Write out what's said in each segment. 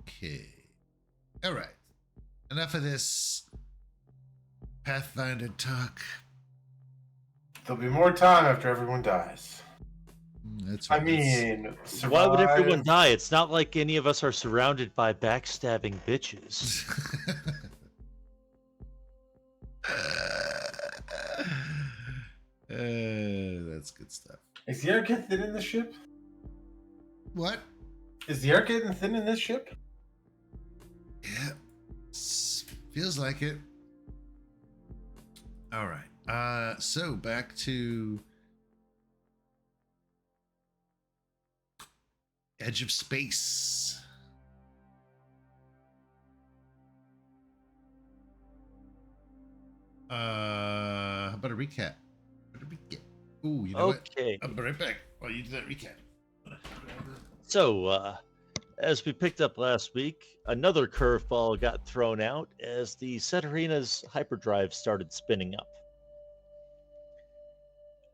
Okay. All right. Enough of this Pathfinder talk. There'll be more time after everyone dies. That's I right. mean, Why would everyone survive. die? It's not like any of us are surrounded by backstabbing bitches. That's good stuff. Is the air getting thin in this ship? What? Is the air getting thin in this ship? Yeah. Feels like it. All right. So back to Edge of Space. How about a recap? Ooh, you know Okay. what? I'll be right back while you do that recap. So, as we picked up last week, another curveball got thrown out as the Setarina's hyperdrive started spinning up.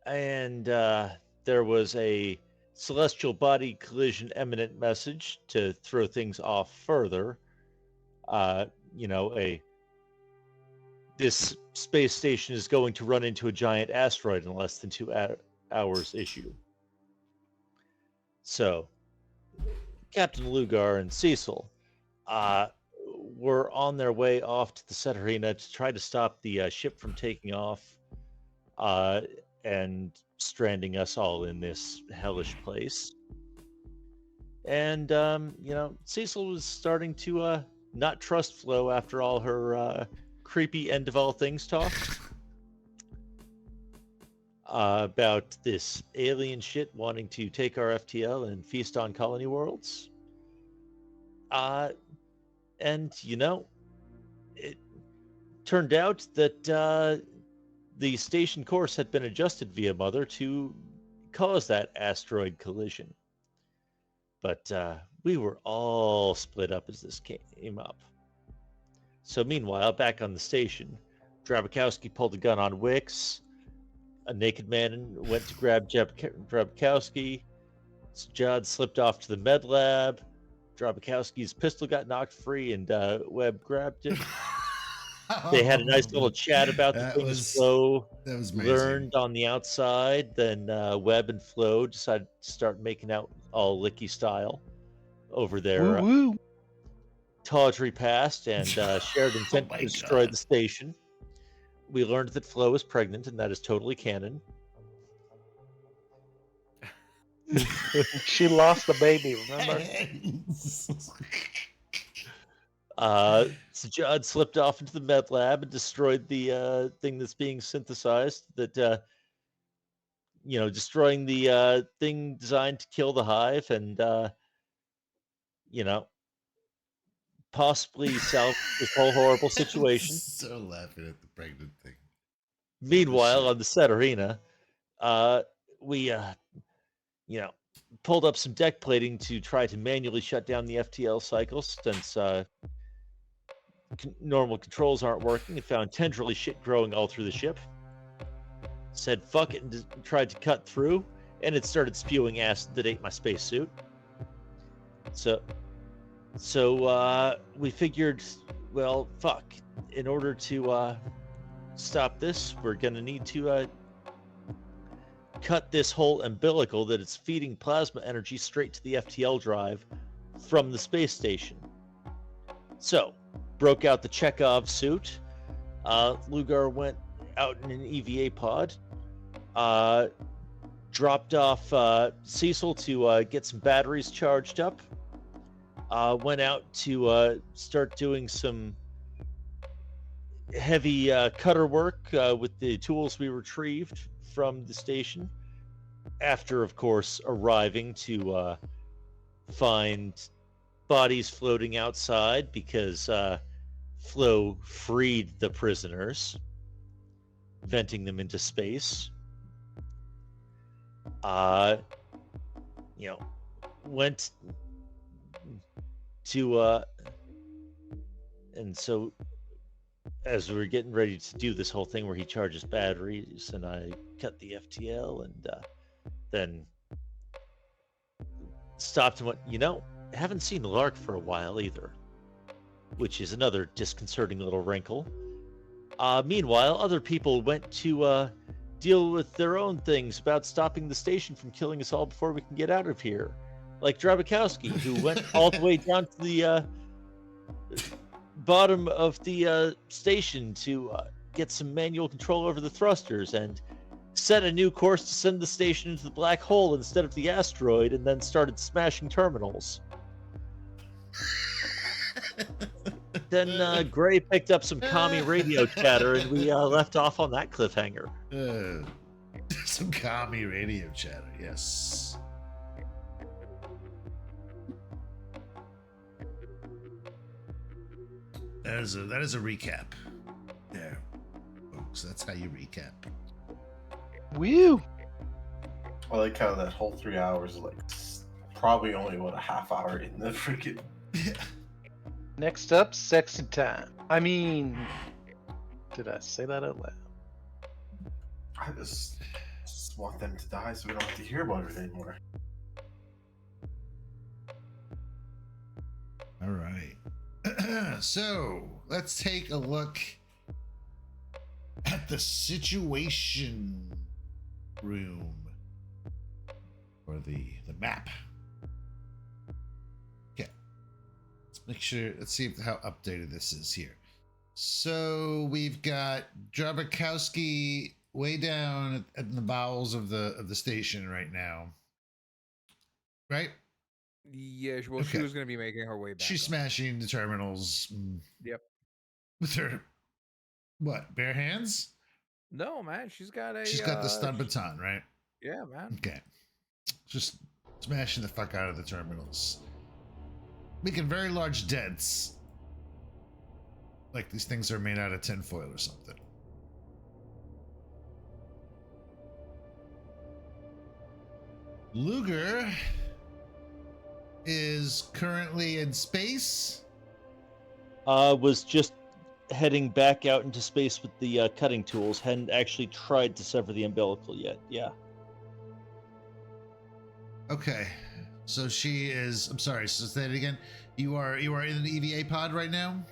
And there was a celestial body collision imminent message to throw things off further. This space station is going to run into a giant asteroid in less than 2 hours issue. So, Captain Lugar and Cecil were on their way off to the Setarina to try to stop the ship from taking off and stranding us all in this hellish place. And, Cecil was starting to not trust Flo after all her creepy end of all things talk about this alien shit wanting to take our FTL and feast on colony worlds. And it turned out that the station course had been adjusted via Mother to cause that asteroid collision. But we were all split up as this came up. So meanwhile, back on the station, Drabakowski pulled a gun on Wix. A naked man went to grab Drabakowski. Jod slipped off to the med lab. Drabakowski's pistol got knocked free, and Webb grabbed it. They had a nice little chat about the things Flo learned on the outside. Then Webb and Flo decided to start making out all licky style over their tawdry past and shared intent to destroy the station. We learned that Flo is pregnant, and that is totally canon. She lost the baby, remember? So Jod slipped off into the med lab and destroyed the thing that's being synthesized. Destroying the thing designed to kill the hive, and possibly salvage this whole horrible situation. So laughing at the pregnant thing. Meanwhile, on the Setarina, we pulled up some deck plating to try to manually shut down the FTL cycle since normal controls aren't working, and found tendrily shit growing all through the ship. Said fuck it and tried to cut through, and it started spewing acid that ate my spacesuit. So we figured, well, fuck. In order to stop this, we're gonna need to cut this whole umbilical that it's feeding plasma energy straight to the FTL drive from the space station. So, broke out the Chekhov suit. Lugar went out in an EVA pod. Dropped off Cecil to get some batteries charged up. Went out to start doing some heavy cutter work with the tools we retrieved from the station. After, of course, arriving to find bodies floating outside because Flo freed the prisoners, venting them into space. Went to and so as we were getting ready to do this whole thing where he charges batteries and I cut the FTL and then stopped and went, haven't seen Lark for a while either, which is another disconcerting little wrinkle. Meanwhile, other people went to deal with their own things about stopping the station from killing us all before we can get out of here. Like Drabakowski, who went all the way down to the bottom of the station to get some manual control over the thrusters and set a new course to send the station into the black hole instead of the asteroid, and then started smashing terminals. Then Gray picked up some commie radio chatter, and we left off on that cliffhanger. Some commie radio chatter, yes. That is a recap. There, folks. That's how you recap. Woo! I like how that whole 3 hours is like probably only a half hour in the freaking. Next up, sexy time. I mean, did I say that out loud? I just want them to die so we don't have to hear about it anymore. All right. So let's take a look at the situation room, or the map. Okay, let's make sure. Let's see how updated this is here. So we've got Drabakowski way down at the bowels of the station right now, right? Yeah, well, she Okay. was going to be making her way back. She's up. smashing the terminals. Yep. With her, what, bare hands? No, man, she's got the stun baton, right? Yeah, man. Okay. Just smashing the fuck out of the terminals. Making very large dents. Like these things are made out of tinfoil or something. Luger is currently in space. Was just heading back out into space with the cutting tools. Hadn't actually tried to sever the umbilical yet. Yeah. Okay. So she is. I'm sorry. So say it again. You are in an EVA pod right now.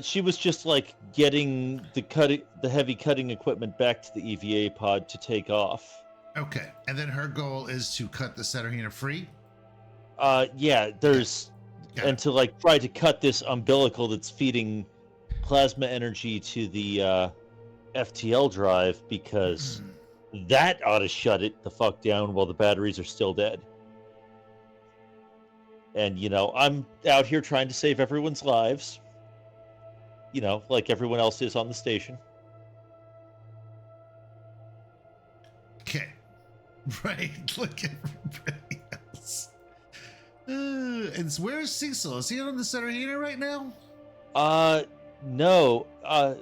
She was just like getting the heavy cutting equipment back to the EVA pod to take off. Okay. And then her goal is to cut the Saturhina free. Yeah. There's and to like try to cut this umbilical that's feeding plasma energy to the FTL drive, because that ought to shut it the fuck down while the batteries are still dead. And you know, I'm out here trying to save everyone's lives. You know, like everyone else is on the station. Okay. Right. Look at everybody else. And where's Cecil? Is he on the Saturhina right now? No.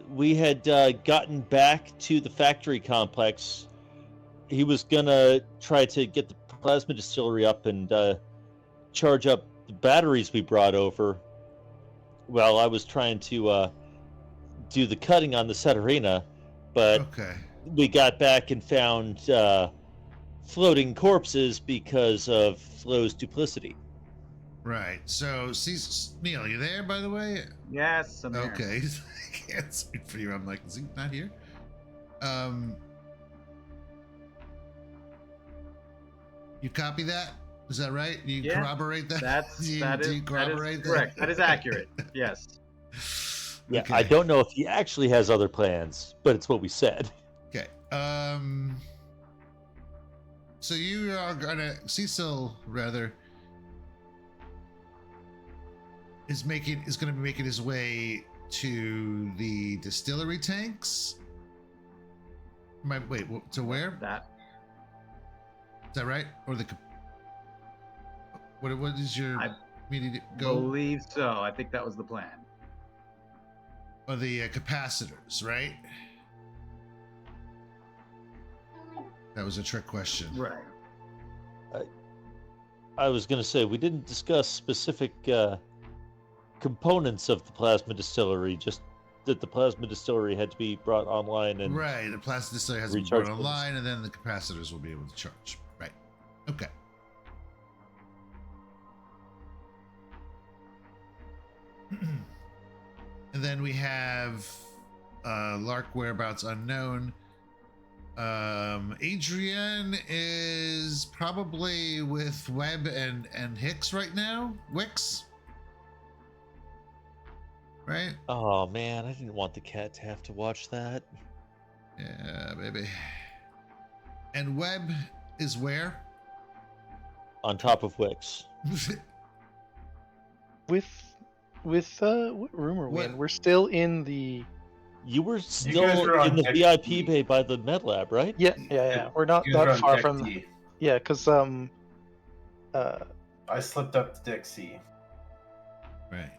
We had gotten back to the factory complex. He was gonna try to get the plasma distillery up and charge up the batteries we brought over. Well, I was trying to do the cutting on the Saturhina, but Okay. we got back and found floating corpses because of Flo's duplicity. Right. So, Neil, you there, by the way? Yes, I'm here. Okay. I can't speak for you. I'm like, is he not here? You copy that? Is that right? You Yeah, corroborate that? That you is corroborate correct. That is accurate. Yes. Yeah, Okay. I don't know if he actually has other plans, but it's what we said. Okay. So you are gonna Cecil rather is gonna be making his way to the distillery tanks. Wait, to where? That. Is that right? Or the what is your I immediate go? believe so. I think that was the plan. Or the capacitors, right? That was a trick question. Right. I was going to say, we didn't discuss specific components of the plasma distillery, just that the plasma distillery had to be brought online and Right, the plastic distillery has to be recharge brought things. online, and then the capacitors will be able to charge. Right. Okay. And then we have Lark whereabouts unknown. Adrienne is probably with Webb and Hicks right now. Wicks, right? Oh man, I didn't want the cat to have to watch that. Yeah, baby. And Webb is where? On top of Wix. With what room are we in? What- We're still in the You were guys still were on in the deck VIP D. bay by the med lab, right? yeah. We're not You guys are that on far deck from D. yeah, because I slipped up to deck C, Right.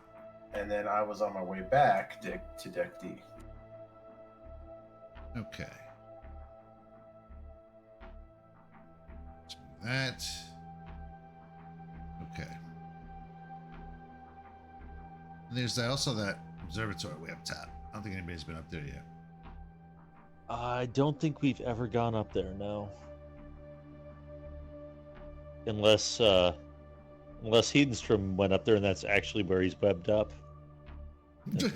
and then I was on my way back to deck D. Okay. Let's move that. Okay. And there's also that observatory way up top. I don't think anybody's been up there yet. I don't think we've ever gone up there, no. Unless Hedenstrom went up there and that's actually where he's webbed up. Dun,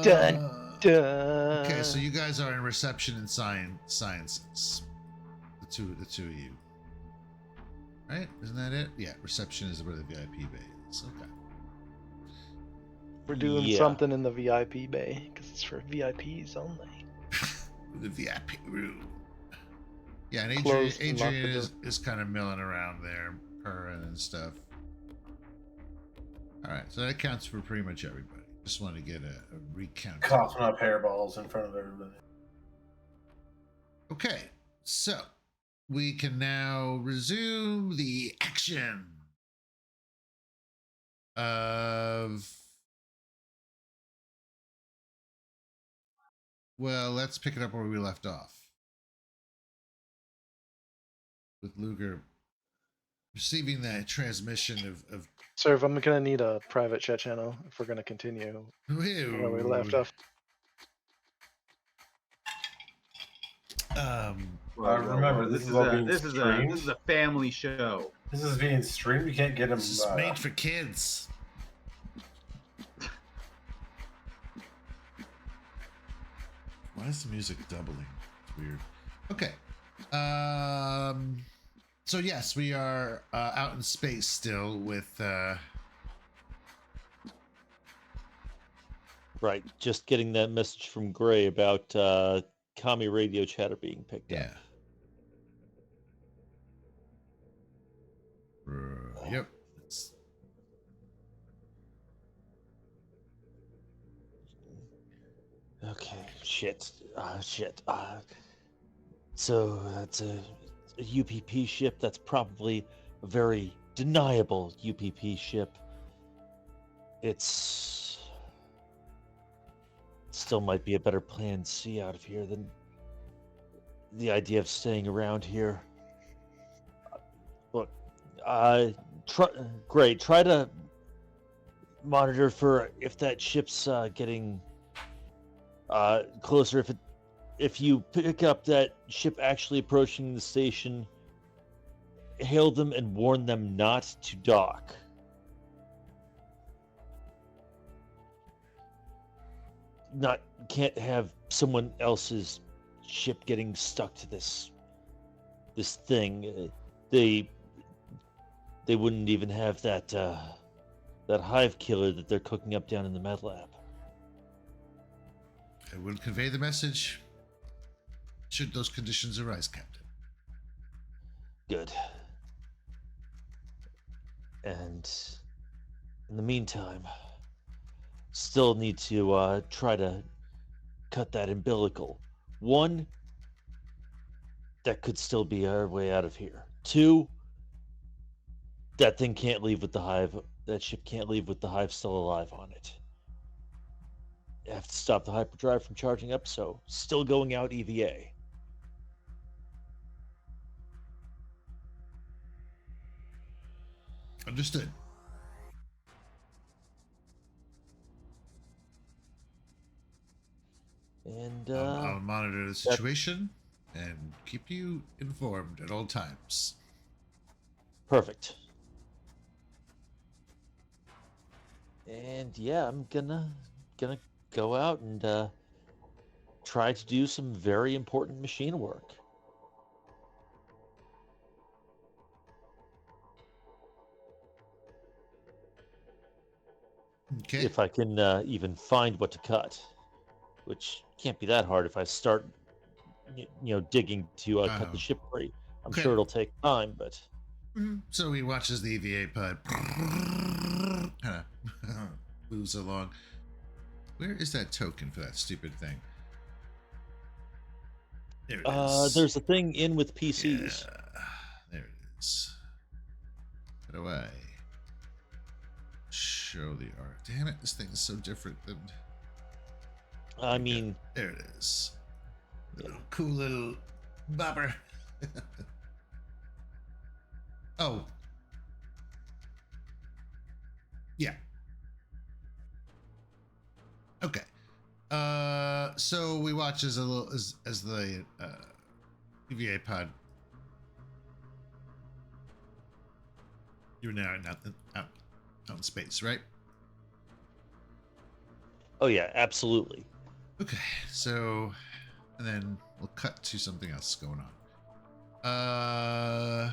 dun, dun. Okay, so you guys are in reception and sciences. The two of you. Right? Isn't that it? Yeah, reception is where the VIP bay is. Okay. we're doing Yeah. something in the VIP bay because it's for VIPs only. The VIP room. Yeah, and Closed and locked Adrian the is kind of milling around there, purring and stuff. Alright, so that counts for pretty much everybody. Just wanted to get a recount. Coughing up hairballs in front of everybody. Okay, so we can now resume the action of. Well, let's pick it up where we left off. With Luger receiving that transmission of Sir, if I'm gonna need a private chat channel if we're gonna continue where we left off. Remember, this is all being this is streamed. a family show. This is being streamed. You can't get them. This is made for kids. Why is the music doubling? It's weird. Okay. So yes, we are out in space still with Right, just getting that message from Gray about commie radio chatter being picked yeah. up. Yep. Okay, shit. So that's a UPP ship. That's probably a very deniable UPP ship. It's still might be a better plan C out of here than the idea of staying around here. Look, try to monitor for if that ship's getting closer. If you pick up that ship actually approaching the station, hail them and warn them not to dock. Can't have someone else's ship getting stuck to this thing. They wouldn't even have that hive killer that they're cooking up down in the med lab. I will convey the message should those conditions arise, Captain. Good. And in the meantime, still need to try to cut that umbilical. One, that could still be our way out of here. Two, that thing can't leave with the hive. That ship can't leave with the hive still alive on it. You have to stop the hyperdrive from charging up, so still going out EVA. Understood. And I'll monitor the situation and keep you informed at all times. perfect. And yeah, I'm gonna go out and try to do some very important machine work. Okay. If I can even find what to cut, which can't be that hard if I start, digging to cut the Oh, ship free. I'm okay. sure it'll take time, but So he watches the EVA pod kind of moves along. Where is that token for that stupid thing? There it is. there's a thing in with Yeah, PCs. there it is. How do I show the art? Damn it, this thing is so different than. I mean, There it is. yeah. Cool little bopper. Oh. Yeah. Okay. So we watch as the EVA pod. You're now out in space, right? Oh yeah, absolutely. Okay. So, and then we'll cut to something else going on.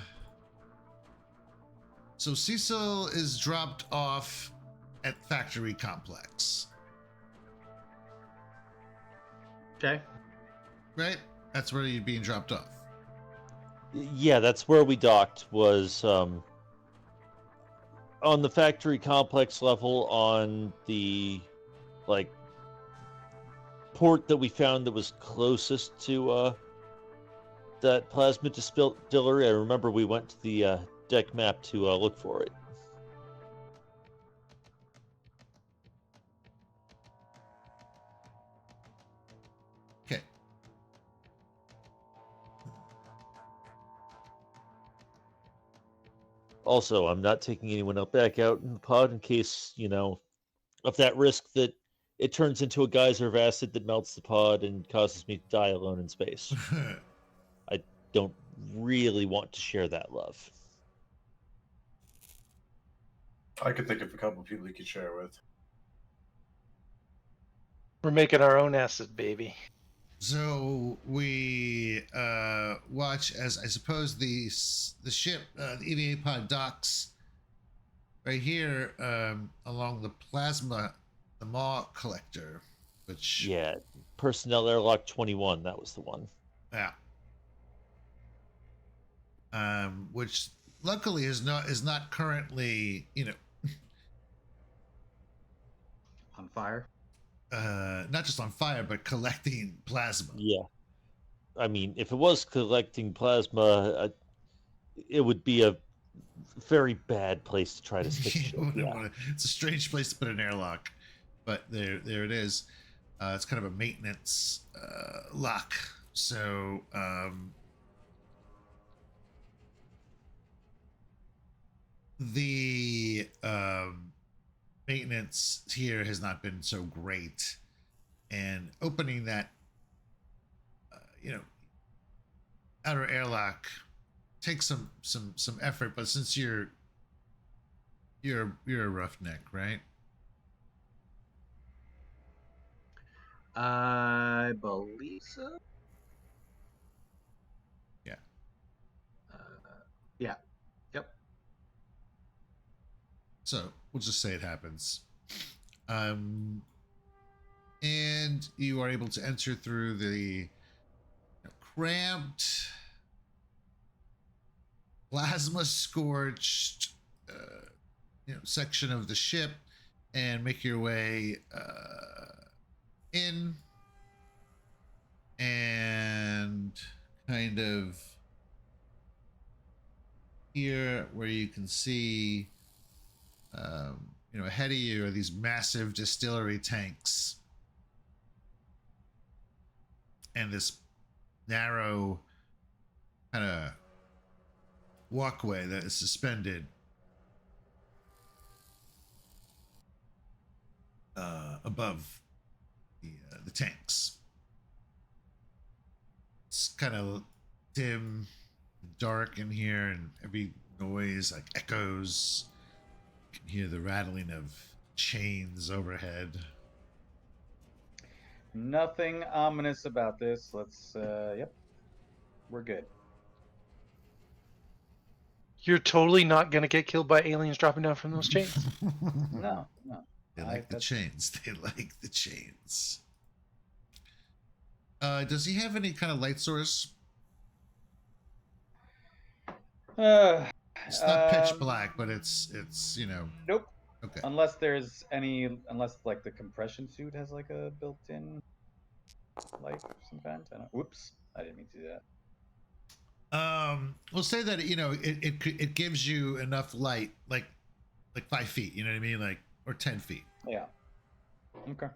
So Cecil is dropped off at factory complex, Okay. right? That's where you're being dropped off. Yeah, that's where we docked. Was on the factory complex level on the like port that we found that was closest to that plasma distillery. I remember we went to the deck map to look for it. Okay. Also, I'm not taking anyone up back out in the pod in case, of that risk that it turns into a geyser of acid that melts the pod and causes me to die alone in space. I don't really want to share that love. I could think of a couple people you could share with. We're making our own acid, baby. So we watch as I suppose the ship, the EVA pod docks right here along the plasma, the maw collector, which Yeah, personnel airlock 21. That was the one. yeah, which luckily is not currently On fire. not just on fire but collecting plasma. Yeah, I mean, if it was collecting plasma, it would be a very bad place to try to stick a You ship. wouldn't Yeah. wanna- it's a strange place to put an airlock, but there it is. It's kind of a maintenance lock. So the maintenance here has not been so great, and opening that outer airlock takes some effort. But since you're a roughneck, right? I believe so. Yeah. Yeah. Yep. So we'll just say it happens. And you are able to enter through the cramped, plasma scorched, section of the ship, and make your way in, and kind of here where you can see, ahead of you are these massive distillery tanks and this narrow kind of walkway that is suspended above the tanks. It's kind of dim, dark in here, and every noise like echoes. You can hear the rattling of chains overhead. Nothing ominous about this. Let's. Yep. We're good. You're totally not gonna get killed by aliens dropping down from those chains. No, no. They like the that's- chains. They like the chains. Does he have any kind of light source? It's not pitch black, but it's Nope. okay. Unless like the compression suit has like a built-in light of some kind. I don't. Whoops! I didn't mean to do that. We'll say that it gives you enough light, like 5 feet. You know what I mean, like or 10 feet. Yeah. Okay.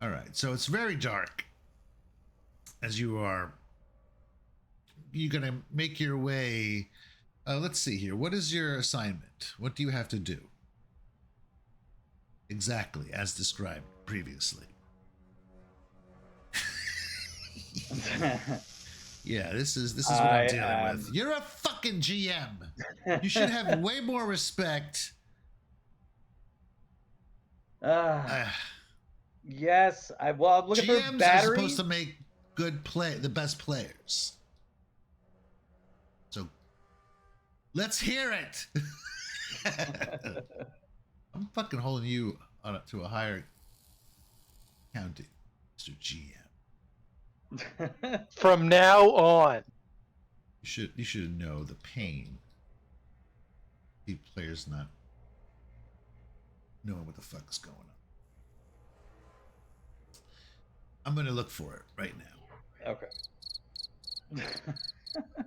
All right, so it's very dark as you're gonna make your way. Let's see here. What is your assignment? What do you have to do? Exactly as described previously. Yeah, this is what I'm dealing with. You're a fucking GM. You should have way more respect. Yes, I'm looking for GMs are batteries. supposed to make the best players. So let's hear it. I'm fucking holding you to a higher county, Mr. GM. From now on. You should know the pain. The players not knowing what the fuck is going on. I'm gonna look for it right now. Okay.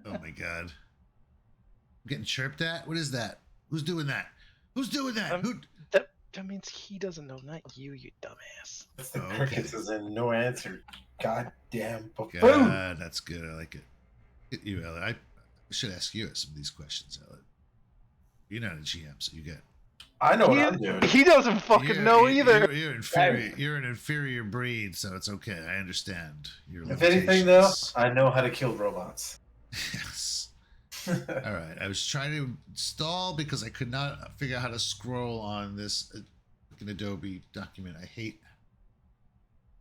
Oh my god. I'm getting chirped at? What is that? Who's doing that? Who's doing that? Who? That means he doesn't know, not you, you dumbass. That's the Okay. crickets is in no answer. Goddamn buffoon. God, that's good. I like it. Get you, Elliot. I should ask you some of these questions, Elliot. You're not a GM, so you get. I know what I'm doing. He doesn't fucking know either. You're inferior. You're an inferior breed, so it's okay. I understand your If anything, though, limitations. I know how to kill robots. Yes. All right. I was trying to stall because I could not figure out how to scroll on this fucking Adobe document. I hate.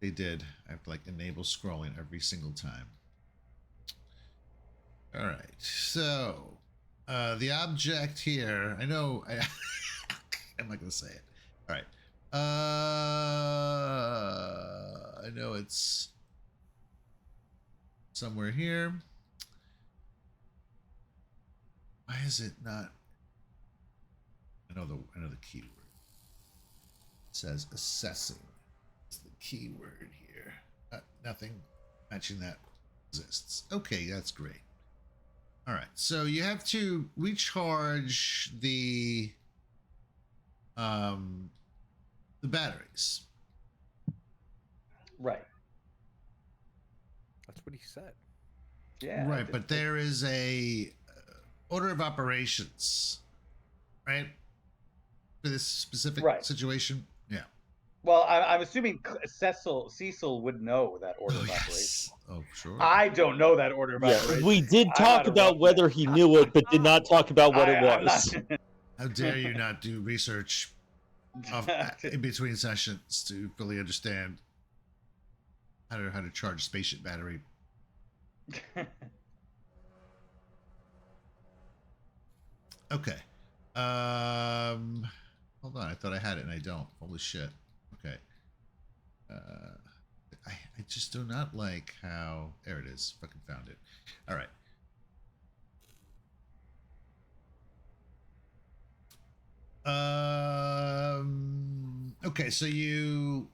They did. I have to like enable scrolling every single time. All right. So, the object here. I know. I'm not gonna say it. All right. I know it's somewhere here. Why is it not? I know the keyword. It says assessing. It's the keyword here. Nothing matching that exists. Okay, that's great. All right, so you have to recharge the batteries. Right. That's what he said. Yeah. Right, but there is a order of operations, right? For this specific situation. Yeah. Well, I'm assuming Cecil would know that order of operations. Oh, sure. I don't know that order of operations. We did I'm talk not a about rough whether man. he knew it, but did not talk about what it I'm was. not- How dare you not do research in between sessions to fully understand how to charge a spaceship battery? Okay. Hold on. I thought I had it and I don't. Holy shit. Okay. I just do not like how. There it is. Fucking found it. All right. Okay, so you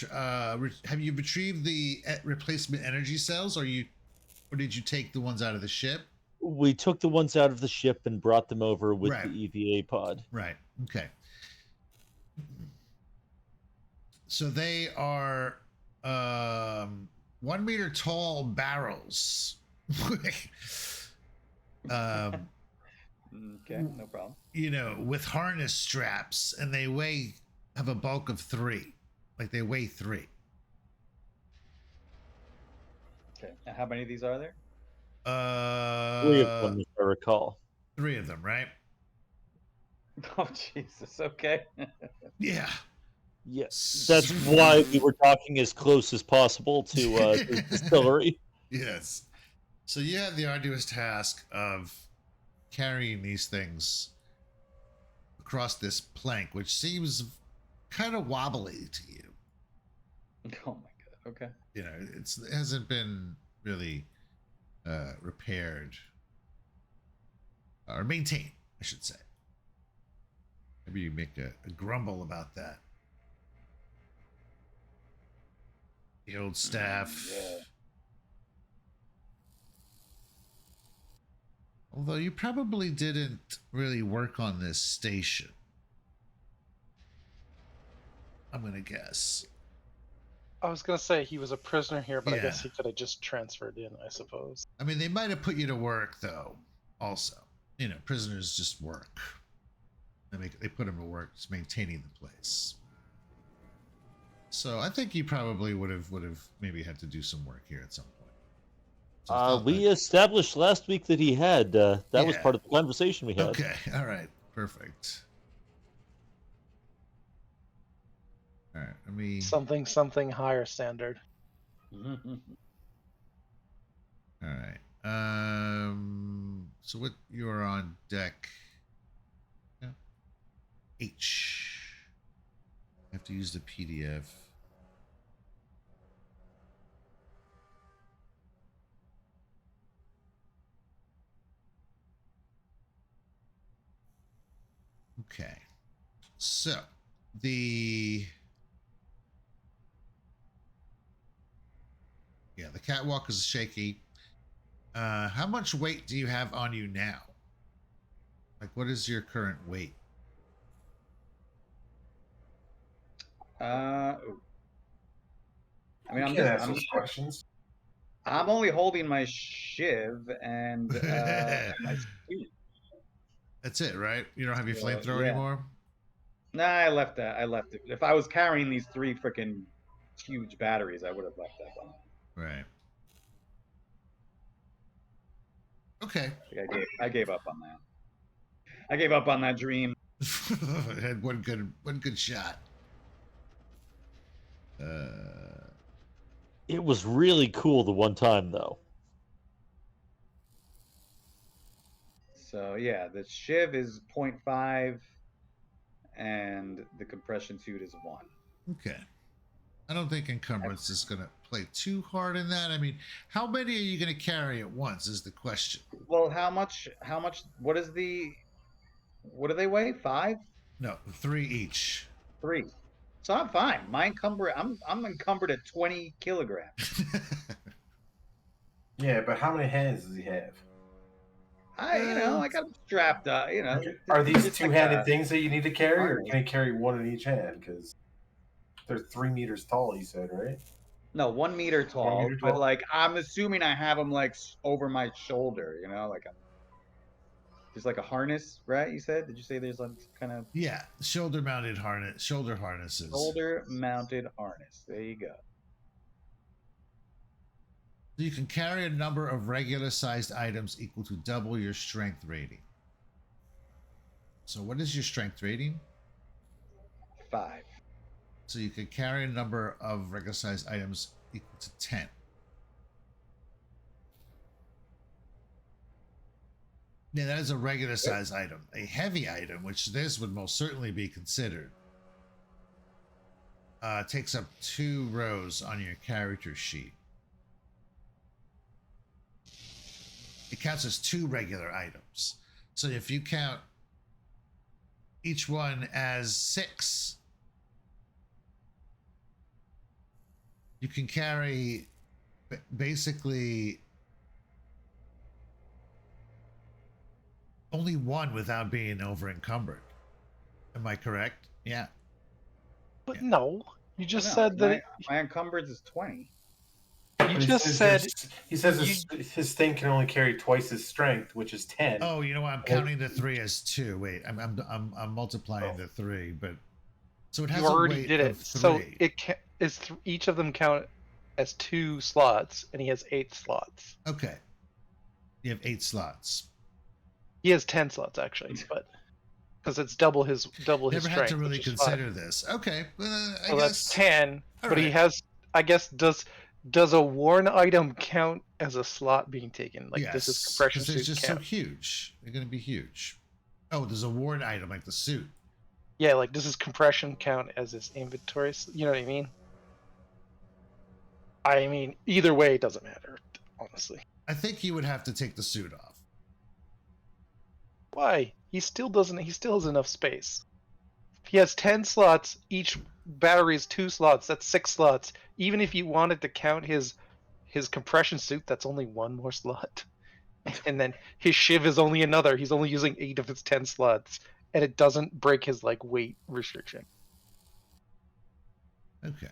have you retrieved the replacement energy cells, or did you take the ones out of the ship? We took the ones out of the ship and brought them over with Right. the EVA pod. Right. Okay. So they are 1 meter tall barrels. Okay, no problem. You know, with harness straps, and they have a bulk of 3. Like they weigh 3. Okay, and how many of these are there? 3 of them, if I recall. 3 of them, right? Oh Jesus. Okay. Yeah. Yeah, that's why we S- were talking as close as possible to the distillery. Yes. So you have the arduous task of carrying these things across this plank, which seems kind of wobbly to you. Oh my god. Okay. You know, it hasn't been really repaired or maintained, I should say. Maybe you make a grumble about that. The old staff. Yeah. Although you probably didn't really work on this station. I'm gonna guess. I was gonna say he was a prisoner here, but I guess Yeah. he could have just transferred in, I suppose. I mean, they might have put you to work though. Also, you know, prisoners just work. They put them to work just maintaining the place. So I think you probably would have maybe had to do some work here at some point. So it's not We like- established last week that he had. That was Yeah. part of the conversation we had. Okay, all right, perfect. All right, let me. Something higher standard. All right. So what you are on deck? Yeah. H. I have to use the PDF. Okay. So the the catwalk is shaky. How much weight do you have on you now? Like, what is your current weight? I mean, You I'm can't just, ask those questions. I'm only holding my shiv and my suit. That's it, right? You don't have your Yeah, flamethrower yeah. anymore? Nah, I left that. I left it. If I was carrying these 3 freaking huge batteries, I would have left that one. Right. Okay. I gave up on that. I gave up on that dream. It had one good shot. It was really cool the one time though. So yeah, the shiv is 0.5 and the compression suit is 1. Okay. I don't think encumbrance is going to play too hard in that. I mean, how many are you going to carry at once is the question. Well, how much what do they weigh? 5? No, 3 each. 3. So I'm fine. I'm encumbered at 20 kilograms. Yeah, but how many hands does he have? I got them strapped up, Are these It's two-handed like things that you need to carry, or harness. can you carry one in each hand? Because they're 3 meters tall, you said, right? No, 1 meter tall, meter but tall? like I'm assuming I have them like over my shoulder, like there's like a harness, right? You said? Did you say there's like kind of Yeah, shoulder harnesses. shoulder mounted harness? There you go. You can carry a number of regular sized items equal to double your strength rating. So what is your strength rating? 5. So you can carry a number of regular sized items equal to 10. Yeah, that is a regular size item. A heavy item, which this would most certainly be considered, takes up 2 rows on your character sheet. It counts as 2 regular items. So if you count each one as 6, you can carry basically only 1 without being over encumbered. Am I correct? Yeah. But Yeah. no, you just No, said that my encumbrance is 20. you But just said he says his thing can only carry twice his strength, which is 10. Oh, you know what? I'm counting the 3 as 2. Wait, I'm multiplying the 3, but so it has you a already weight did of it. 3. So each of them count as 2 slots, and he has 8 slots. Okay. You have 8 slots. He has 10 slots actually, but because it's double his Never strength. had to really which is consider this. Okay, I so guess that's 10. all But he right. has, I guess, does a worn item count as a slot being taken? Like, does his Yes, compression because they're suit just count? so huge. They're going to be huge. Oh, there's a worn item like the suit. Yeah, like does his compression count as his inventory? You know what I mean? I mean, either way, it doesn't matter, honestly. I think you would have to take the suit off. Why? He still doesn't. He still has enough space. He has 10 slots. Each battery is 2 slots. That's 6 slots. Even if you wanted to count his compression suit, that's only 1 more slot. And then his shiv is only another. He's only using 8 of his 10 slots, and it doesn't break his like weight restriction. Okay.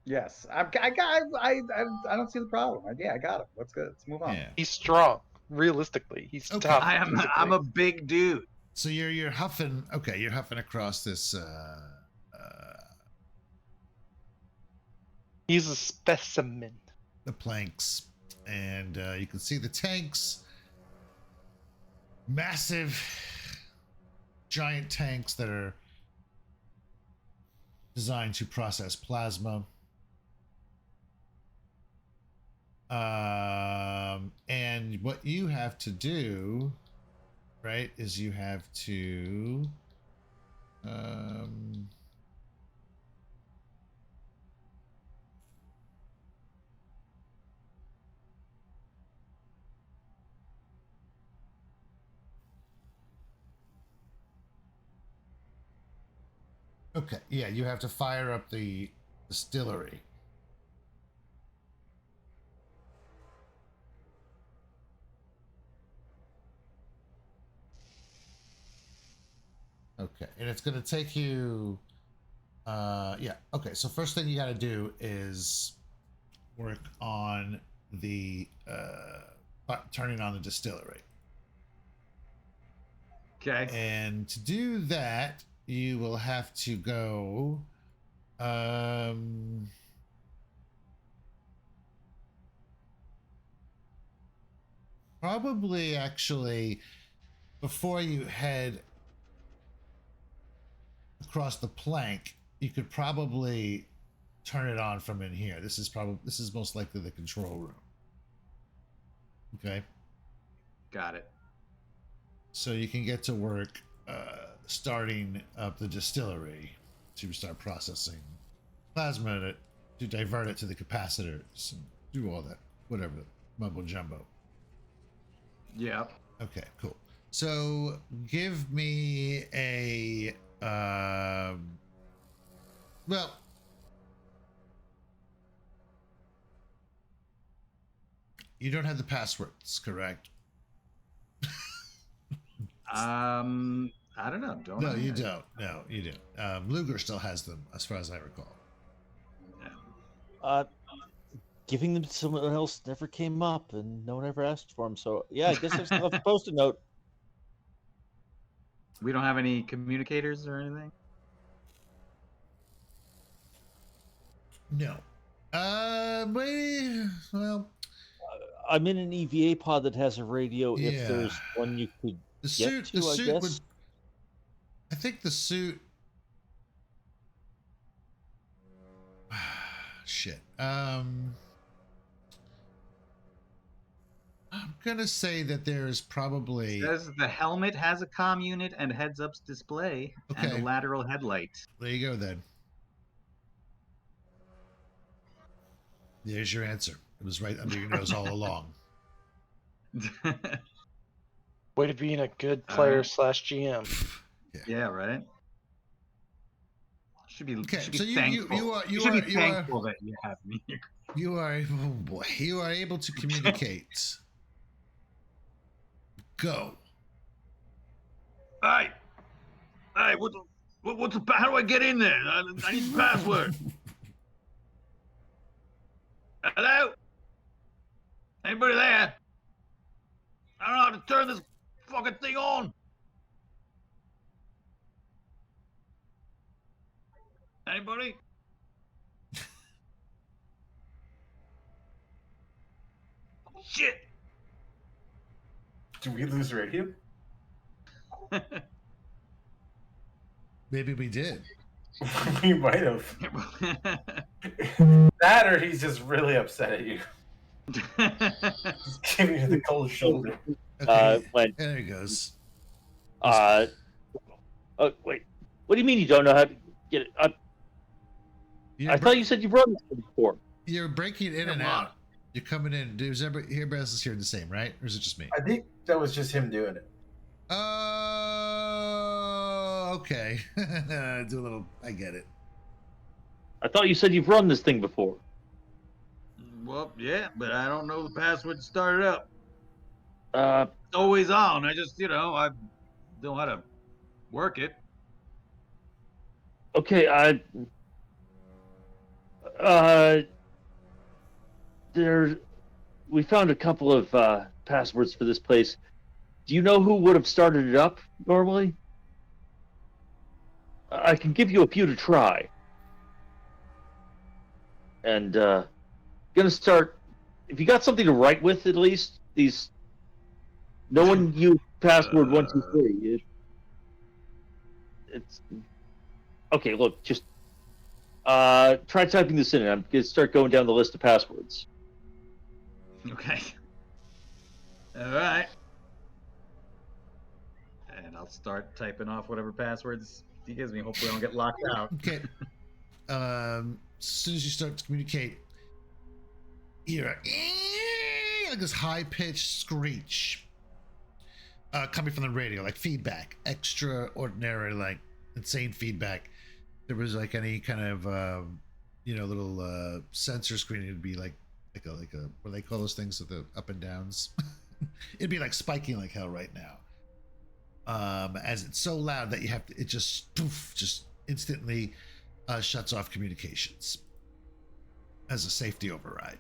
Yes, I don't see the problem. Yeah, I got him. Let's go. Let's move on. Yeah. He's strong. Realistically, he's Okay. tough. I'm physically. a big dude. So you're huffing. Okay, you're huffing across this. He's a specimen. The planks, and you can see the tanks. Massive, giant tanks that are designed to process plasma. And what you have to do, right, is you have to okay, yeah, you have to fire up the distillery. Okay, and it's going to take you yeah, okay, so first thing you got to do is work on the turning on the distillery. Okay. And to do that, you will have to go probably actually before you head across the plank, you could probably turn it on from in here. This is most likely the control room. Okay. Got it. So you can get to work starting up the distillery to start processing plasma to divert it to the capacitors and do all that, whatever, mumbo jumbo. Yep. Okay, cool. So give me a well, you don't have the passwords, correct? I don't know. Don't No, I? you don't. No, you don't. Luger still has them, as far as I recall. Giving them to someone else never came up, and no one ever asked for them. So yeah, I guess I still have a post-it note. We don't have any communicators or anything. No. Maybe. Well, I'm in an EVA pod that has a radio. Yeah. If there's one you could the get suit. to, The I suit guess. would. I think the suit. Shit. I'm gonna say that there's probably. Says the helmet has a comm unit and heads-up display and Okay. a lateral headlight. There you go then. There's your answer. It was right under your nose all along. Way to being a good player slash GM. Yeah, right. Should be. Okay, should be so you thankful. you should are be thankful that you have me. you are oh boy, you are able to communicate. Go. Hey, what's the how do I get in there? I need the password. Hello? Anybody there? I don't know how to turn this fucking thing on. Anybody? Shit. Do we lose radio? Maybe we did. We might have. That or he's just really upset at you. He's giving you the cold shoulder. Okay, When there he goes. oh wait, what do you mean you don't know how to get it? I thought you said you've run this before. You're breaking in and Come on. out. You're coming in. Does everybody else is hearing the same, right? Or is it just me? I think that was just him doing it. Oh, okay. Do a little. I get it. I thought you said you've run this thing before. Well, yeah, but I don't know the password to start it up. Uh, It's always on. I just, I know how to work it. okay, we found a couple of passwords for this place. Do you know who would have started it up normally? I can give you a few to try. And gonna start. If you got something to write with, at least these. No one used password 123. It's okay. Look, just try typing this in, and I'm gonna start going down the list of passwords. Okay. All right. And I'll start typing off whatever passwords he gives me. Hopefully, I don't get locked out. Okay. As soon as you start to communicate, you hear like this high-pitched screech coming from the radio, like feedback, extraordinary, like insane feedback. There was like any kind of little sensor screen. It'd be like a what do they call those things with the up and downs? It'd be like spiking like hell right now. As it's so loud that you have to, it just instantly shuts off communications as a safety override.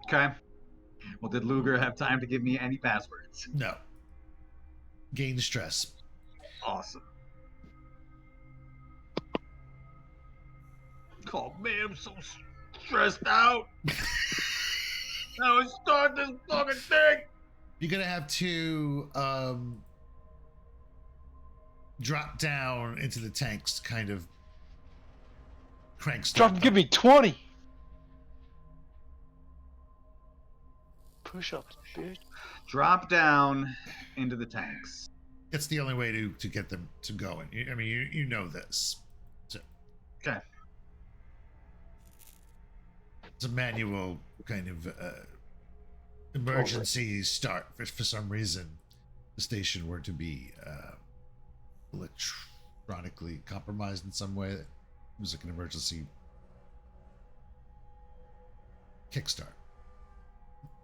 Okay. Well, did Luger have time to give me any passwords? No. Gain stress. Awesome. Oh man, I'm so stressed out. Now let's start this fucking thing. You're gonna have to drop down into the tanks, kind of crank stuff. Drop, give me 20. Push ups, bitch. Drop down into the tanks. It's the only way to get them to going. I mean, you know this. So Okay. it's a manual kind of emergency start. For some reason, the station were to be electronically compromised in some way. It was like an emergency kickstart.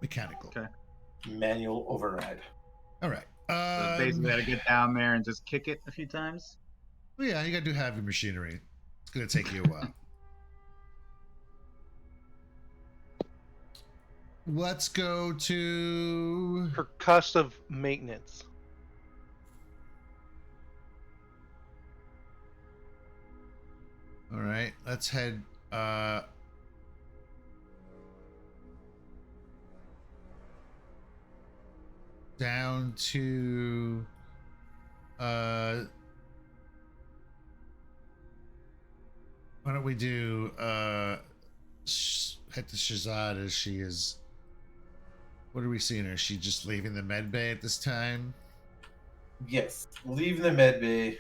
Mechanical. Okay. Manual override. All right. So basically, I gotta get down there and just kick it a few times. Well, yeah, you gotta do heavy machinery. It's gonna take you a while. Let's go to Percussive maintenance. all right. Let's head down to why don't we do head to Shazad as she is. What are we seeing her? Is she just leaving the med bay at this time? Yes, leaving the med bay.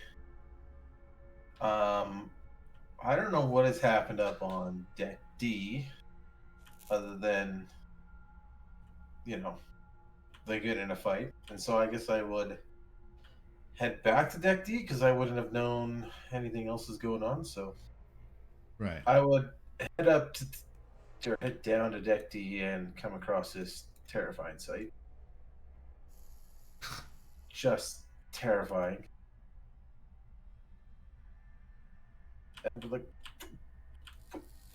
I don't know what has happened up on deck D, other than, they get in a fight, and so I guess I would head back to deck D because I wouldn't have known anything else is going on. So Right. I would head down to deck D and come across this terrifying sight. Just terrifying. And be like,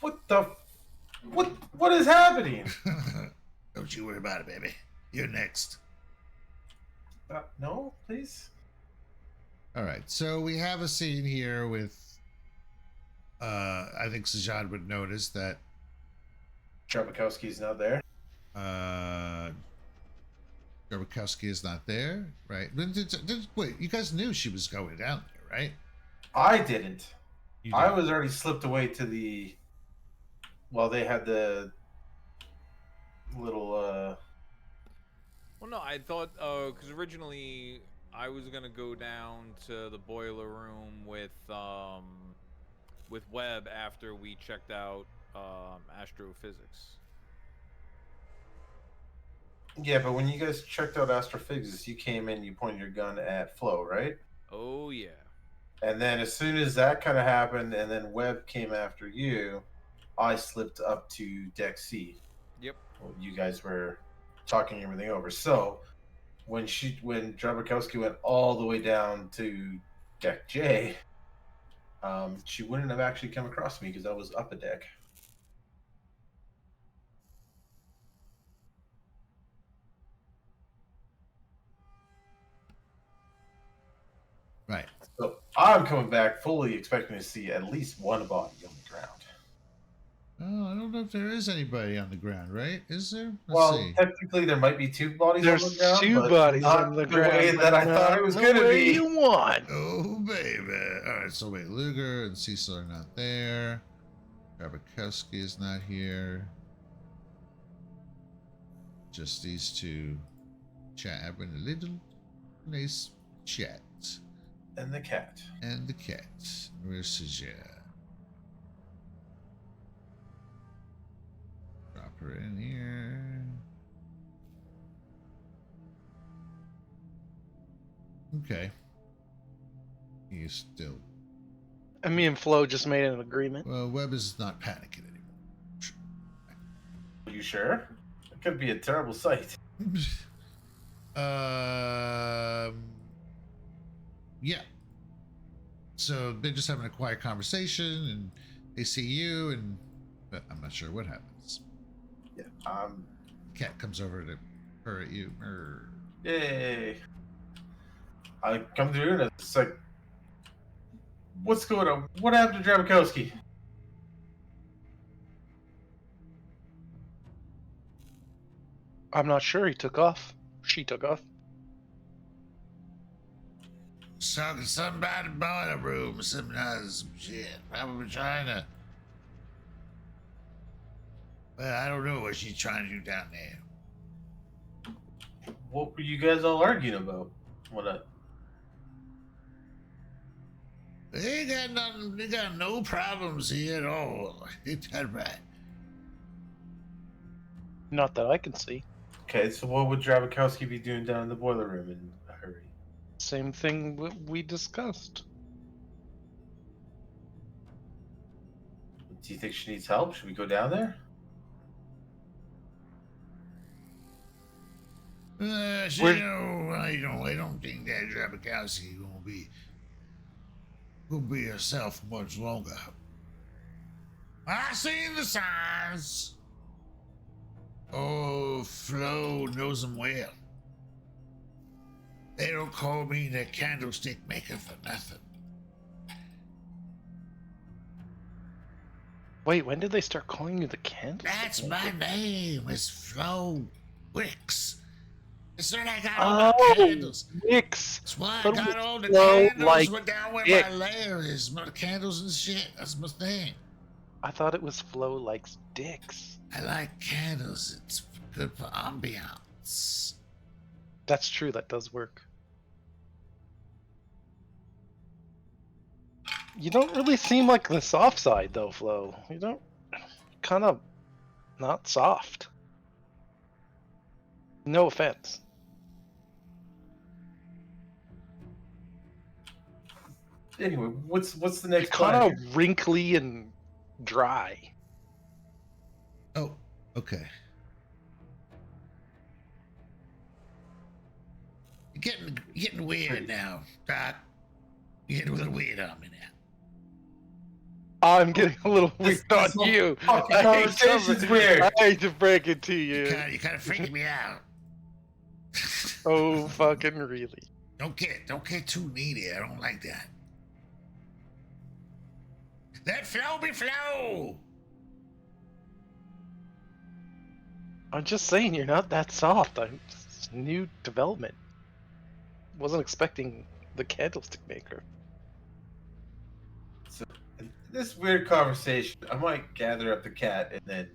what is happening? Don't you worry about it, baby. You're next. No, please. All right. So we have a scene here with I think Sajad would notice that Drabakowski's not there. Garbakowski is not there, right? Wait, you guys knew she was going down there, right? I didn't. You I did. was already slipped away to the. Well, they had the little. Well, no, I thought because originally I was gonna go down to the boiler room with Webb after we checked out astrophysics. Yeah, but when you guys checked out astrophysics, you came in, you pointed your gun at Flo, right? Oh yeah. And then as soon as that kind of happened, and then Webb came after you, I slipped up to deck C. Yep. Well, you guys were talking everything over. So when Drabakowski went all the way down to deck J, she wouldn't have actually come across me because I was up a deck. Right. So I'm coming back fully expecting to see at least one body on the ground. Oh, I don't know if there is anybody on the ground, right? Is there? Let's Well, see. technically there might be two bodies There's on the ground. two but bodies not on the the way ground. that I thought it was going to be. You want? Oh, baby. All right, so wait, Luger and Cecil are not there. Garbakowski is not here. Just these two chat having a little nice chat. And the cat. And the cat. Where's Sajad? Drop her in here. Okay. He's still. And me and Flo just made an agreement. Well, Webb is not panicking anymore. Are you sure? It could be a terrible sight. Yeah. So they're just having a quiet conversation, and they see you, and but I'm not sure what happens. Yeah. Cat comes over to purr at you. Err. Yay. I come through and it's like, what's going on? What happened to Drabakowski? I'm not sure. He took off. She took off. Talking something about the boiler room, some shit. Probably trying to. Well, I don't know what she's trying to do down there. What were you guys all arguing about? What? They ain't got nothing. They got no problems here at all. Ain't that right? Not that I can see. Okay, so what would Drabakowski be doing down in the boiler room in a hurry? Same thing we discussed. Do you think she needs help? Should we go down there? I don't think that Drabakowski gonna be herself much longer. I seen the signs. Oh, Flo knows them well. They don't call me the candlestick maker for nothing. Wait, when did they start calling you the candle? That's my name. It's Flo Wicks. It's when I got all the candles. Wicks. That's why I But got all the Flo candles. like Went down where Dick. my lair is. My candles and shit. That's my thing. I thought it was Flo likes dicks. I like candles. It's good for ambiance. That's true. That does work. You don't really seem like the soft side, though, Flo. You don't. Kind of not soft. No offense. Anyway, what's the You're next kind plan? of wrinkly and dry. Oh, okay. You're getting weird now, Doc. You're getting a little weird on me now. I'm getting a little weird on this whole you. fucking I conversation's weird. I hate to break it to you. You kind of freaking me out. Oh, fucking really. Don't get too needy. I don't like that. Let flow be flow. I'm just saying you're not that soft. I'm just new development. Wasn't expecting the candlestick maker. So, in this weird conversation, I might gather up the cat and then,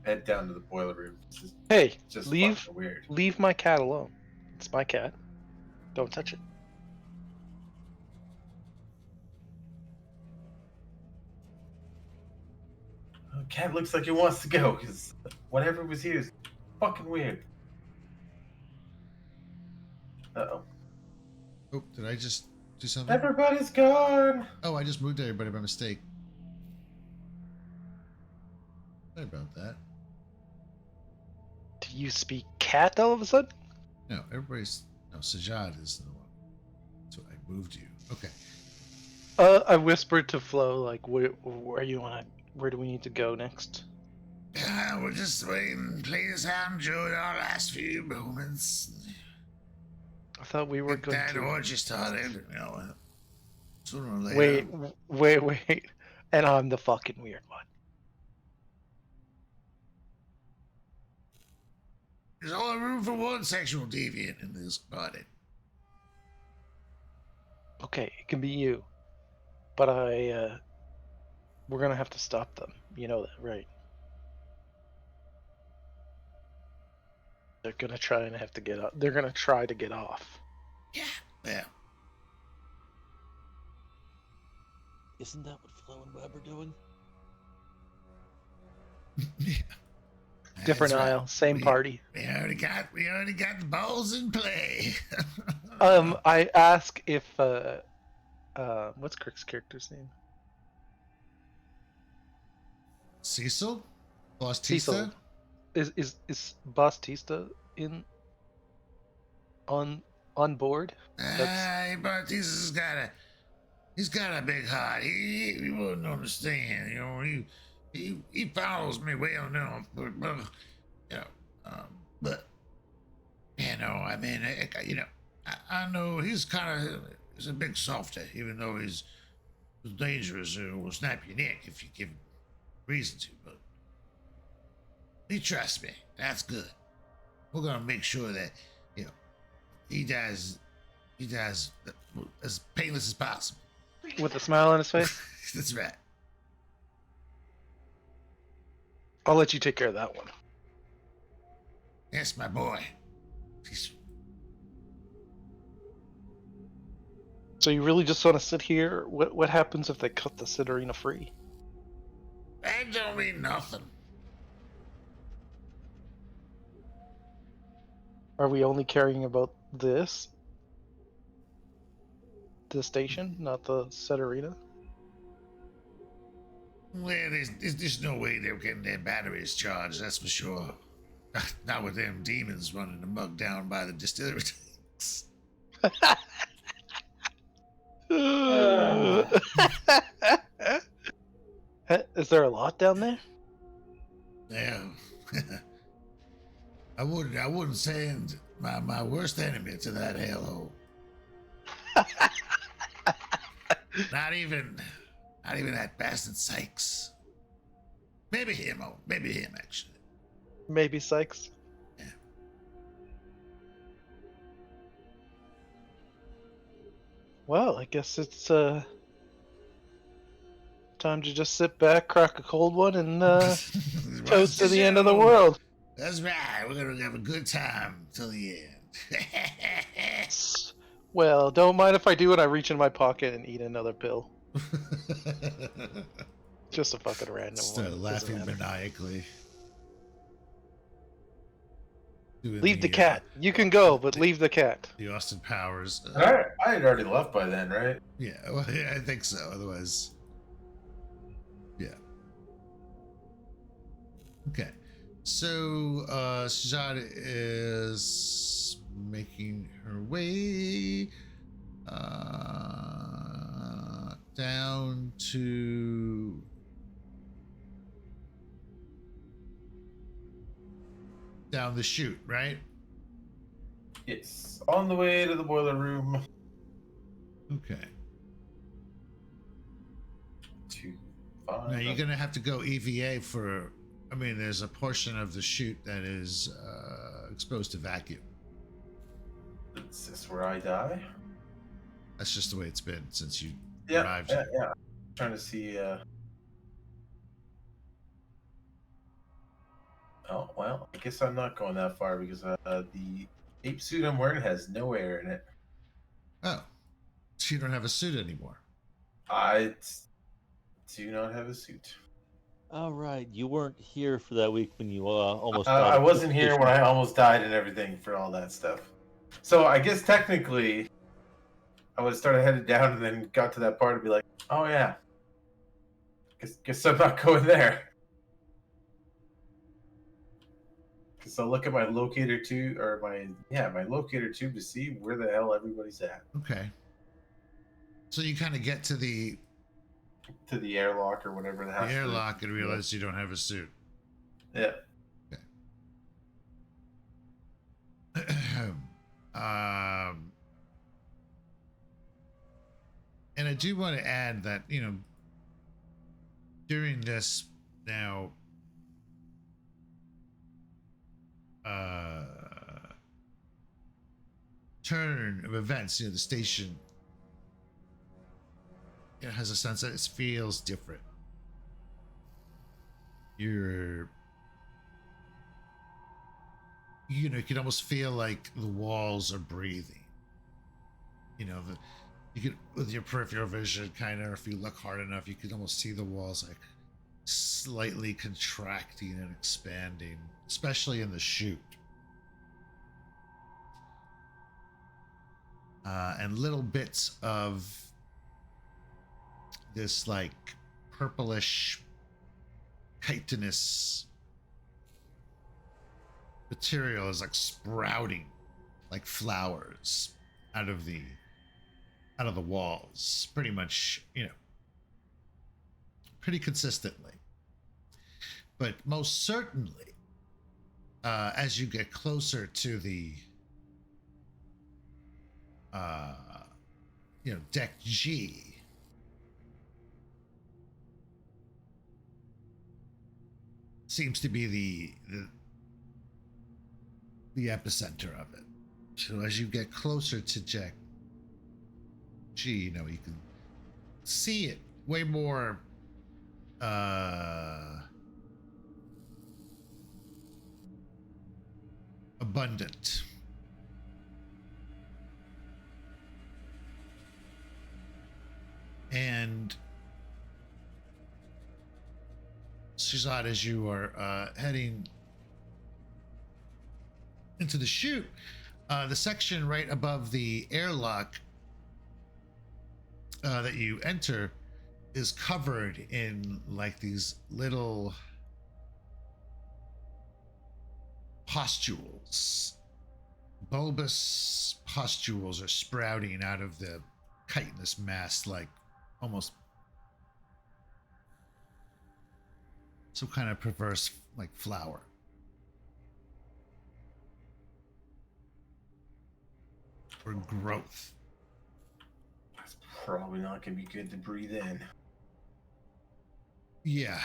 head down to the boiler room. This is Hey, just leave fucking weird. leave my cat alone. It's my cat. Don't touch it. The cat looks like it wants to go because whatever was here is fucking weird. Uh-oh. Oh, did I just do something? Everybody's gone. Oh, I just moved everybody by mistake. Sorry about that. Do you speak cat all of a sudden? No, Sajad is the one. So I moved you. Okay. I whispered to Flo, like, where do we need to go next? We're just waiting. Play this out, enjoy our last few moments. I thought we were Get going that to. orgy started. Sooner or later. Wait. And I'm the fucking weird one. There's only room for one sexual deviant in this body. Okay, it can be you. But we're gonna have to stop them. You know that, right? They're gonna try and have to get up. They're gonna try to get off. Yeah. Isn't that what Flo and Webb are doing? Yeah. Different That's right. aisle, same party. We already got the balls in play. I ask if what's Kirk's character's name? Cecil? Boss Cecil. Tista? Is Boss Tista on board? But Tista's got a big heart. He wouldn't understand, he follows me well enough, but I mean, I know he's a big softy, even though he's dangerous. Will snap your neck if you give him reason to. But he trusts me. That's good. We're gonna make sure that he dies as painless as possible. With a smile on his face? That's right. I'll let you take care of that one. Yes, my boy. So you really just want to sit here? What happens if they cut the Sidorina free? That don't mean nothing. Are we only caring about this? The station, not the Sidorina? Well, there's no way they're getting their batteries charged, that's for sure. Not with them demons running the mug down by the distillery tanks. Is there a lot down there? Yeah. I wouldn't send my worst enemy to that hellhole. Not even that bastard Sykes. Maybe him actually. Maybe Sykes. Yeah. Well, I guess it's time to just sit back, crack a cold one, and toast to the end of the world. That's right. We're gonna have a good time till the end. Well, don't mind if I do, and I reach in my pocket and eat another pill. Just a fucking random Start one. laughing maniacally. Doing Leave the cat. You can go, but leave the cat. The Austin Powers. I had already left by then, right? Yeah, well, yeah, I think so. Otherwise, yeah. Okay. So, Sajad is making her way down to down the chute, right? Yes. On the way to the boiler room Okay. to Now you're gonna have to go EVA for. I mean, there's a portion of the chute that is exposed to vacuum. Is this where I die? That's just the way it's been since you Yeah, arrived yeah, here. yeah. Trying to see. Oh well, I guess I'm not going that far because the ape suit I'm wearing has no air in it. Oh, so you don't have a suit anymore. I do not have a suit. All right, you weren't here for that week when you almost. I wasn't here when I almost died and everything for all that stuff. So I guess technically, I would have started headed down and then got to that part and be like, oh yeah, guess I'm not going there. So I'll look at my locator tube or my locator tube to see where the hell everybody's at. Okay. So you kind of get to the airlock or whatever the airlock and realize you don't have a suit. Yeah. And I do want to add that, you know, during this now turn of events, you know, the station, it has a sense that it feels different. You know, you can almost feel like the walls are breathing. You know, you could, with your peripheral vision, kind of, if you look hard enough, you could almost see the walls like slightly contracting and expanding, especially in the chute. And little bits of this like purplish chitinous material is like sprouting like flowers out of the walls, pretty much, you know, pretty consistently. But most certainly, as you get closer to the you know, deck G, seems to be the epicenter of it. So as you get closer to deck G, you know, you can see it way more abundant. And Shazad, as you are heading into the chute, the section right above the airlock that you enter is covered in like these little pustules. Bulbous pustules are sprouting out of the chitinous mass, like almost some kind of perverse like flower. Or growth. That's probably not going to be good to breathe in. Yeah.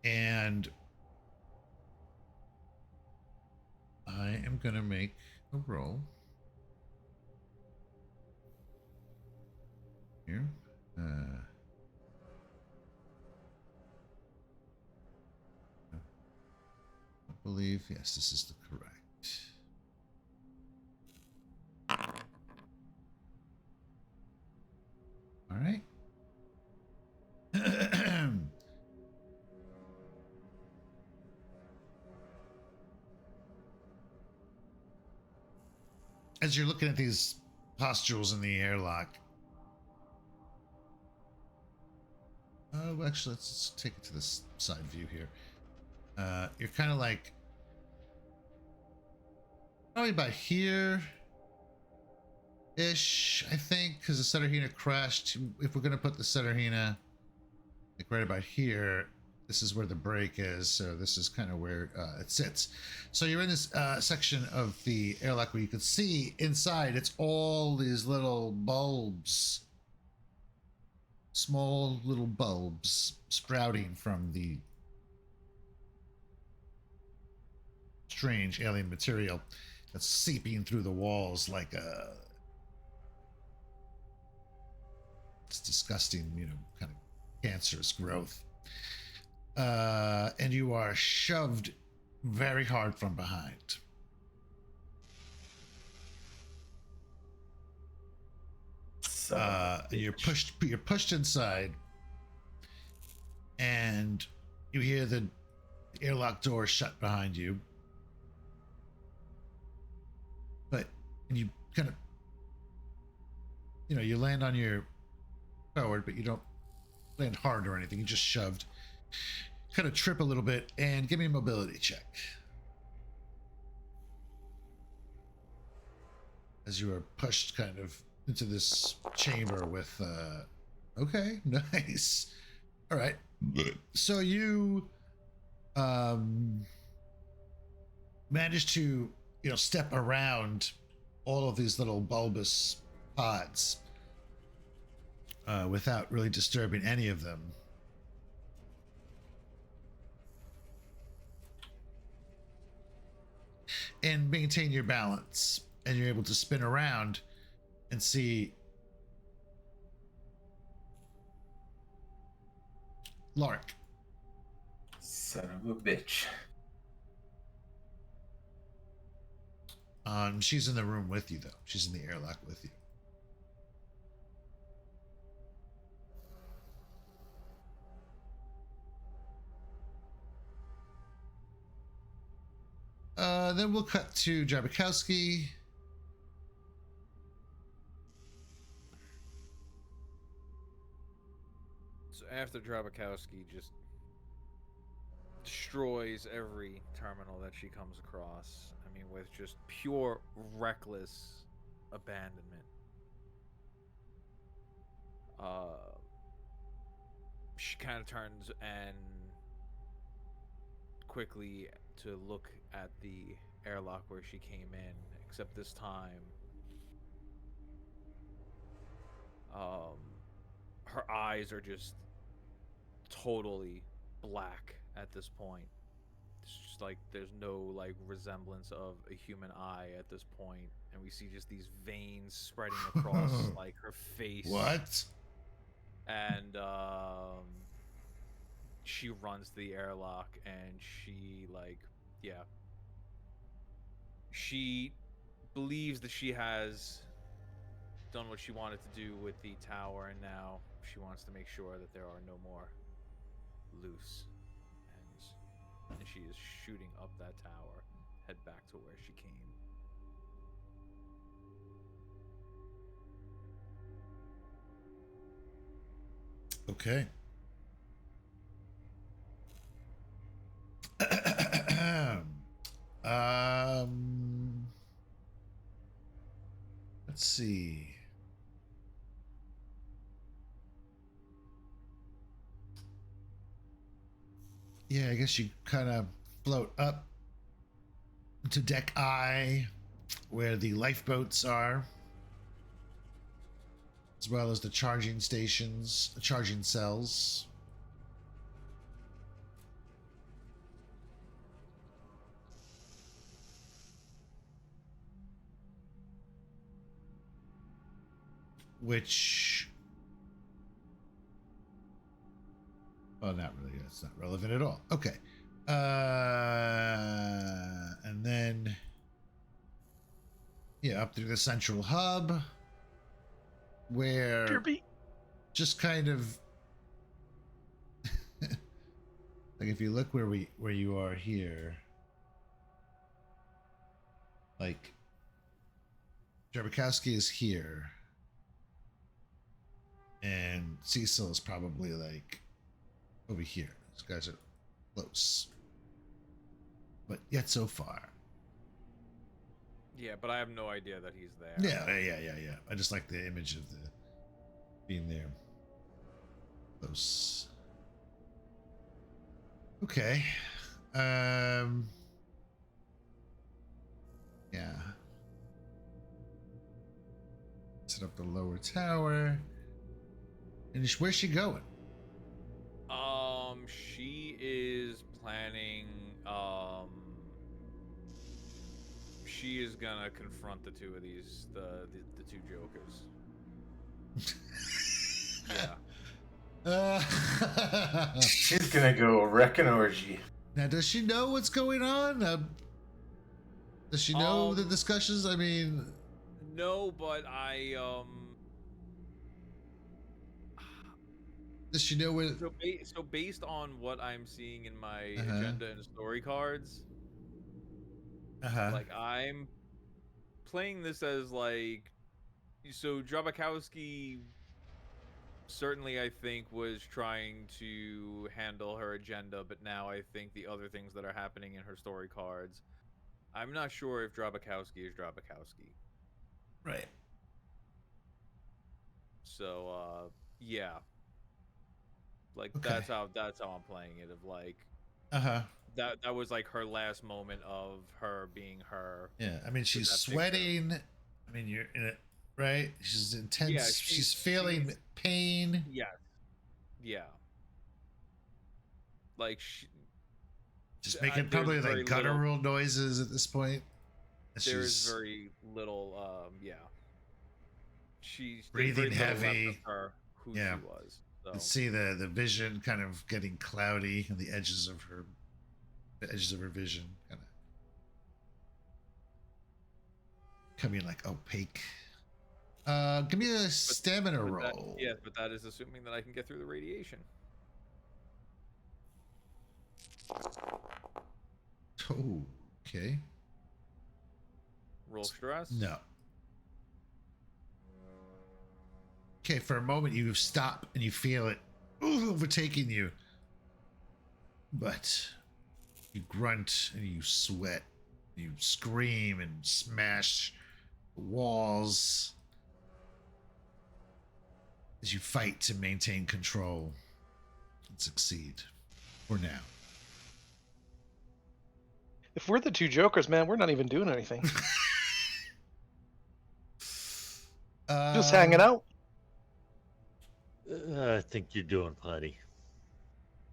And I am going to make a roll here. I believe, yes, this is the correct. All right. As you're looking at these pustules in the airlock, actually, let's take it to this side view here. You're kind of like probably about here ish, I think, because the Cetterhina crashed. If we're gonna put the Cetterhina like right about here, this is where the break is, so this is kind of where it sits. So you're in this section of the airlock where you can see inside. It's all these little bulbs, small little bulbs sprouting from the strange alien material that's seeping through the walls like a. It's disgusting, kind of cancerous growth. And you are shoved very hard from behind. You're pushed inside, and you hear the airlock door shut behind you. And you kind of, you land on your forward, but you don't land hard or anything. You just shoved. Kind of trip a little bit, and give me a mobility check. As you are pushed kind of into this chamber with, okay, nice. All right. So you manage to, step around all of these little bulbous pods without really disturbing any of them. And maintain your balance, and you're able to spin around and see Lark. Son of a bitch. She's in the room with you, though. She's in the airlock with you. Then we'll cut to Jabikowski. So after Drabakowski just destroys every terminal that she comes across, I mean, with just pure reckless abandonment. She kind of turns and quickly to look at the airlock where she came in, except this time her eyes are just totally black at this point. It's just like there's no like resemblance of a human eye at this point, and we see just these veins spreading across like her face. What? And she runs to the airlock, and she she believes that she has done what she wanted to do with the tower, and now she wants to make sure that there are no more loose ends. And she is shooting up that tower, head back to where she came. Okay. Let's see. Yeah, I guess you kind of float up to deck I, where the lifeboats are, as well as the charging stations, the charging cells. Which, well, not really. That's not relevant at all. Okay. And then, yeah, up through the central hub, where just kind of like if you look where you are here, like Jabikowski is here, and Cecil is probably like over here. These guys are close, but yet so far. Yeah, but I have no idea that he's there. Yeah. I just like the image of the being there close. Okay. Yeah. Set up the lower tower. And where's she going? She is planning. She is gonna confront the two of these, the two jokers. Yeah. She's gonna go wreck an orgy. Now, does she know what's going on? Does she know the Um, discussions? I mean, No, but does she know what? so based on what I'm seeing in my Uh-huh. agenda and story cards, Uh-huh. like I'm playing this as like, so Drabakowski certainly I think was trying to handle her agenda, but now I think the other things that are happening in her story cards, I'm not sure if Drabakowski is Drabakowski. Right. So yeah. Like Okay. that's how I'm playing it, of like Uh-huh. that was like her last moment of her being her. Yeah. I mean, she's that picture. sweating. I mean, you're in it, right? She's intense. Yeah, she's feeling pain. Yeah. Yeah. Like Just making there's probably very like guttural noises at this point. There's very little yeah. She's breathing very little left heavy. of her who Yeah. she was. So. You can see the vision kind of getting cloudy on the edges of her vision kind of coming like opaque. Give me a stamina roll. Yes, but that is assuming that I can get through the radiation. Oh, okay. Roll stress? No. Okay, for a moment you stop and you feel it overtaking you. But you grunt and you sweat. You scream and smash walls as you fight to maintain control and succeed for now. If we're the two jokers, man, we're not even doing anything. Just hanging out. I think you're doing plenty.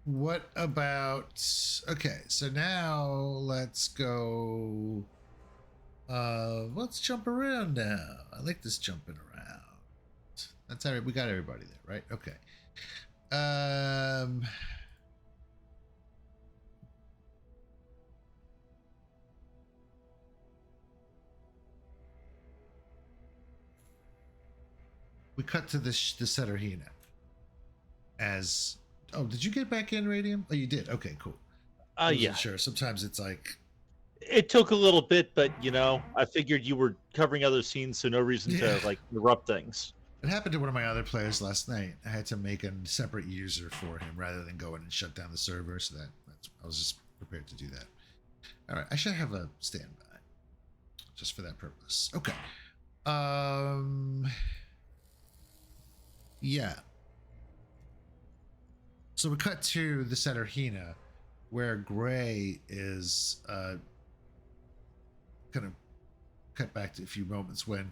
What about, okay, so now let's go, let's jump around now. I like this jumping around. That's all right. We got everybody there, right? Okay. We cut to the Seterhina as, oh, did you get back in, Radium? Oh, you did. Okay, cool. Yeah. Sure. Sometimes it's like, it took a little bit, but I figured you were covering other scenes, so no reason to like interrupt things. It happened to one of my other players last night. I had to make a separate user for him rather than go in and shut down the server. So I was just prepared to do that. All right, I should have a standby just for that purpose. Okay. Yeah. So we cut to the Seterhina, where Gray is kind of cut back to a few moments when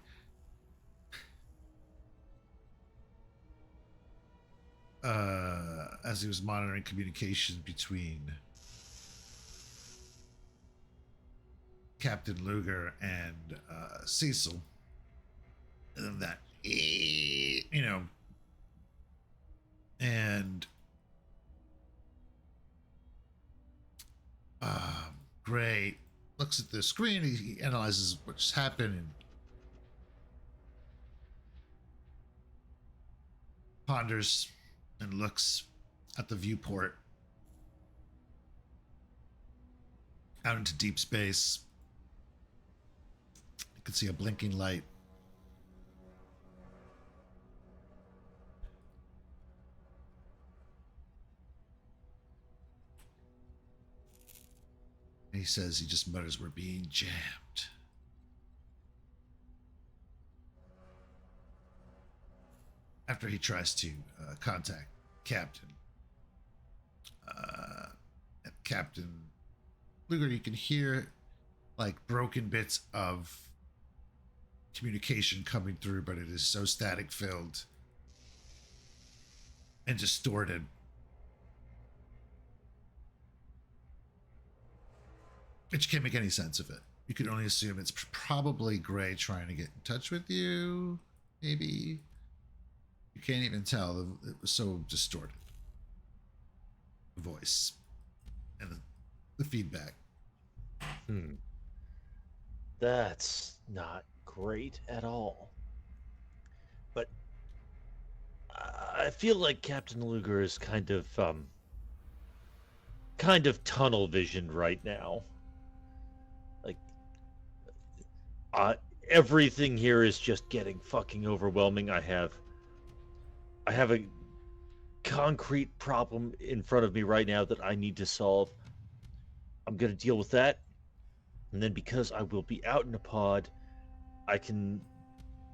as he was monitoring communications between Captain Luger and Cecil, and that, and Gray looks at the screen. He analyzes what's happened and ponders and looks at the viewport out into deep space. You can see a blinking light. And he says, he just mutters, "We're being jammed." After he tries to contact Captain Captain Luger, you can hear like broken bits of communication coming through, but it is so static filled and distorted. But you can't make any sense of it. You can only assume it's probably Gray trying to get in touch with you. Maybe. You can't even tell. It was so distorted. The voice and the feedback. That's not great at all. But I feel like Captain Luger is kind of tunnel visioned right now. Like, everything here is just getting fucking overwhelming. I have a concrete problem in front of me right now that I need to solve. I'm gonna deal with that, and then because I will be out in a pod, I can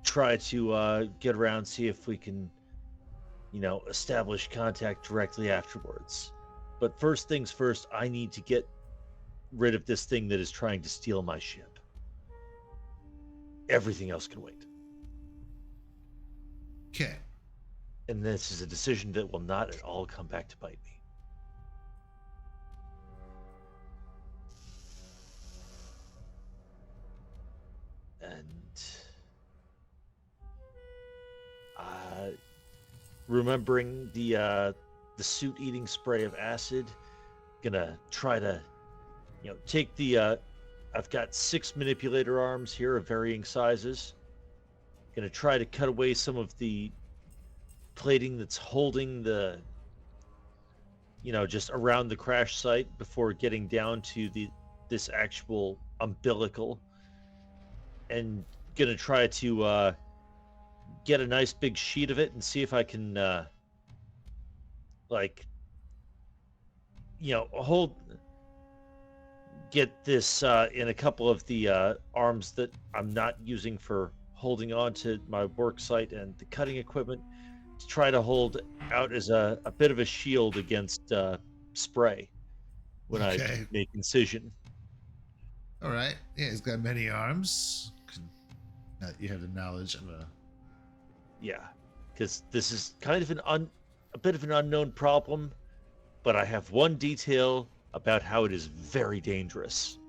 try to get around, see if we can, establish contact directly afterwards. But first things first, I need to get rid of this thing that is trying to steal my ship. Everything else can wait. Okay. And this is a decision that will not at all come back to bite me. And remembering the suit-eating spray of acid, gonna try to, take the. I've got 6 manipulator arms here of varying sizes. Gonna try to cut away some of the plating that's holding the, just around the crash site before getting down to this actual umbilical, and gonna try to get a nice big sheet of it and see if I can get this in a couple of the arms that I'm not using for holding on to my work site and the cutting equipment, to try to hold out as a bit of a shield against spray when I make incision. All right. Yeah, he's got many arms. You have the knowledge of a. Yeah, because this is kind of a bit of an unknown problem, but I have one detail about how it is very dangerous.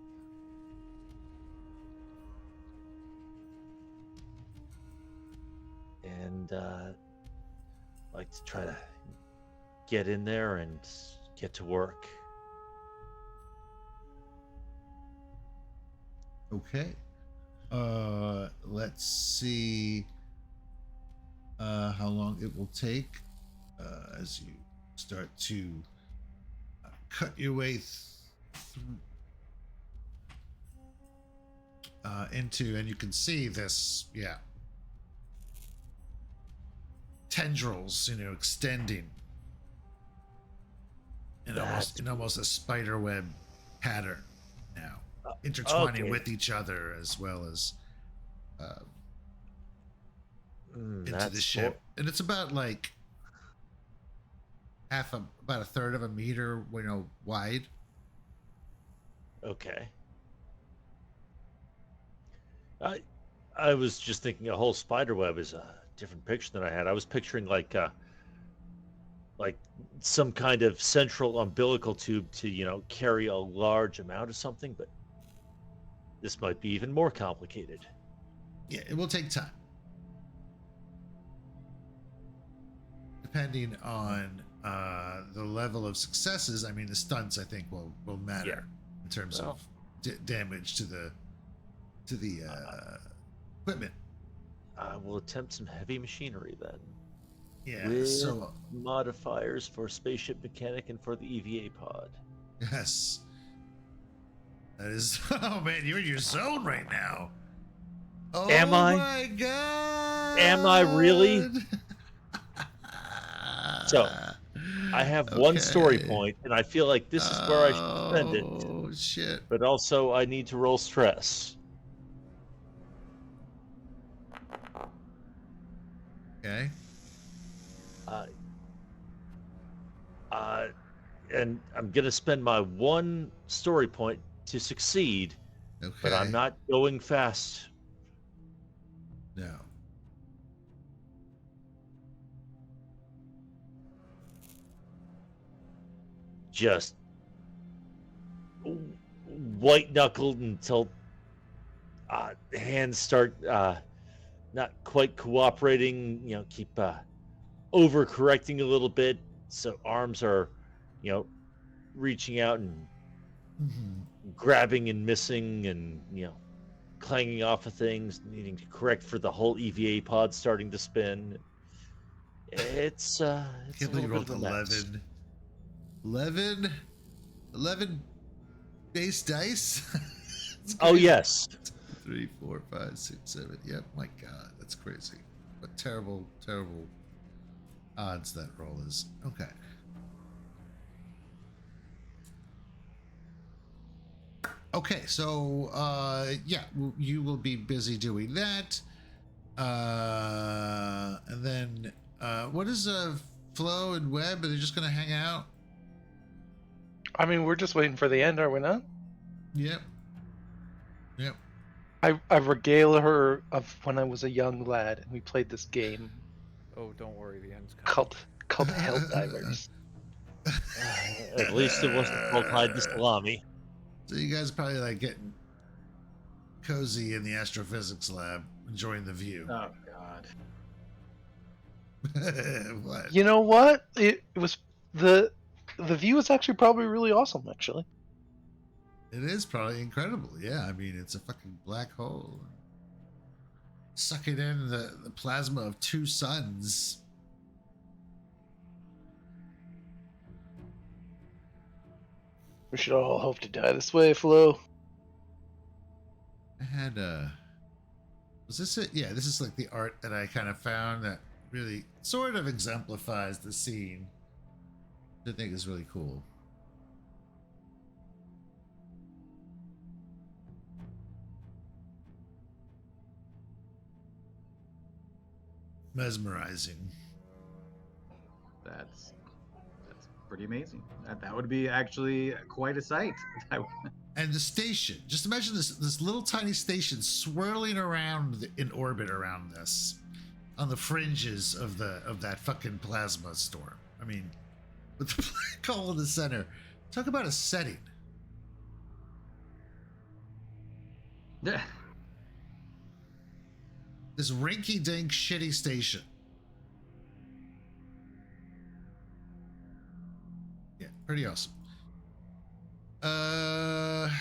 And like to try to get in there and get to work. Okay. Let's see how long it will take as you start to cut your way into, and you can see this, tendrils, extending in almost a spider web pattern now, intertwining with each other as well as into the ship. And it's about like about a third of a meter, wide. Okay. I was just thinking a whole spider web is a different picture than I had. I was picturing like some kind of central umbilical tube to, carry a large amount of something, but this might be even more complicated. Yeah, it will take time. Depending on the level of successes, I mean, the stunts I think will matter in terms of damage to the equipment. I will attempt some heavy machinery then. Yeah, with so modifiers for spaceship mechanic and for the EVA pod. Yes. That is. Oh man, you're in your zone right now. Oh Am I? My God. Am I really? So, I have one story point, and I feel like this is where I should spend it. Oh shit! But also, I need to roll stress. and I'm gonna spend my one story point to succeed, Okay. but I'm not going fast. No. Just white knuckled until hands start not quite cooperating. Keep overcorrecting a little bit, so arms are, reaching out and Mhm. grabbing and missing, and clanging off of things, needing to correct for the whole EVA pod starting to spin. It's a Can't believe little you bit rolled of a mess. 11. 11 base dice? It's Oh crazy. yes, 3, 4, 5, 6, 7. Yep, my god, that's crazy. What terrible, terrible odds that roll is. Okay. Okay, so yeah, you will be busy doing that. And then what is Flo and Webb? Are they just gonna hang out? I mean, we're just waiting for the end, are we not? Yep. Yep. I regale her of when I was a young lad and we played this game Oh, don't worry, the end's coming. called Helldivers. at least it wasn't called hide the salami. So you guys are probably like getting cozy in the astrophysics lab, enjoying the view. Oh God. What? You know what? It was the view is actually probably really awesome. Actually, It is probably incredible. Yeah, I mean, it's a fucking black hole. Sucking in the plasma of 2 suns. we should all hope to die this way, Flo. I had was this it? Yeah, this is like the art that I kind of found that really sort of exemplifies the scene. I think is really cool. Mesmerizing. That's pretty amazing. That would be actually quite a sight. And the station, just imagine this little tiny station swirling around in orbit around this, on the fringes of that fucking plasma storm. I mean, with the black hole in the center. Talk about a setting. Yeah. This rinky-dink shitty station. Yeah, pretty awesome. Okay.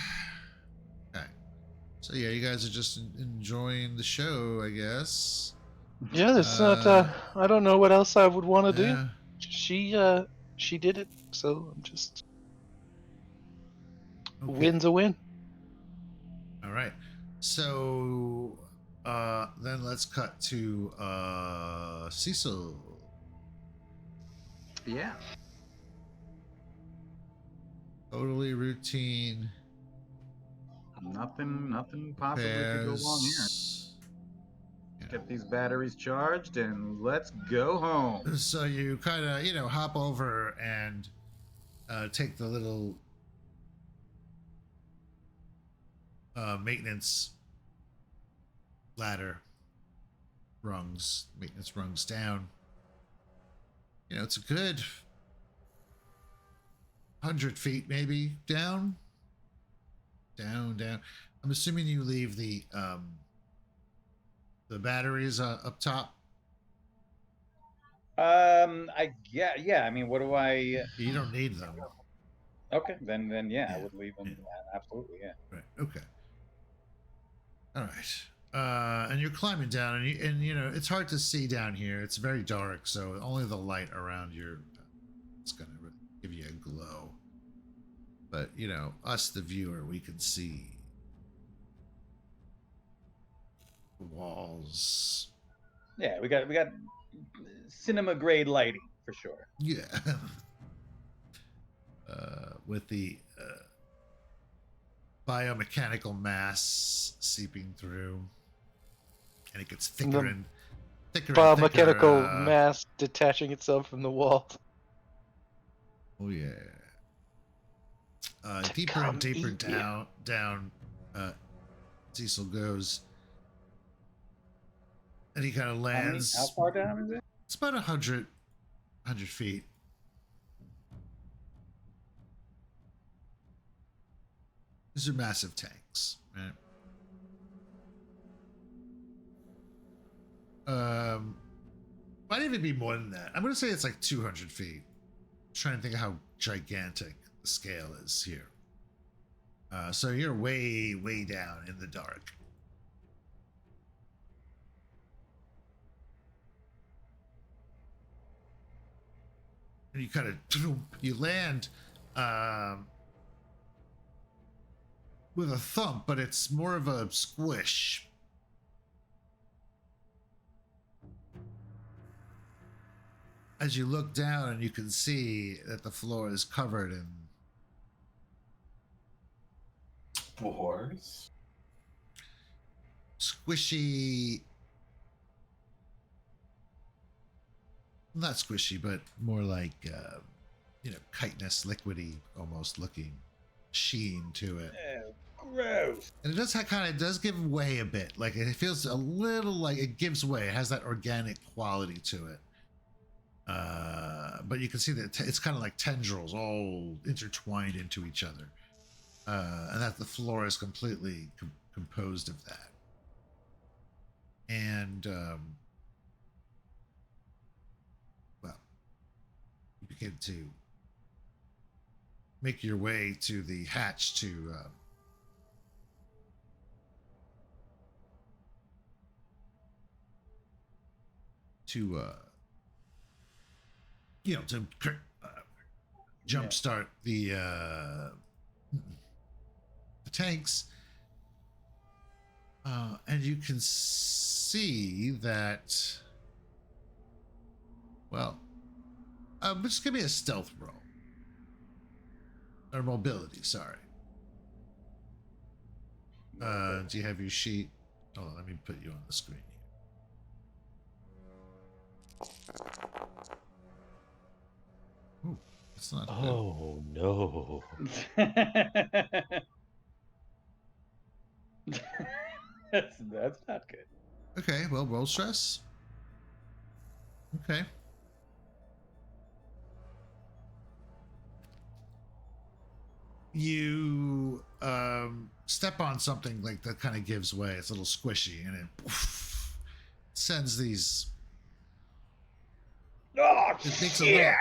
So yeah, you guys are just enjoying the show, I guess. Yeah, there's not. I don't know what else I would want to do. Yeah. She did it, so I'm just Okay. win's a win. All right. So then let's cut to Cecil. Yeah. Totally routine. Nothing possibly could go wrong here. Pairs. Yeah. Get these batteries charged and let's go home. So you kind of, hop over and take the little maintenance ladder maintenance rungs down. It's a good 100 feet maybe down. I'm assuming you leave the batteries up top. Yeah. I mean, what do I? You don't need them. Okay, then yeah, Yeah, I would leave them. yeah. Absolutely, yeah. Right. Okay. All right. And you're climbing down, and it's hard to see down here. It's very dark, so only the light around you it's gonna give you a glow. But us, the viewer, we can see the walls. Yeah, we got cinema grade lighting for sure. Yeah. With the biomechanical mass seeping through, and it gets thicker The and thicker. Biomechanical mass detaching itself from the wall. Oh yeah. Deeper and come deeper eat you. down. Cecil goes, and he kind of How lands. far down is it? It's about 100 feet. These are massive tanks, right? Might even be more than that. I'm gonna say it's like 200 feet. I'm trying to think of how gigantic the scale is here. So you're way, way down in the dark. And you kind of you land with a thump, but it's more of a squish. As you look down, and you can see that the floor is covered in Spores. squishy, not squishy, but more like chitinous, liquidy, almost looking sheen to it. Gross. And it does kind of does give way a bit. Like it feels a little like it gives way. It has that organic quality to it. But you can see that it's kind of like tendrils all intertwined into each other. And that the floor is completely composed of that. And well, you begin to make your way to the hatch to jumpstart the tanks, and you can see that. Well, just give me a stealth roll or mobility. Sorry. Do you have your sheet? Hold on, let me put you on the screen here. Ooh, it's not. Oh no. That's not good. Okay, well, roll stress. Okay. You step on something like that kind of gives way. It's a little squishy, and it sends these. Oh, It makes shit!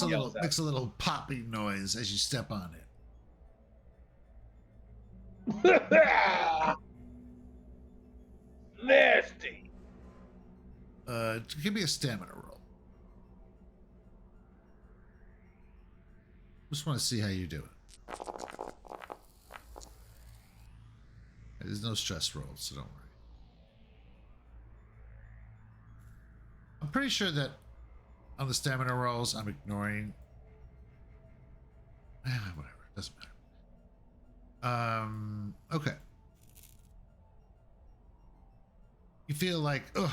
a little popping noise as you step on it. Nasty. Give me a stamina roll. Just want to see how you do it. There's no stress rolls, so don't worry. I'm pretty sure that on the stamina rolls, I'm ignoring. Whatever, doesn't matter. Okay. You feel like, ugh.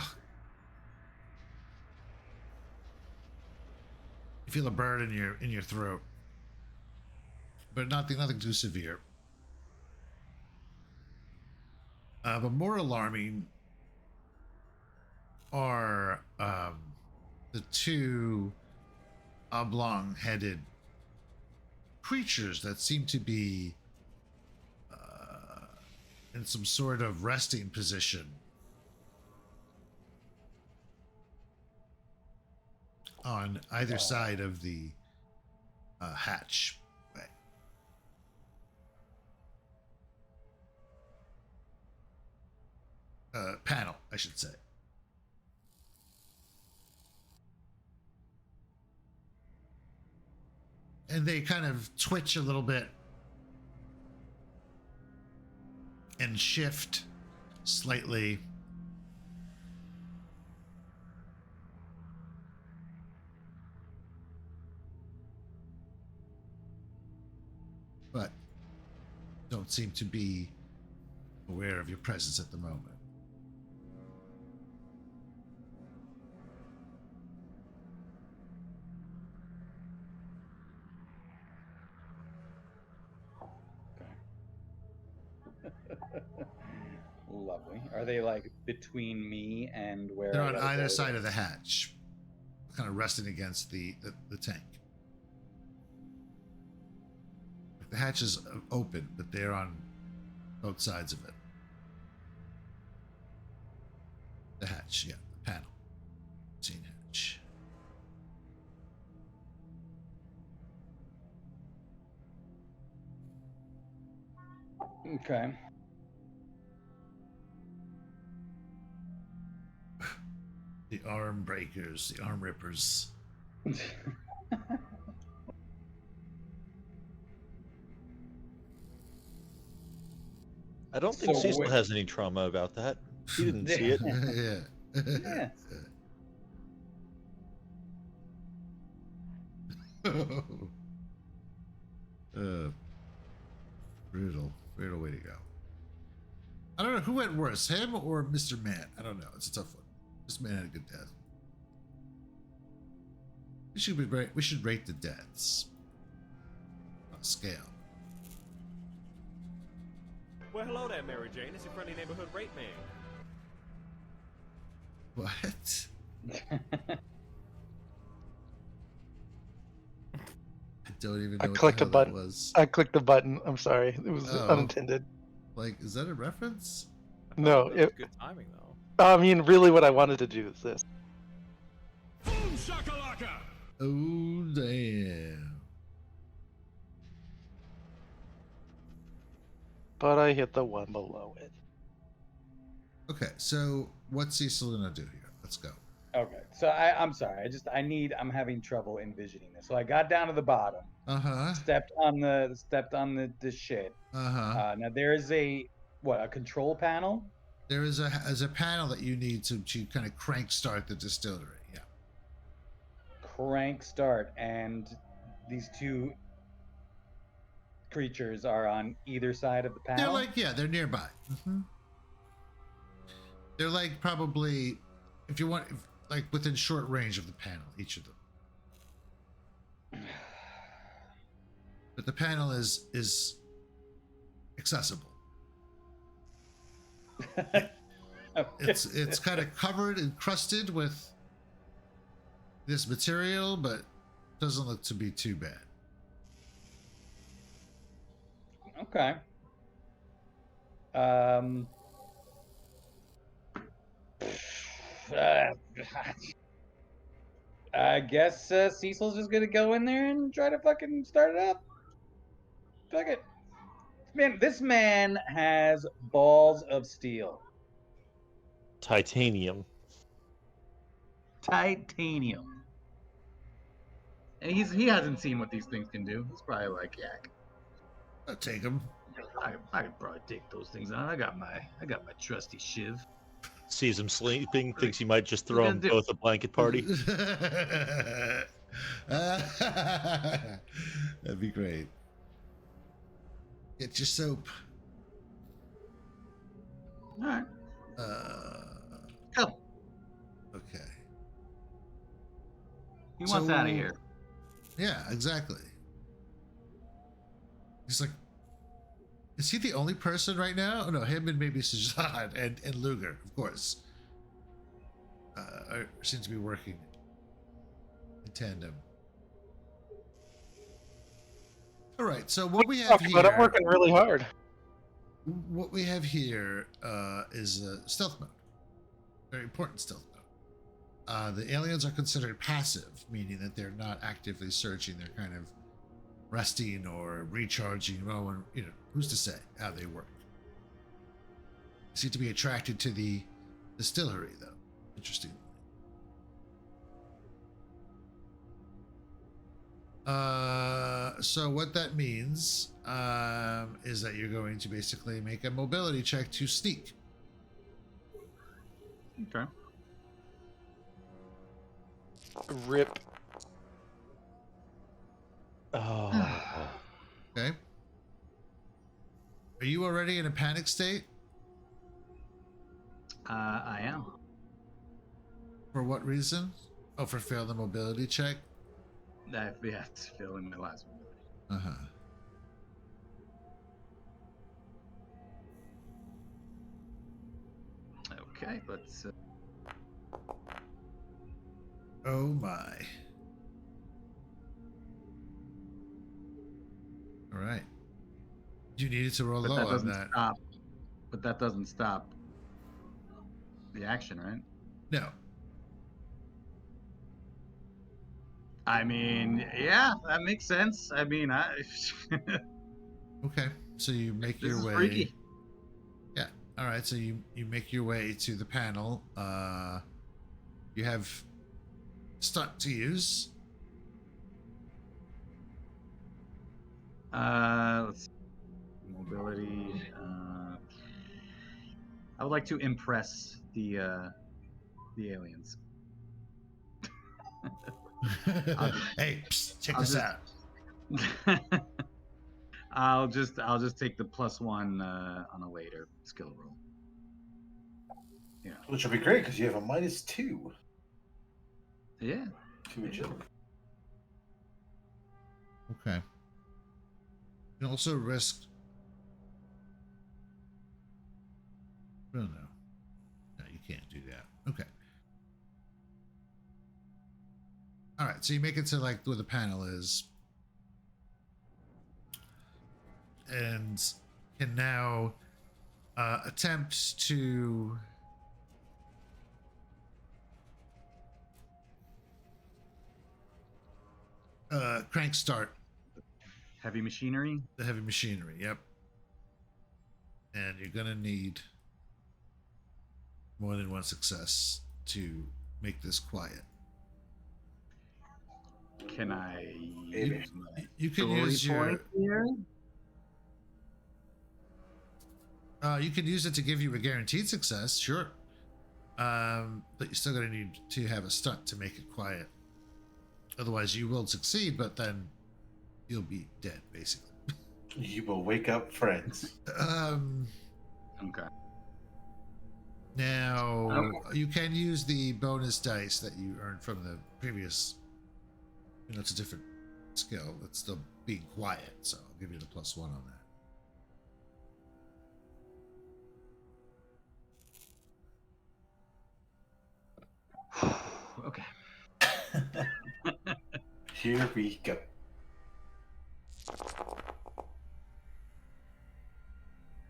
You feel a burn in your throat, but nothing too severe. But more alarming are the two oblong-headed creatures that seem to be in some sort of resting position on either side of the hatchway. Panel, I should say. And they kind of twitch a little bit and shift slightly. But don't seem to be aware of your presence at the moment. Are they like between me and where? They're I on gotta either go? side of the hatch, kind of resting against the tank. The hatch is open, but they're on both sides of it. The hatch, yeah, the panel. Scene hatch. Okay. The arm breakers, the arm rippers. I don't think So Cecil wait- has any trauma about that. He didn't see it. Yeah. Yeah. Brutal way to go. I don't know who went worse, him or Mr. Man. I don't know. It's a tough one. Mr. Man had a good death. We should rate the deaths on a scale. Well, hello there, Mary Jane. It's your friendly neighborhood rape man. What? I don't even know I what clicked the a hell button. that was. I clicked the button. I'm sorry. It was Oh. unintended. Like, is that a reference? No, That was it, good timing though. I mean, really, what I wanted to do is this. Boom shakalaka! Oh, damn. But I hit the one below it. Okay, so what's Cecil gonna do here? Let's go. Okay. So I'm sorry. I'm having trouble envisioning this. So I got down to the bottom, Uh-huh. stepped on the shit. Uh-huh. Now there is a control panel. There is a panel that you need to kind of crank start the distillery. Yeah. Crank start, and these two creatures are on either side of the panel. They're nearby. They're like probably, if you want, like within short range of the panel, each of them. But the panel is accessible. It's kind of covered and crusted with this material, but doesn't look to be too bad. Okay. I guess Cecil's just gonna go in there and try to fucking start it up. Fuck it. Man, this man has balls of steel. Titanium. Titanium. And he hasn't seen what these things can do. He's probably like, yeah, I'll take them. I could probably take those things on. I got my trusty shiv. Sees him sleeping, thinks he might just throw gonna them do? both a blanket party. That'd be great. Get your soap. All right, come. Okay. He wants out of here. Yeah, exactly. He's like, is he the only person right now? Oh, no, him and maybe Sajad and Luger, of course. Seem to be working in tandem. All right, so what we have But I'm here, working really hard. what we have here is stealth mode. Very important stealth mode. The aliens are considered passive, meaning that they're not actively searching. They're kind of resting or recharging. Well, who's to say how they work? They seem to be attracted to the distillery, though. Interesting. So what that means is that you're going to basically make a mobility check to sneak. Okay. Rip. Oh. Okay. Are you already in a panic state? I am. For what reason? Oh, for fail the mobility check? Yeah, it's failing my last one. Uh-huh. Okay, let's. Oh my. All right. You needed to roll But low that on doesn't that. stop. But that doesn't stop the action, right? No. I mean, yeah, that makes sense. I mean, Okay. So you make this your is way. freaky. Yeah. All right. So you make your way to the panel. You have stunt to use. Let's see. Mobility. I would like to impress the aliens. Hey, psst, check I'll this just- out. I'll just take the +1 on a later skill roll. Yeah. Which will be great because you have a -2 Yeah. to agility. Okay. You can also risk. Oh no. No, you can't do that. Okay. All right. So you make it to like where the panel is, and can now attempt to crank start Heavy machinery. the heavy machinery. Yep. And you're gonna need more than one success to make this quiet. Can I Maybe. use my You can story use your. point here? You can use it to give you a guaranteed success, sure. But you're still gonna need to have a stunt to make it quiet. Otherwise, you will succeed, but then you'll be dead, basically. You will wake up friends. Okay. Now you can use the bonus dice that you earned from the previous. You know, it's a different skill. It's still being quiet, so I'll give you the +1 on that. Okay. Here we go.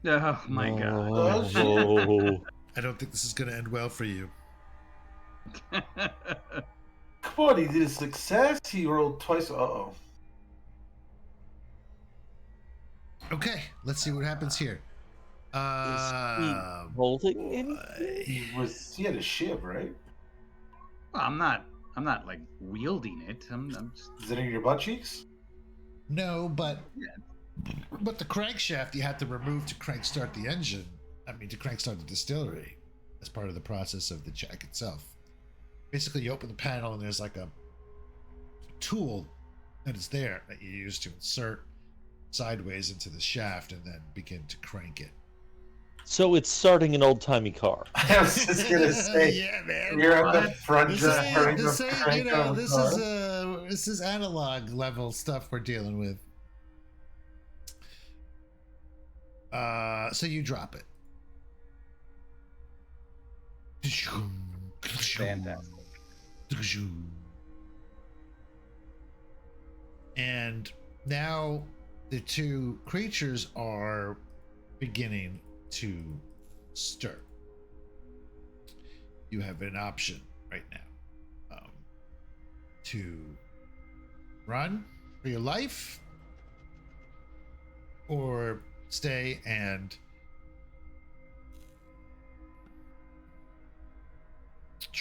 Oh my god. Oh, I don't think this is going to end well for you. Come on, he did a success. He rolled twice. Uh-oh. Okay, let's see what happens here. holding anything? He had a shiv, right? Well, I'm not like wielding it. I'm just. Is it in your butt cheeks? No, but the crankshaft you have to remove to crank start the engine. I mean, to crank start the distillery as part of the process of the check itself. Basically, you open the panel and there's like a tool that is there that you use to insert sideways into the shaft and then begin to crank it. So it's starting an old-timey car. I was just gonna say, yeah, man. you're at the front This just ain't- turning this the ain't, crank you know, on the this car. is analog level stuff we're dealing with. So you drop it. Fantastic. And now the two creatures are beginning to stir. You have an option right now to run for your life or stay and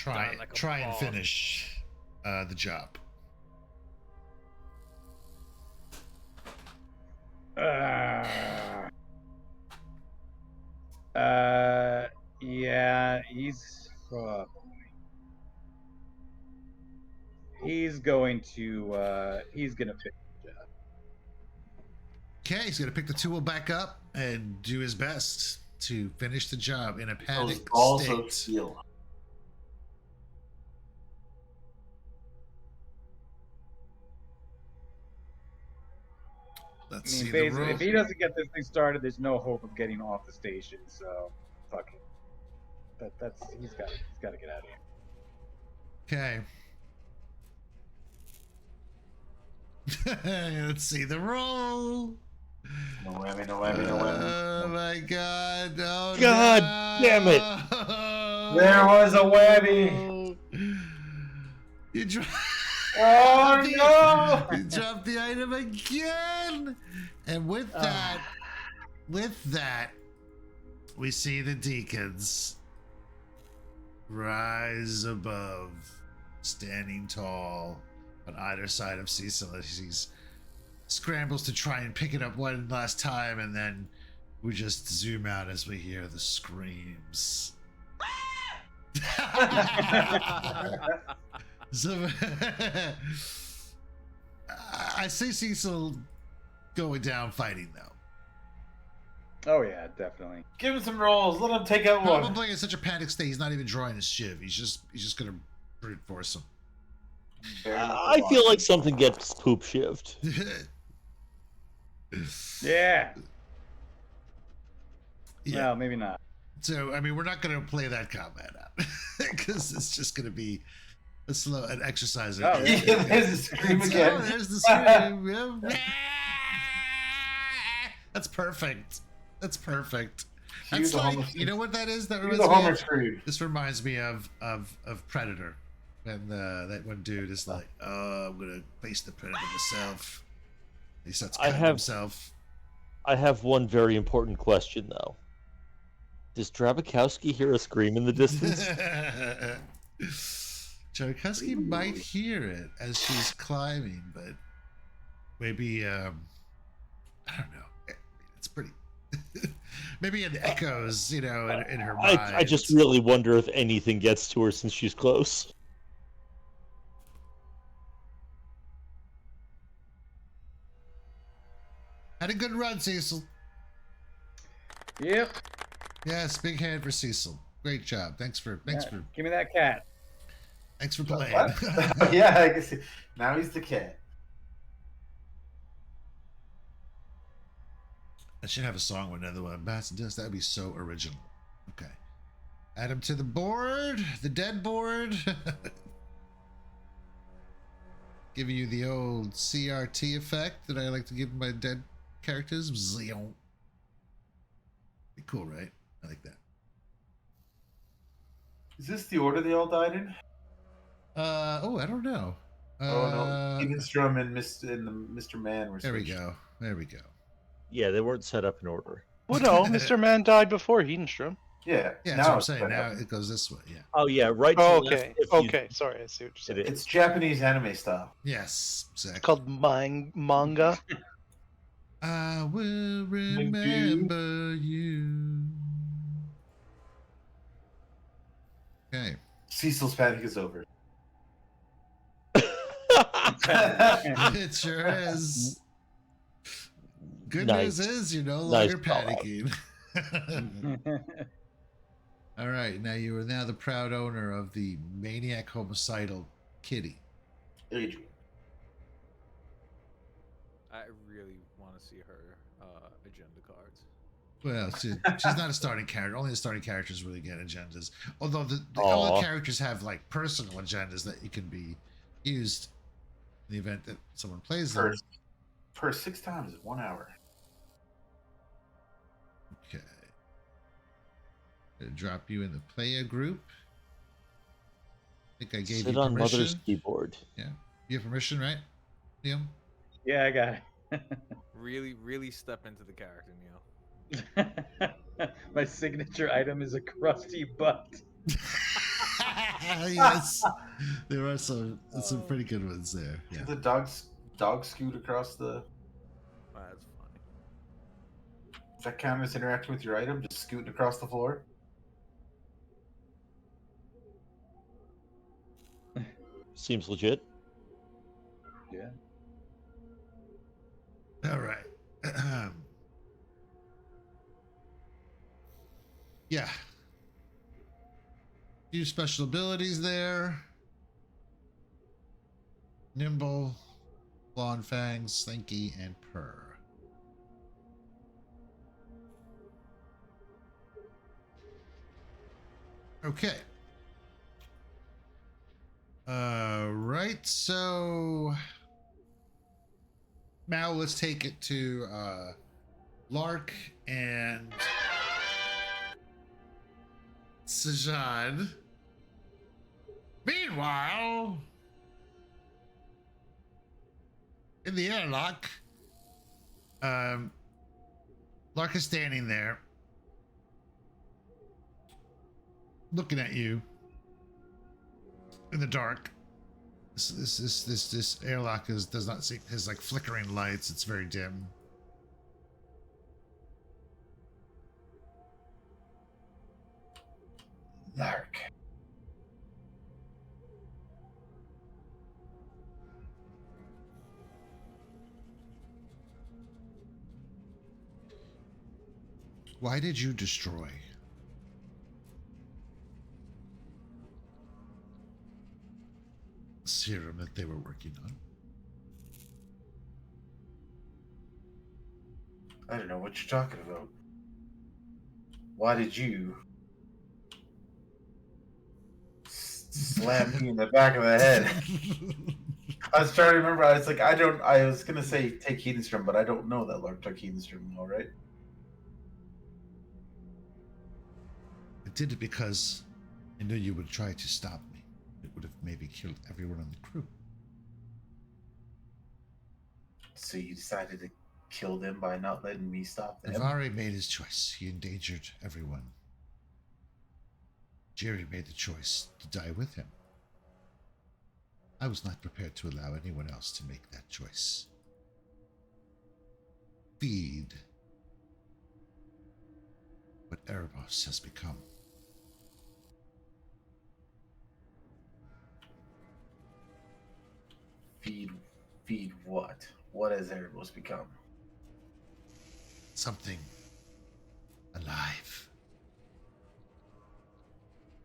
Die like a try and boss. finish the job. Yeah, he's going to finish the job. Okay, he's gonna pick the tool back up and do his best to finish the job in a Those panic balls of state. steel. I Let's mean, see the basically, roll. if he doesn't get this thing started, there's no hope of getting off the station. So, fuck it. That's he's got to get out of here. Okay. Let's see the roll. No whammy, no whammy, no whammy. Oh my god. Oh, God damn it. no. There was a whammy. You dropped. Oh no! You dropped the item again. And with that, we see the deacons rise above, standing tall on either side of Cecil as he scrambles to try and pick it up one last time, and then we just zoom out as we hear the screams. So, I see Cecil going down fighting though. Oh yeah, definitely. Give him some rolls. Let him take out one. Probably in such a panic state, he's not even drawing his shiv. He's just gonna brute force him. I feel like something gets poop shivved. Yeah. Yeah. No, maybe not. So I mean, we're not gonna play that combat out because it's just gonna be an exercise. Oh, Yeah, there's the scream again. Oh, there's the scream. That's perfect. That's perfect. That's like, you know what that is? That reminds me of, scream. this reminds me of Predator, when that one dude is like, "Oh, I'm gonna face the Predator myself." He starts cutting himself. I have one very important question though. Does Drabakowski hear a scream in the distance? Drabakowski might hear it as she's climbing, but maybe I don't know. It's pretty. Maybe it echoes, in her mind. I just really wonder if anything gets to her since she's close. Had a good run, Cecil. Yep. Yes, big hand for Cecil. Great job. Thanks for Give me that cat. thanks for playing. Yeah, I guess now he's the cat. I should have a song with another one. Bass does that would be so original. Okay. Add him to the board, the dead board. Giving you the old CRT effect that I like to give my dead characters. Zion. Be cool, right? I like that. Is this the order they all died in? Oh, I don't know. Oh no, Edenstrom and Mr. Man were. There we switched. go. There we go. Yeah, they weren't set up in order. Well, no, Mr. Man died before Hedenstrom. Yeah, Yeah, now that's what I'm it's saying. better. Now it goes this way. Yeah. Oh yeah, right. to Oh, left okay. if you Okay, sorry, I see what you're did saying. it. It's Japanese anime style. Yes, exactly. It's called manga. I will remember you. Okay. Cecil's panic is over. It sure is. Good Nice. news is you're no Nice longer call out. panicking. All right, now you are now the proud owner of the maniac homicidal kitty. Adrian. I really want to see her agenda cards. Well, she's not a starting character. Only the starting characters really get agendas. Although all the characters have like personal agendas that you can be used in the event that someone plays them. Per 6 times in 1 hour. Okay. Gonna drop you in the player group. I think I gave Sit you on permission. Mother's keyboard. Yeah, you have permission, right, Liam? Yeah, I got it. Really, really step into the character, Neil. My signature item is a crusty butt. Yes, there are some pretty good ones there. Yeah. Did the dog scoot across the? That's funny. Does that count as interacting with your item? Just scooting across the floor? Seems legit. Yeah. All right. Yeah. Few special abilities there. Nimble, Claw and Fangs, Slinky, and Purr. Okay. Right. So now let's take it to Lark and Sajad. Meanwhile, in the airlock, Lark is standing there, looking at you in the dark. This airlock does not see has like flickering lights. It's very dim. Lark. Why did you destroy the serum that they were working on? I don't know what you're talking about. Why did you slap me in the back of the head? I was trying to remember. I was like, I was gonna say take Hedenstrom, but I don't know that Lark took Hedenstrom. All right. I did it because I knew you would try to stop me. It would have maybe killed everyone on the crew. So you decided to kill them by not letting me stop them? Navari made his choice. He endangered everyone. Jerry made the choice to die with him. I was not prepared to allow anyone else to make that choice. Feed what Erebos has become. Feed what? What has Erebos become? Something alive.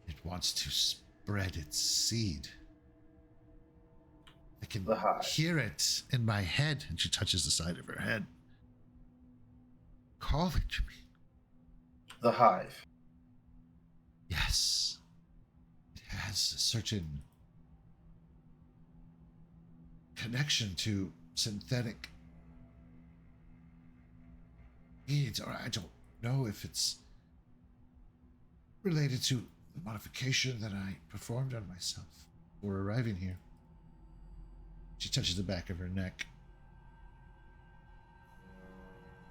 It wants to spread its seed. I can hear it in my head. And she touches the side of her head. Calling to me. The hive. Yes. It has a certain connection to synthetic needs, or I don't know if it's related to the modification that I performed on myself before arriving here. She touches the back of her neck.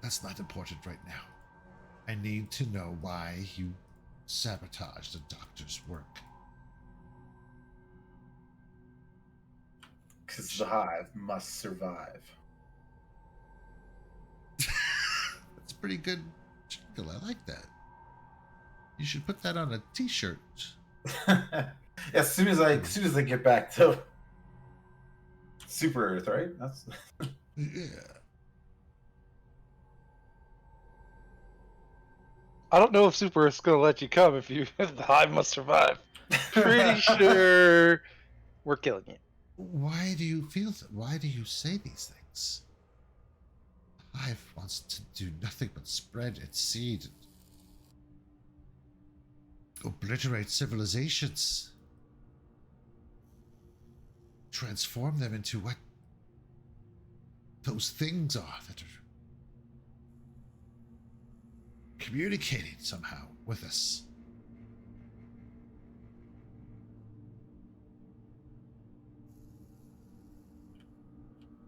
That's not important right now. I need to know why you sabotaged the doctor's work. Because the hive must survive. That's pretty good jingle. I like that. You should put that on a t-shirt. As soon as I get back to Super Earth, right? That's Yeah. I don't know if Super Earth's gonna let you come if the hive must survive. Pretty sure we're killing you. Why do you feel that? Why do you say these things? The hive wants to do nothing but spread its seed and obliterate civilizations. Transform them into what those things are that are communicating somehow with us.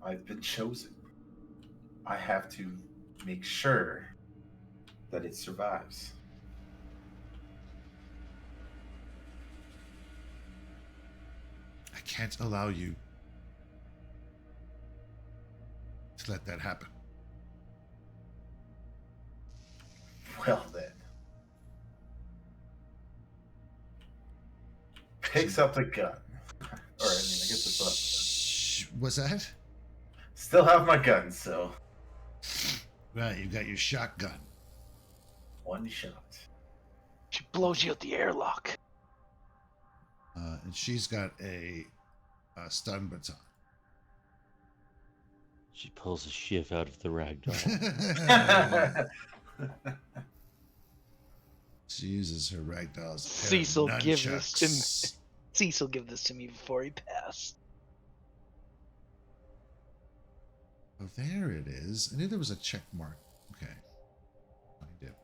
I've been chosen. I have to make sure that it survives. I can't allow you to let that happen. Well then. Picks up the gun. Or I guess it's up. Was that? Still have my gun, so. Right, you got your shotgun. One shot. She blows you at the airlock. And she's got a stun baton. She pulls a shiv out of the ragdoll. She uses her ragdolls. as a pair of Cecil, give this to me. nunchucks. Cecil, give this to me before he passed. Oh, there it is. I knew there was a check mark. Okay. I did.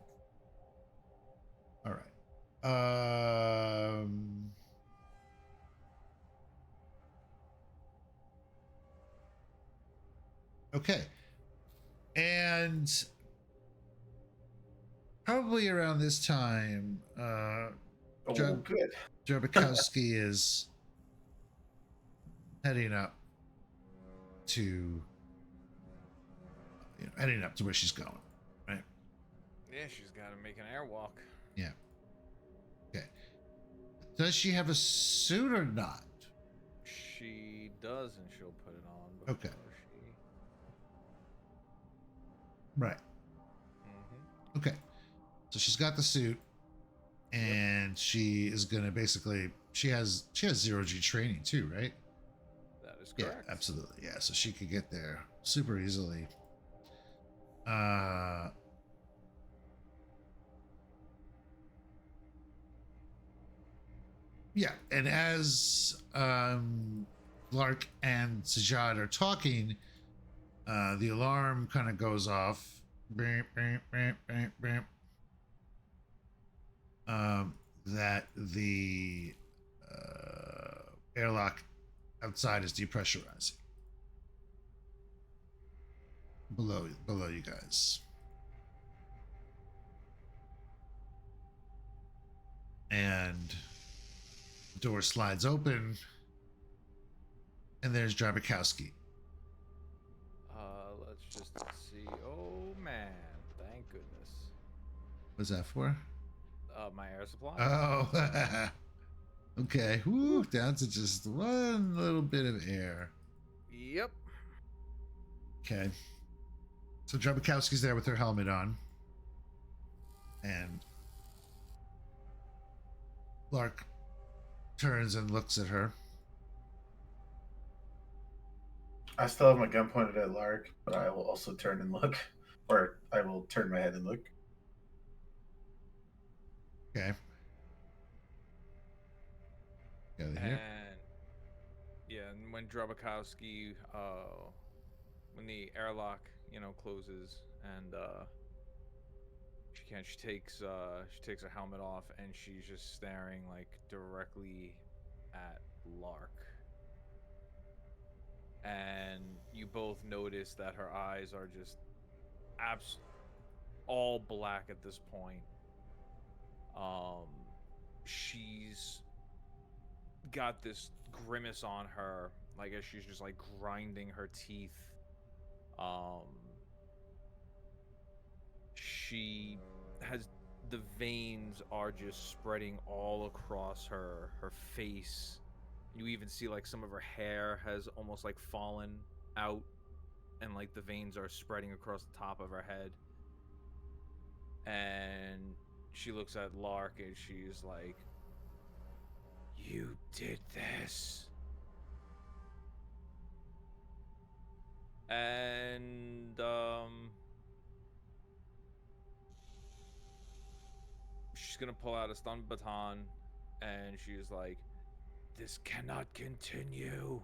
All right. Okay. And probably around this time, Oh, good. Jabakowski is heading up to where she's going, right? Yeah, she's got to make an airwalk. Yeah. Okay. Does she have a suit or not? She does, and she'll put it on. Okay. Before she... Right. Mm-hmm. Okay. So she's got the suit, and she is gonna basically she has 0G training too, right? That is correct. Yeah, absolutely. Yeah, so she could get there super easily. Yeah, and as Lark and Sajad are talking, the alarm kind of goes off. Beep, beep, beep, beep, beep. That the airlock outside is depressurizing below you guys. And the door slides open, and there's Drabakowski. Let's just see. Oh man, thank goodness. What's that for? My air supply. Oh, okay. Woo, down to just one little bit of air. Yep. Okay. So Drabakowski's there with her helmet on. And Lark turns and looks at her. I still have my gun pointed at Lark, but I will also turn and look. Or I will turn my head and look. Okay. Got it here. And yeah, and when Drabakowski, when the airlock, closes, and she takes her helmet off, and she's just staring like directly at Lark. And you both notice that her eyes are just all black at this point. She's got this grimace on her, like as she's just like grinding her teeth. She has the veins are just spreading all across her face. You even see like some of her hair has almost like fallen out, and like the veins are spreading across the top of her head. And she looks at Lark and she's like, "You did this." And she's gonna pull out a stun baton, and she's like, "This cannot continue."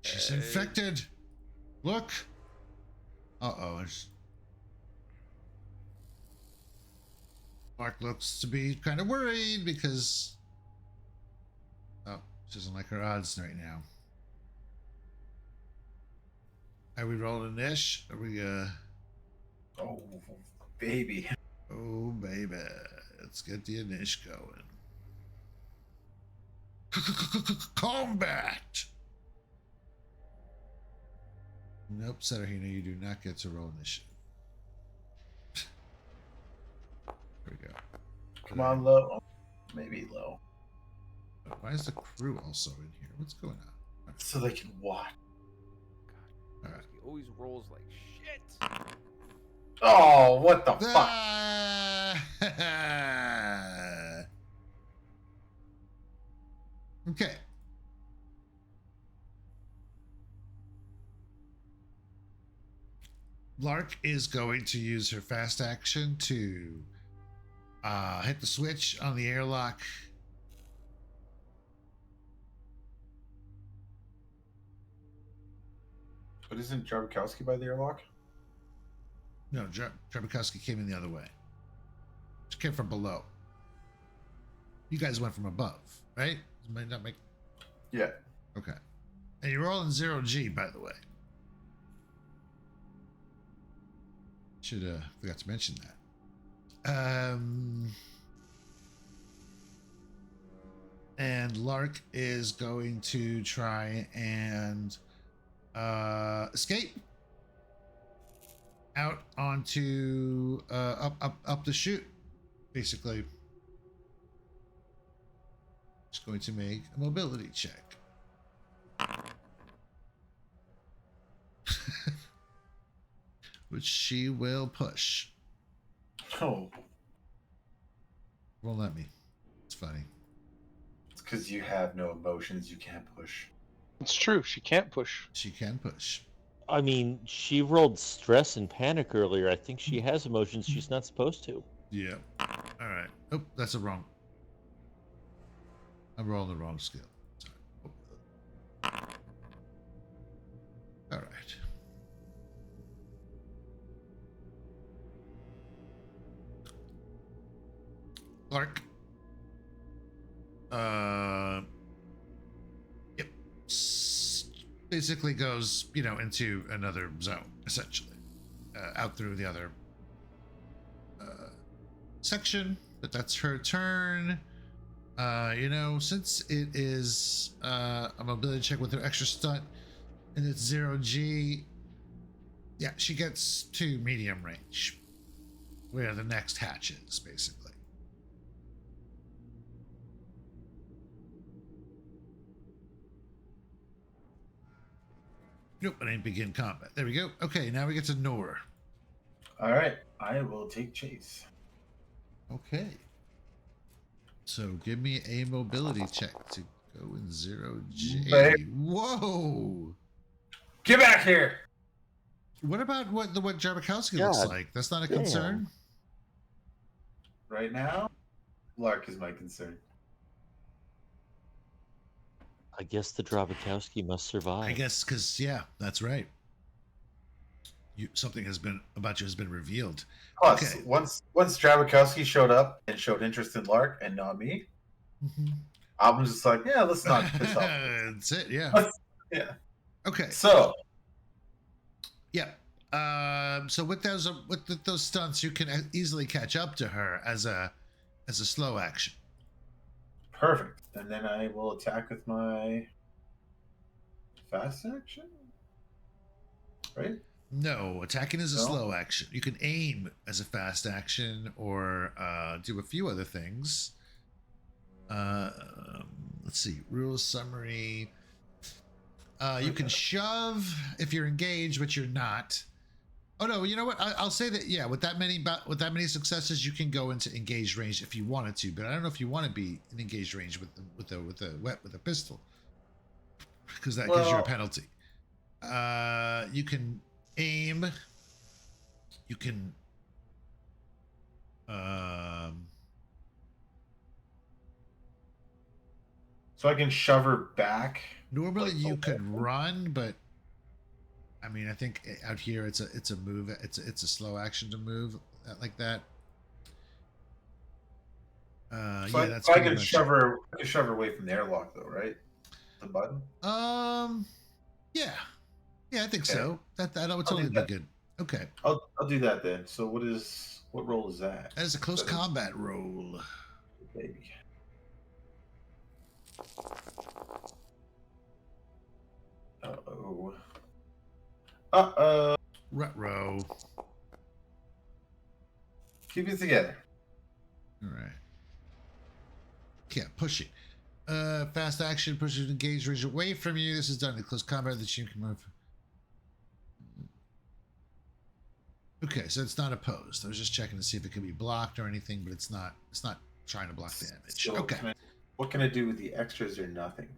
She's infected. Look. Uh-oh. Mark looks to be kind of worried because she doesn't like her odds right now. Are we rolling ish? Are we Oh, baby. Oh baby. Let's get the Inish going. Combat! Nope, Setterhina, you do not get to roll initiative. There we go. Come on, low. Maybe low. Why is the crew also in here? What's going on? So they can watch. God, All right. he always rolls like shit. Oh, what the fuck? Okay. Lark is going to use her fast action to hit the switch on the airlock. But isn't Jarbakowski by the airlock? No, Drabakowski came in the other way. She came from below. You guys went from above, right? Might not make. Yeah. Okay. And you're all in 0G, by the way. Should forgot to mention that. And Lark is going to try and escape out onto up the chute, basically. Just going to make a mobility check. Which she will push. Oh. Won't let me. It's funny. It's because you have no emotions. You can't push. It's true. She can't push. She can push. I mean, she rolled stress and panic earlier. I think she has emotions she's not supposed to. Yeah. All right. Oh, that's a wrong. I'm rolling the wrong skill. Sorry. All right. Clark. Yep. Basically goes, into another zone, essentially. Out through the other section. But that's her turn. Since it is a mobility check with her extra stunt and it's 0G, yeah, she gets to medium range where the next hatch is, basically. Nope, it ain't begin combat. There we go. Okay, now we get to Nor. All right. I will take chase. Okay. So give me a mobility check to go in 0G. Right. Whoa! Get back here! What about what Jarbakowski looks God like? That's not a damn. concern. Right now, Lark is my concern. I guess the Drabakowski must survive. I guess because that's right. Something has been revealed. Plus, Okay. once Drabakowski showed up and showed interest in Lark and not me, I was just like, yeah, let's not piss off. That's it. Yeah. Yeah. Okay. So, Yeah. So with those stunts, you can easily catch up to her as a slow action. perfect. And then I will attack with my fast action. Right? No, attacking is a No? slow action. You can aim as a fast action or do a few other things. Let's see. Rules summary. You can shove if you're engaged, which you're not. Oh no, you know what? I'll say that with that many successes, you can go into engaged range if you wanted to. But I don't know if you want to be in engaged range with a pistol, because that gives you a penalty. You can aim. You can. So I can shove her back. Normally Like, you okay. could run, but I mean, I think out here it's a move. It's a slow action to move like that. So That's I pretty can much shove her. I can shove her away from the airlock, though, right? The button. yeah, I think Okay. so. That would I'll do totally be that. good. Okay, I'll do that then. So what role is that? that is a close That is- combat roll. Baby. Uh-oh. Uh-oh. Rut-row. Keep it together. All right. Yeah, push it. Fast action pushes engaged range away from you. This is done in close combat. The team can move. Okay, so it's not opposed. I was just checking to see if it could be blocked or anything, but it's not. It's not trying to block damage. So Okay. what can I do with the extras or nothing?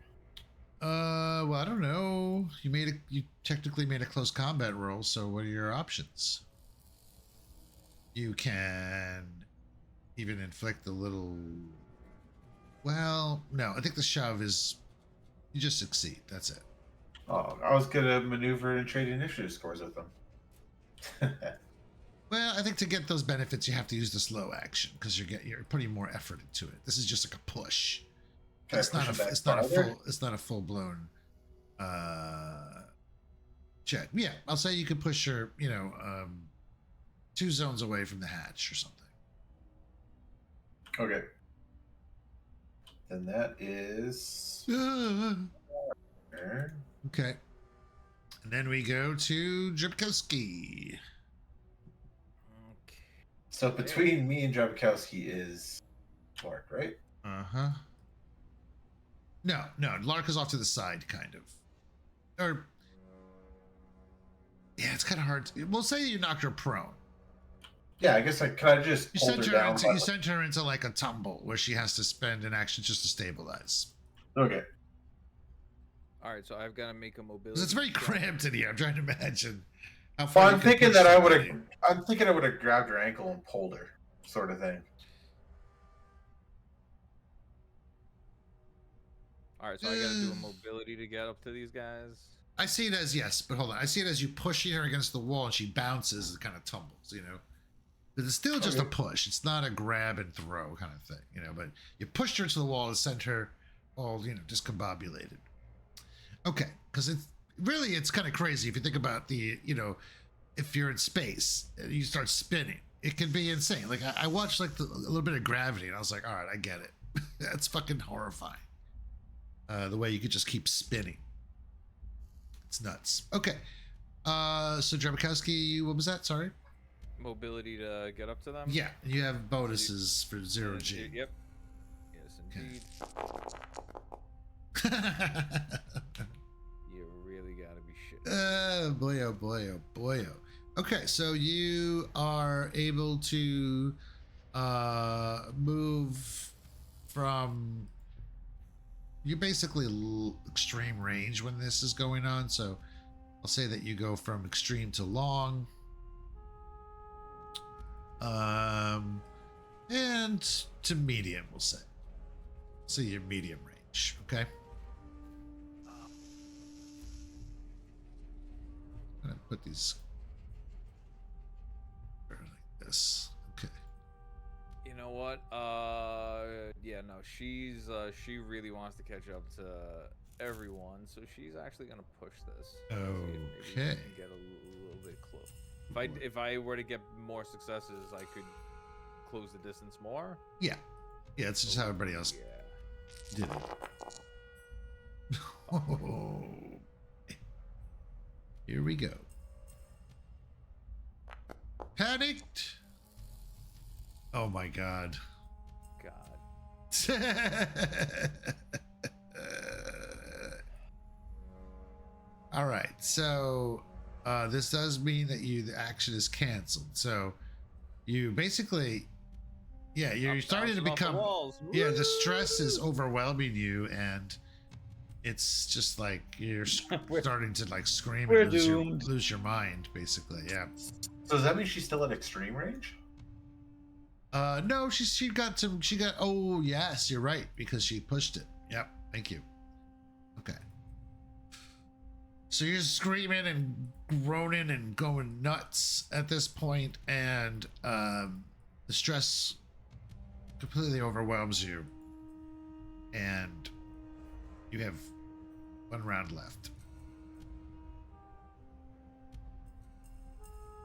Well, I don't know. You technically made a close combat roll, so what are your options? You can even inflict a little. Well, no, I think the shove is you just succeed. That's it. Oh, I was gonna maneuver and trade initiative scores with them. Well, I think to get those benefits, you have to use the slow action because you're putting more effort into it. This is just like a push. Can I It's not push a them back it's not a farther? full it's not a full blown check. Yeah, I'll say you could push her 2 zones away from the hatch or something. Okay. Then that is. Okay. And then we go to Dripkowski. Okay. So between me and Drabkowski is Mark, right? Uh-huh. No, Lark is off to the side, kind of. Or yeah, it's kind of hard. We'll say you knocked her prone. Yeah, I guess could I just You hold sent her her down? into you sent her into like a tumble where she has to spend an action just to stabilize. Okay. All right, so I've got to make a mobility. Because it's very check. cramped in here. I'm trying to imagine how Well, far. I'm you can thinking push that I would somebody. have. I'm thinking I would have grabbed her ankle and pulled her, sort of thing. All right, so I got to do a mobility to get up to these guys. I see it as yes, but hold on. I see it as you pushing her against the wall and she bounces and kind of tumbles, But it's still just a push. It's not a grab and throw kind of thing, But you pushed her to the wall and sent her all, discombobulated. Okay, because it's kind of crazy if you think about if you're in space and you start spinning, it can be insane. Like I watched a little bit of Gravity and I was like, all right, I get it. That's fucking horrifying. The way you could just keep spinning. It's nuts. Okay. So Drabkowski, what was that? Sorry. Mobility to get up to them. Yeah, you have bonuses for 0G. Yep. Yes, indeed. You really gotta be shit. Boy, oh boy, oh boy, oh. Okay, so you are able to move from. You're basically extreme range when this is going on, so I'll say that you go from extreme to long. And to medium, we'll say. So you're medium range, okay? I'm gonna put these like this. Okay. You know what? Yeah, no, she really wants to catch up to everyone, so she's actually gonna push this. See if maybe we Okay. can get a little bit close. If I were to get more successes, I could close the distance more. Yeah. Yeah, it's just how everybody else Yeah. did it. Oh. Here we go. Panicked. Oh my god. God. All right. So this does mean that the action is canceled. So you basically, you're starting to become, the stress is overwhelming you, and it's just like you're starting to like scream We're and doomed. lose your mind, basically. Yeah. So does that mean she's still at extreme range? No, she got. Oh yes, you're right, because she pushed it. Yep. Thank you. Okay. So you're screaming and groaning and going nuts at this point, and the stress completely overwhelms you, and you have 1 round left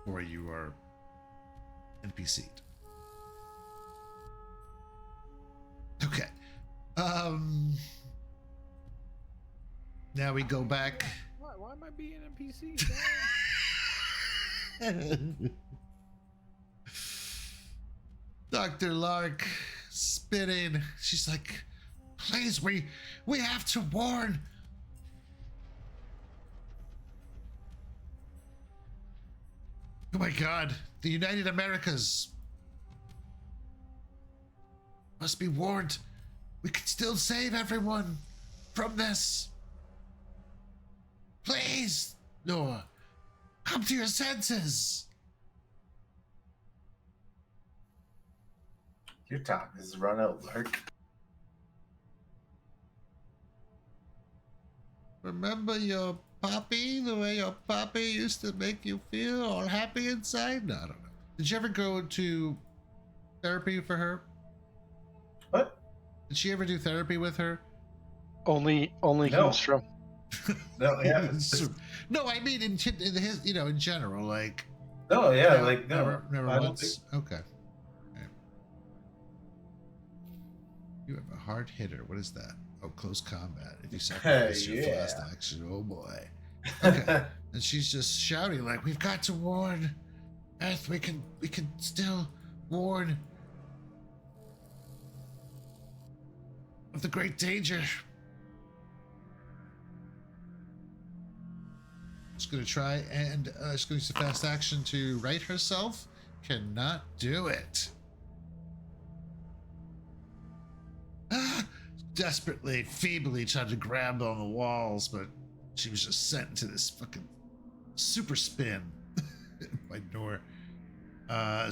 before you are NPC'd. Okay. Now we go back. Why am I being NPC? Dr. Lark spinning. She's like, please, we have to warn. Oh my god, the United Americas must be warned. We can still save everyone from this. Please, Noah, come to your senses. Your time is run out, Lurk. Remember your poppy, the way your poppy used to make you feel all happy inside? No, I don't know. Did you ever go to therapy for her? What? Did she ever do therapy with her? Only No. Hoonstrom. No, yeah. No, I mean in his, in general, like. No, yeah, No, like no. never I don't once. Okay. Alright. You have a hard hitter. What is that? Oh, close combat. If you sacrifice your Yeah. last action, oh boy. Okay. And she's just shouting like, "We've got to warn Earth. We can still warn of the great danger." Just gonna try and she's gonna use a fast action to right herself. Cannot do it. Desperately, feebly tried to grab on the walls, but she was just sent into this fucking super spin by Nor.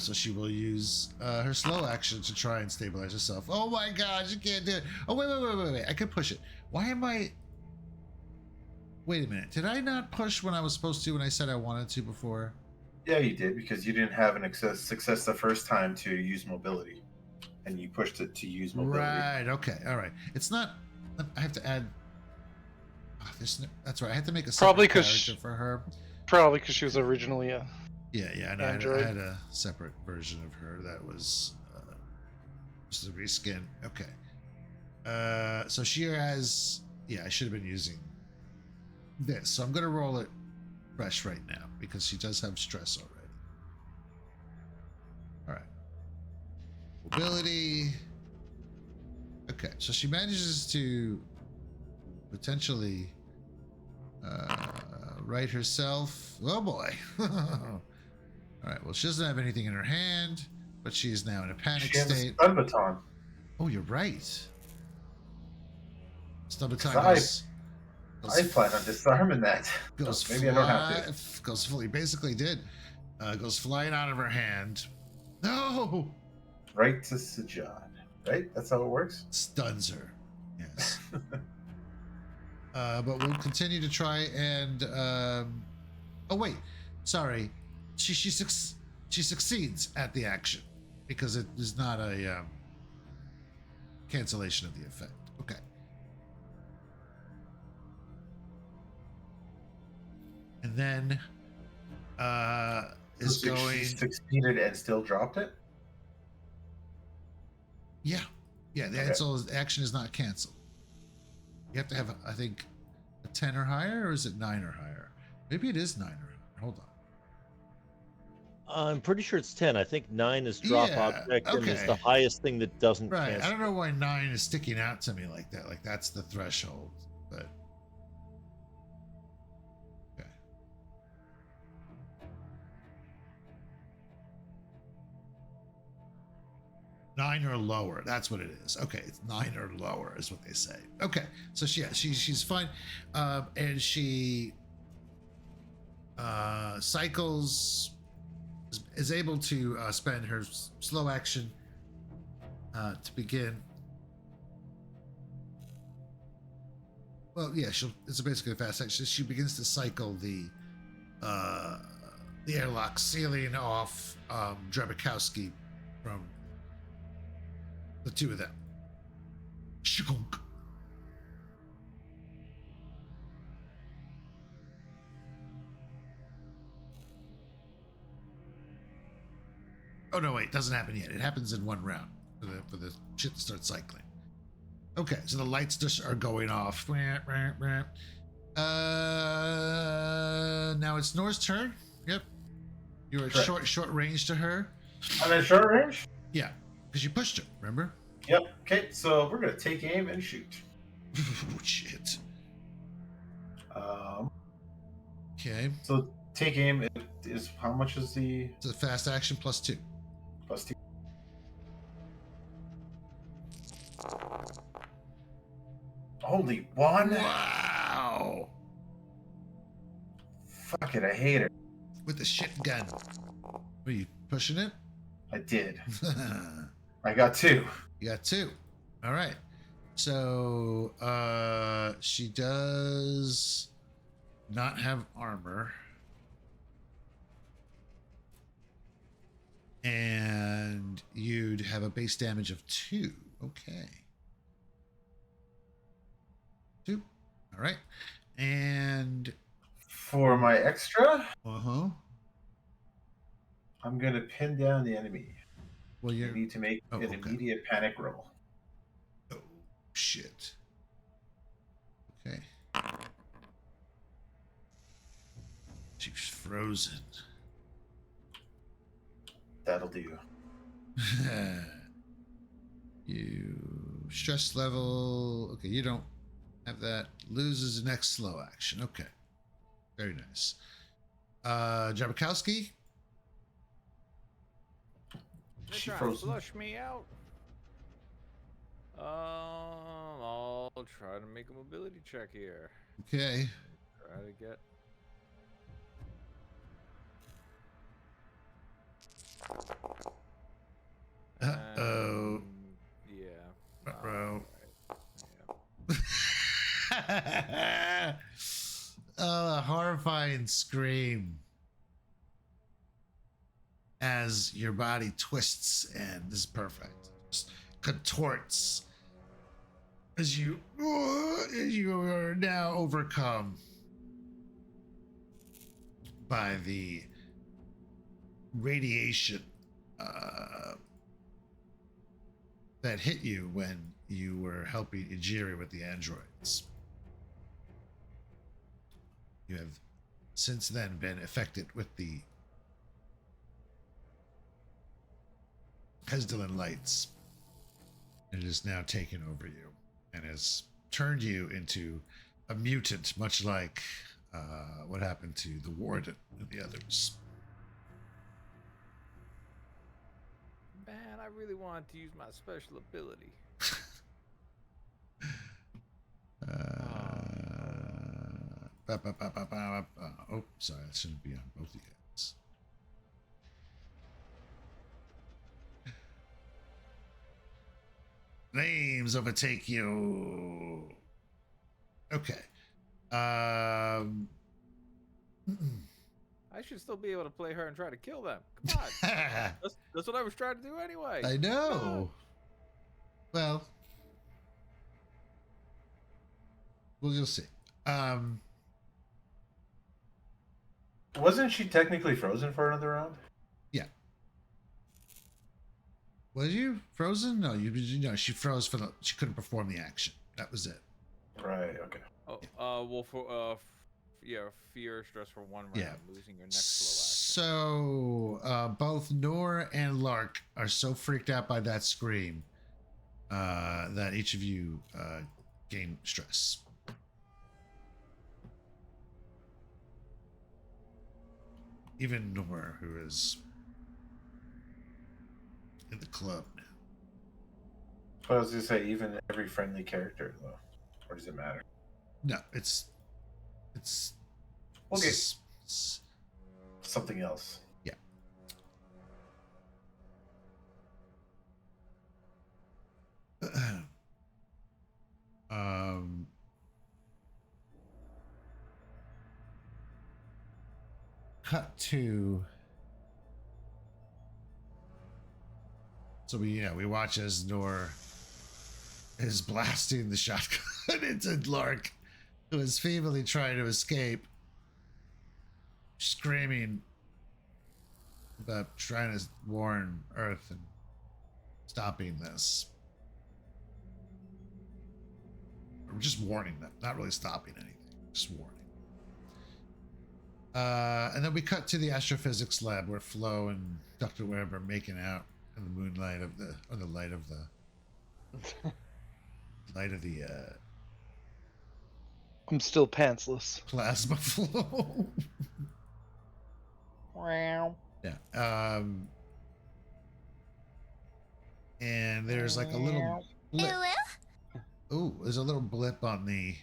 So she will use her slow action to try and stabilize herself. Oh my god, you can't do it. Oh, wait. I could push it. Why am I... Wait a minute. Did I not push when I was supposed to when I said I wanted to before? Yeah, you did, because you didn't have an success the first time to use mobility. And you pushed it to use mobility. Right, okay, all right. It's not... I have to add... Oh, that's right. I had to make a Probably separate 'cause character for her. Probably because she was originally a. Yeah, no, I Android. had a separate version of her that was just a reskin. Okay. So she has... Yeah, I should have been using this. So I'm going to roll it fresh right now because she does have stress already. All right. Mobility. Okay, so she manages to potentially right herself. Oh boy. All right, well, she doesn't have anything in her hand, but she is now in a panic She has a state. stun baton. Oh, you're right. Stun baton 'Cause goes I plan on disarming that. goes Maybe I don't have to. goes fully. Basically, did goes flying out of her hand. No, Right to Sajad. Right? That's how it works? stuns her. Yes. But we'll continue to try and. Oh wait, sorry. She succeeds at the action because it is not a cancellation of the effect. Okay. And then is So going. She succeeded and still dropped it? Yeah, the Okay. action is not canceled. You have to have, I think, a 10 or higher, or is it 9 or higher? Maybe it is 9 or higher. Hold on. I'm pretty sure it's 10. I think 9 is drop Yeah, object and is okay. the highest thing that doesn't Right. I cancel. don't know why 9 is sticking out to me like that. Like that's the threshold. But okay. Nine or lower. That's what it is. Okay, it's 9 or lower is what they say. Okay, so she's fine, and she cycles, is able to spend her slow action to begin. Well, yeah, it's basically a fast action. She begins to cycle the airlock, sealing off Drebikowski from the two of them. Shugunk. Oh no, wait, doesn't happen yet. It happens in one round for the shit to start cycling. Okay, so the lights just are going off. Now it's Nor's turn. Yep. You're at Correct. short range to her. I'm at short range? Yeah, because you pushed her, remember? Yep. Okay, so we're going to take aim and shoot. Oh, shit. Okay. So take aim is how much is the It's a fast action +2. +2? Only one? Wow. Fuck it, I hate her. With the shit gun. Were you pushing it? I did. I got 2. You got 2. All right. So she does not have armor. And you'd have a base damage of 2. Okay. 2. All right. And For my extra, uh-huh. I'm gonna pin down the enemy. Well, You you need to make an immediate panic roll. Oh shit. Okay. She's frozen. That'll do. You stress level. Okay, you don't have that. Loses the next slow action. Okay. Very nice. Jabakowski? They're She trying frozen? to flush me out. I'll try to make a mobility check here. Okay. Try to get. Uh-oh. Yeah. Uh-oh. Yeah. A horrifying scream as your body twists, and this is perfect. Just contorts as you are now overcome by the radiation that hit you when you were helping Ijiri with the androids. You have since then been affected with the Hezdalan lights. It has now taken over you and has turned you into a mutant, much like what happened to the Warden and the others. Man, I really wanted to use my special ability. Oh, sorry, that shouldn't be on both you guys. Flames overtake you. Okay. I should still be able to play her and try to kill them. Come on. That's what I was trying to do anyway. I know. Well, you'll see. Wasn't she technically frozen for another round? Yeah. Was you frozen? No, she froze for she couldn't perform the action. That was it. Right. Okay. Oh, well, for fear, stress for 1 round, Yeah. losing your next slow action. So both Nor and Lark are so freaked out by that scream that each of you gain stress. Even Nor, who is in the club now. I was gonna say even every friendly character though, or does it matter? No, it's Okay. it's Something else. Yeah. Cut to. So we watch as Nor is blasting the shotgun into Lark, who is feebly trying to escape, screaming about trying to warn Earth and stopping this. Or just warning them, not really stopping anything, just warning. And then we cut to the astrophysics lab where Flo and Dr. Webb are making out in the moonlight of the, or the light of the I'm still pantsless. plasma flow. Wow. Yeah. And there's like a little blip. Ooh, there's a little blip on the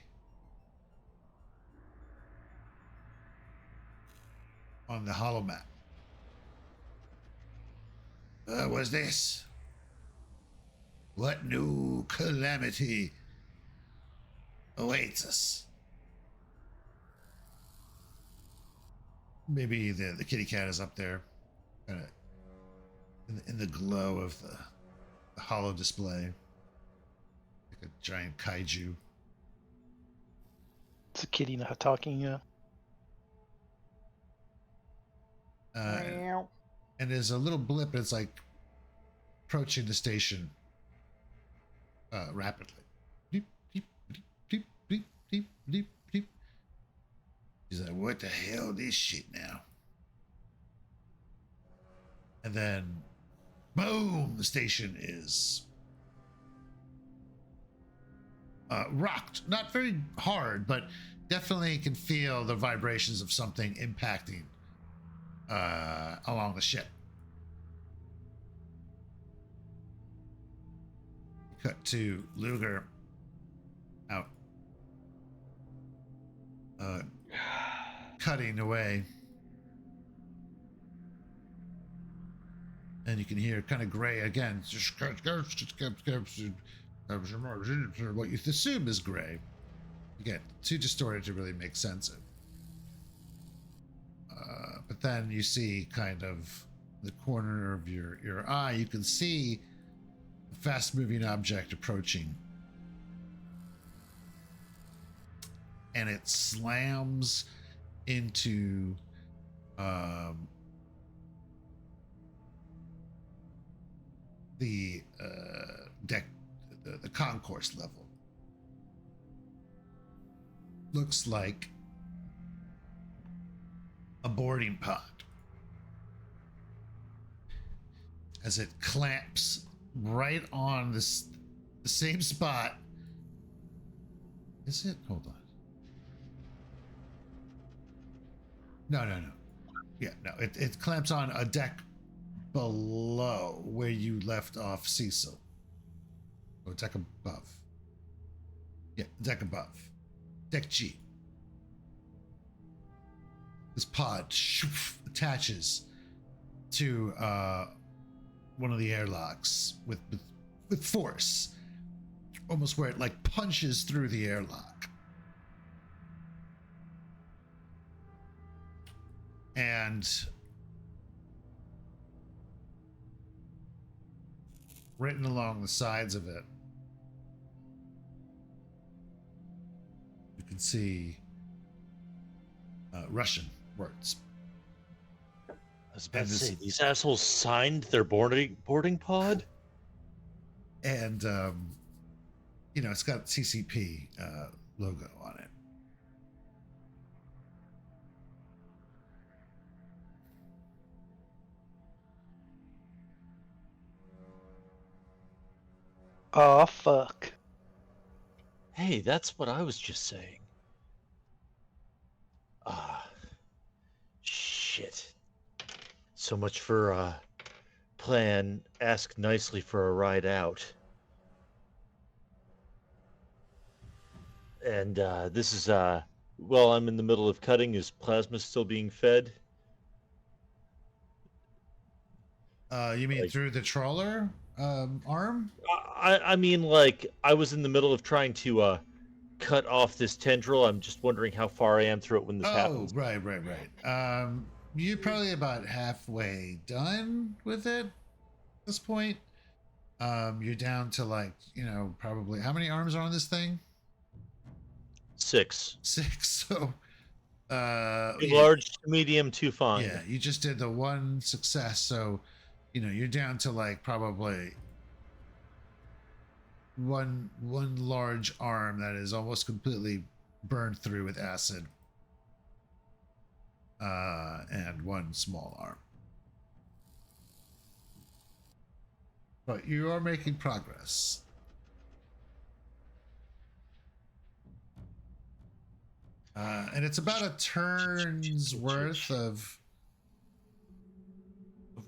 on the hollow map. What's this? What new calamity awaits us? Maybe the kitty cat is up there, kind of in the glow of the hollow display, like a giant kaiju. It's a kitty not talking, yeah. And there's a little blip. It's like approaching the station rapidly. Deep, deep, deep, deep, deep, deep, deep, deep. He's like, what the hell this shit now? And then, boom, the station is rocked. Not very hard, but definitely can feel the vibrations of something impacting along the ship. Cut to Luger out cutting away, and you can hear kind of Gray again, what you assume is Gray. Again, too distorted to really make sense of. But then you see kind of the corner of your eye, you can see a fast moving object approaching, and it slams into the deck, the concourse level. Looks like a boarding pod as it clamps right on the same spot. Is it? Hold on. No. Yeah, no. It clamps on a deck below where you left off Cecil. Or deck above. Yeah, deck above. Deck G. This pod attaches to one of the airlocks with force, almost where it like punches through the airlock. And written along the sides of it, you can see Russian words. I was about to say, these assholes signed their boarding pod? And, it's got CCP logo on it. Oh, fuck. Hey, that's what I was just saying. Shit. So much for plan, ask nicely for a ride out. And this is while I'm in the middle of cutting, is plasma still being fed? You mean through the trawler arm? I mean, like, I was in the middle of trying to cut off this tendril. I'm just wondering how far I am through it when this happens. Oh, right. You're probably about halfway done with it at this point. You're down to probably how many arms are on this thing? 6. So Too large, too medium, too fine. Yeah, you just did the one success, so you're down to probably one large arm that is almost completely burned through with acid, and one small arm. But you are making progress. And it's about a turn's worth of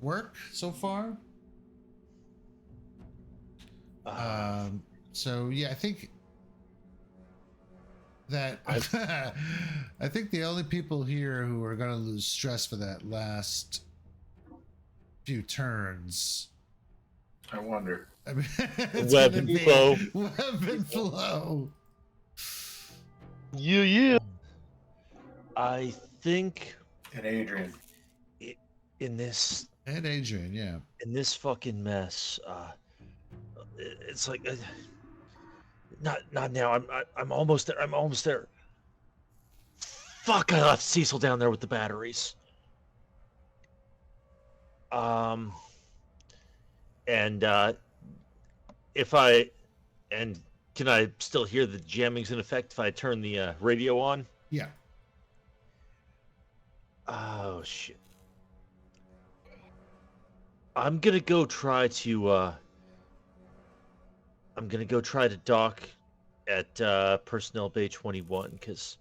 work so far. So yeah, I think that I think the only people here who are going to lose stress for that last few turns. I wonder. I mean, it's Web gonna and be flow. Web and flow. Yeah. I think And Adrian. in this And Adrian, yeah. fucking mess, it's like not now. I'm almost there. I'm almost there. Fuck! I left Cecil down there with the batteries. And if I and can I still hear the jammings in effect if I turn the radio on? Yeah. Oh shit! I'm gonna go try to dock at Personnel Bay 21 because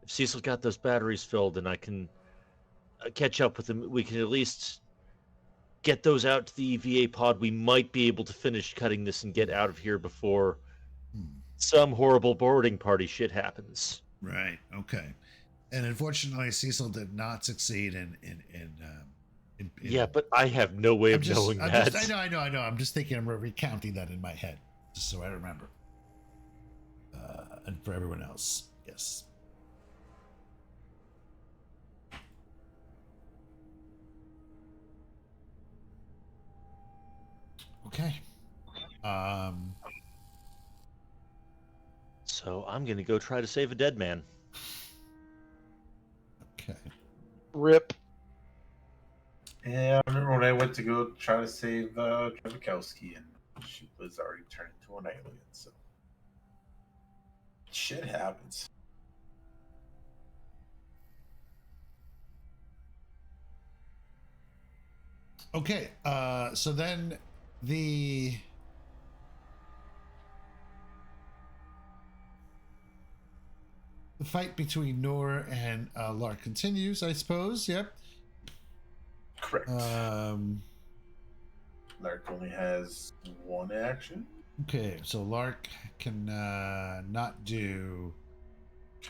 if Cecil got those batteries filled and I can catch up with him, we can at least get those out to the VA pod. We might be able to finish cutting this and get out of here before some horrible boarding party shit happens. Right. Okay. And unfortunately, Cecil did not succeed in yeah, but I have no way of knowing that. I know. I'm just thinking. I'm recounting that in my head, just so I remember. And for everyone else, yes. Okay. So I'm gonna go try to save a dead man. Okay. Rip. Yeah, I remember when I went to go try to save Drabikowski, and she was already turned into an alien. So shit happens. Okay. So then the fight between Noor and Lark continues, I suppose. Yep. Correct. Lark only has one action. Okay, so Lark can not do.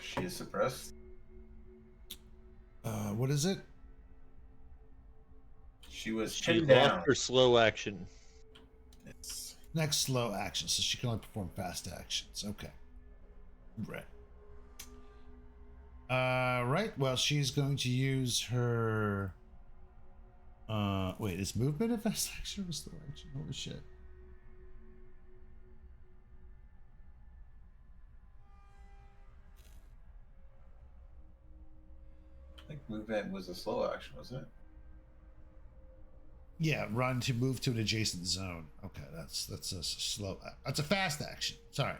She is suppressed. What is it? She was She pinned down. lost her slow action. It's Next slow action, so she can only perform fast actions. Okay. Right. Right. Well, she's going to use her. Wait, is movement a fast action or slow action? Holy shit. I think movement was a slow action, wasn't it? Yeah, run to move to an adjacent zone. Okay, that's a slow. That's a fast action. Sorry.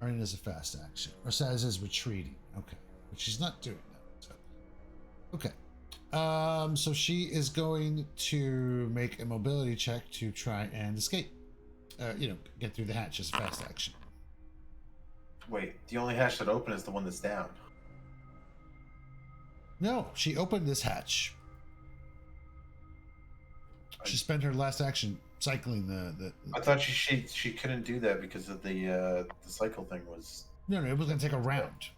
Running is a fast action. Or says is retreating. Okay, but she's not doing that. So. Okay. So she is going to make a mobility check to try and escape. Get through the hatch as a fast action. Wait, the only hatch that open is the one that's down. No, she opened this hatch. She spent her last action cycling the I thought she couldn't do that because of the cycle thing was. No, it was going to take a round.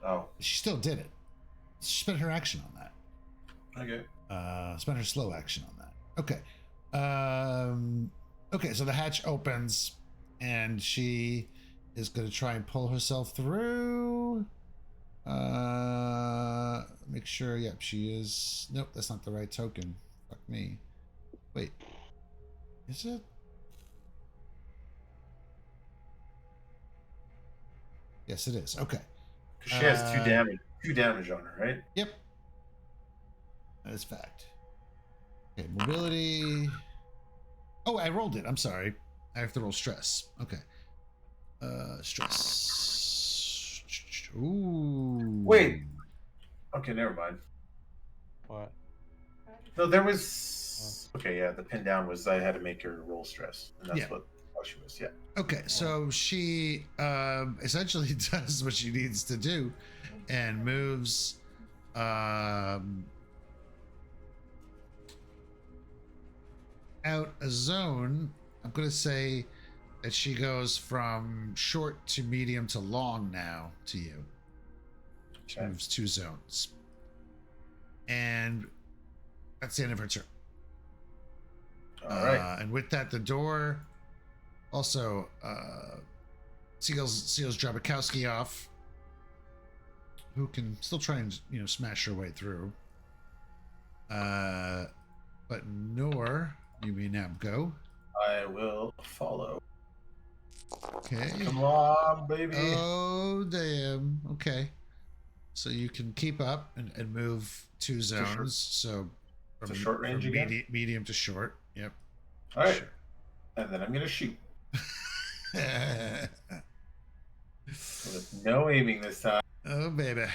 Oh, She still did it. She spent her action on that. okay. Spent her slow action on that. Okay. Okay, so the hatch opens and she is going to try and pull herself through. Make sure. Yep, she is. Nope, that's not the right token. Fuck me. Wait. Is it? Yes, it is. Okay. 'Cause she has two damage on her, right? Yep. That is fact. Okay, mobility. Oh, I rolled it. I'm sorry. I have to roll stress. Okay. Stress. Ooh. Wait. Okay, never mind. What? No, there was. Okay, yeah, the pin down was I had to make her roll stress, and that's Yeah. what she was. Yeah. Okay, so she essentially does what she needs to do and moves out a zone. I'm going to say And she goes from short to medium to long now to you. She Okay. moves 2 zones. And that's the end of her turn. All right. And with that, the door also seals Drabakowski off, who can still try and smash her way through. But Nor, you may now go. I will follow. Okay. Come on, baby. Oh damn. Okay. So you can keep up and move 2 zones. short- So to short range from again? medium to short. Yep. All right. Sure. And then I'm gonna shoot with no aiming this time. Oh baby.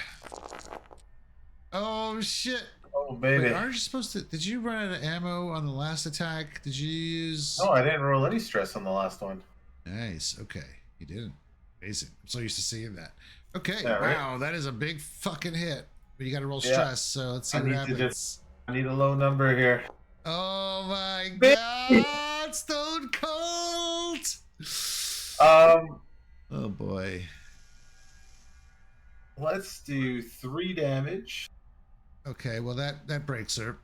Oh shit. Oh baby. Wait, aren't you supposed to? Did you run out of ammo on the last attack? Did you use? No, I didn't roll any stress on the last one. Nice. Okay, you didn't. Amazing. I'm so used to seeing that. Okay. Yeah, right? Wow, that is a big fucking hit. But you got to roll Yeah. stress. So let's see I what need to happens. I need a low number here. Oh my Baby. God! Stone Cold. Oh boy. Let's do 3 damage. Okay. Well, that breaks her.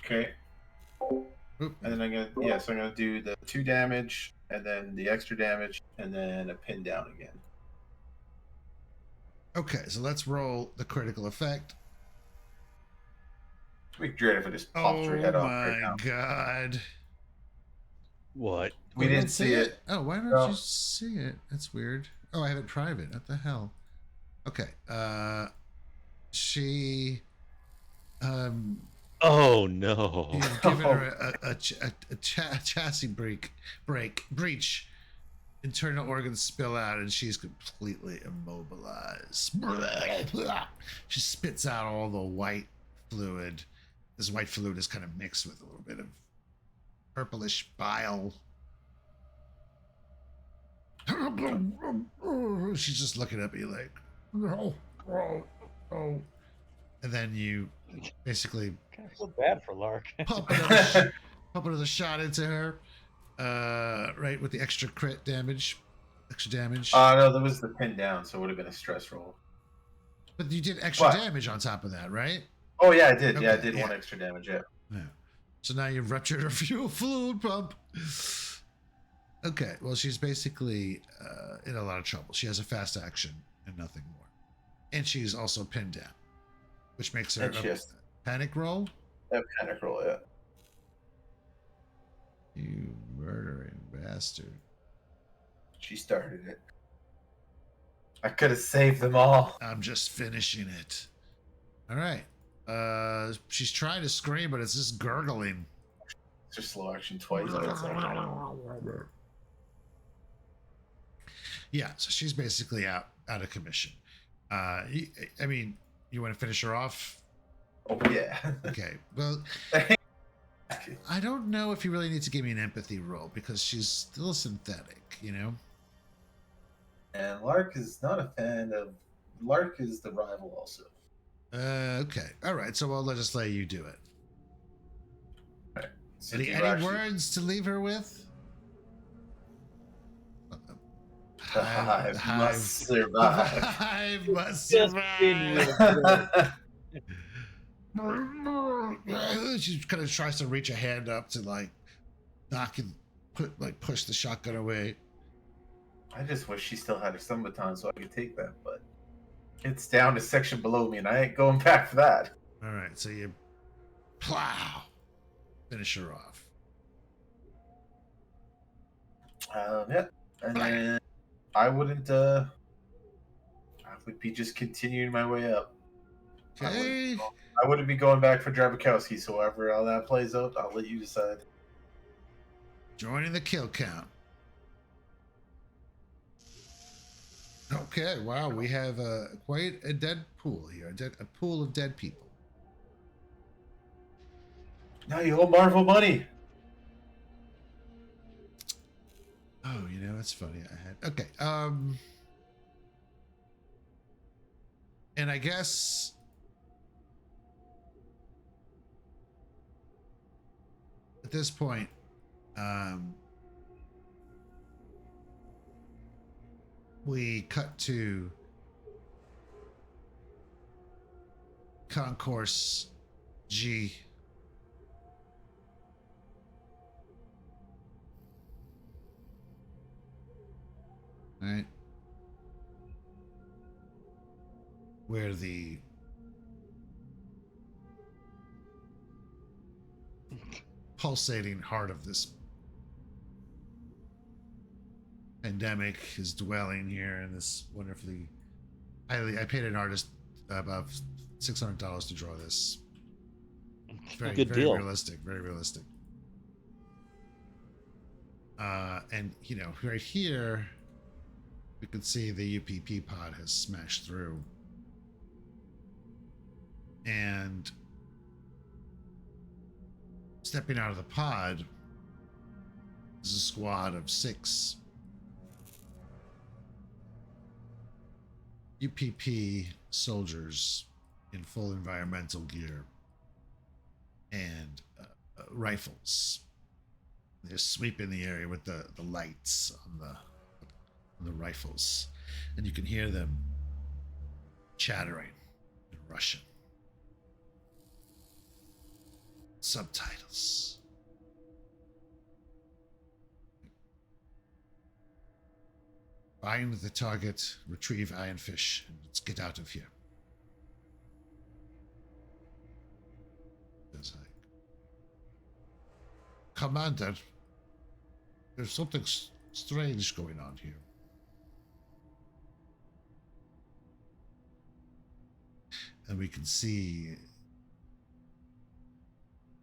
Okay. Oop. And then I'm gonna do the 2 damage, and then the extra damage, and then a pin down again. Okay. So let's roll the critical effect. It'd be great if I just popped her head Oh off right my now. God. What? We You didn't don't see it. Oh, why don't No. you see it? That's weird. Oh, I have it private. What the hell? Okay. She Oh no. you've given her a chassis breach. Internal organs spill out, and she's completely immobilized. She spits out all the white fluid. This white fluid is kind of mixed with a little bit of purplish bile. She's just looking at me like, no, oh. And then you basically I feel bad for Lark. pump another shot into her, right, with the extra crit damage, extra damage. No, there was the pin down, so it would have been a stress roll. But you did extra What? damage on top of that, right? Oh yeah, I did. Yeah, I Okay, did yeah. 1 extra damage. Yeah. Yeah. So now you've ruptured her fuel fluid pump. Okay, well, she's basically in a lot of trouble. She has a fast action and nothing more. And she's also pinned down, which makes her And she has panic roll. that panic roll. Yeah. You murdering bastard. She started it. I could have saved them all. I'm just finishing it. All right. She's trying to scream, but it's just gurgling. It's just slow action twice. That's all. Yeah, so she's basically out of commission. I mean, you want to finish her off? Oh yeah. Okay. Well, I don't know if you really need to give me an empathy roll because she's still synthetic, you know? And Lark is not a fan of. Lark is the rival also. Okay. All right. So I'll just let you do it. Since Any you actually- words to leave her with? The hive must survive. The hive must Just survive. She kind of tries to reach a hand up to like knock and push the shotgun away. I just wish she still had her stun baton so I could take that, but it's down to section below me, and I ain't going back for that. All right, so you plow, finish her off. Yeah, and then I wouldn't. I would be just continuing my way up. Okay. I wouldn't be going back for Drabakowski. So however how that plays out, I'll let you decide. Joining the kill count. Okay, wow, we have quite a dead pool here, a pool of dead people. Now you owe Marvel money. Oh, that's funny. Okay, and I guess at this point, we cut to Concourse G. Right? Where the pulsating heart of this pandemic is dwelling here in this wonderfully I paid an artist about $600 to draw this. Very, Good very deal. realistic, very realistic. And you know, right here we can see the UPP pod has smashed through. And stepping out of the pod is a squad of 6 UPP soldiers in full environmental gear and rifles. They're sweeping the area with the lights on the rifles, and you can hear them chattering in Russian. Subtitles. Find the target, retrieve Ironfish, and let's get out of here. There's like, Commander, there's something strange going on here. And we can see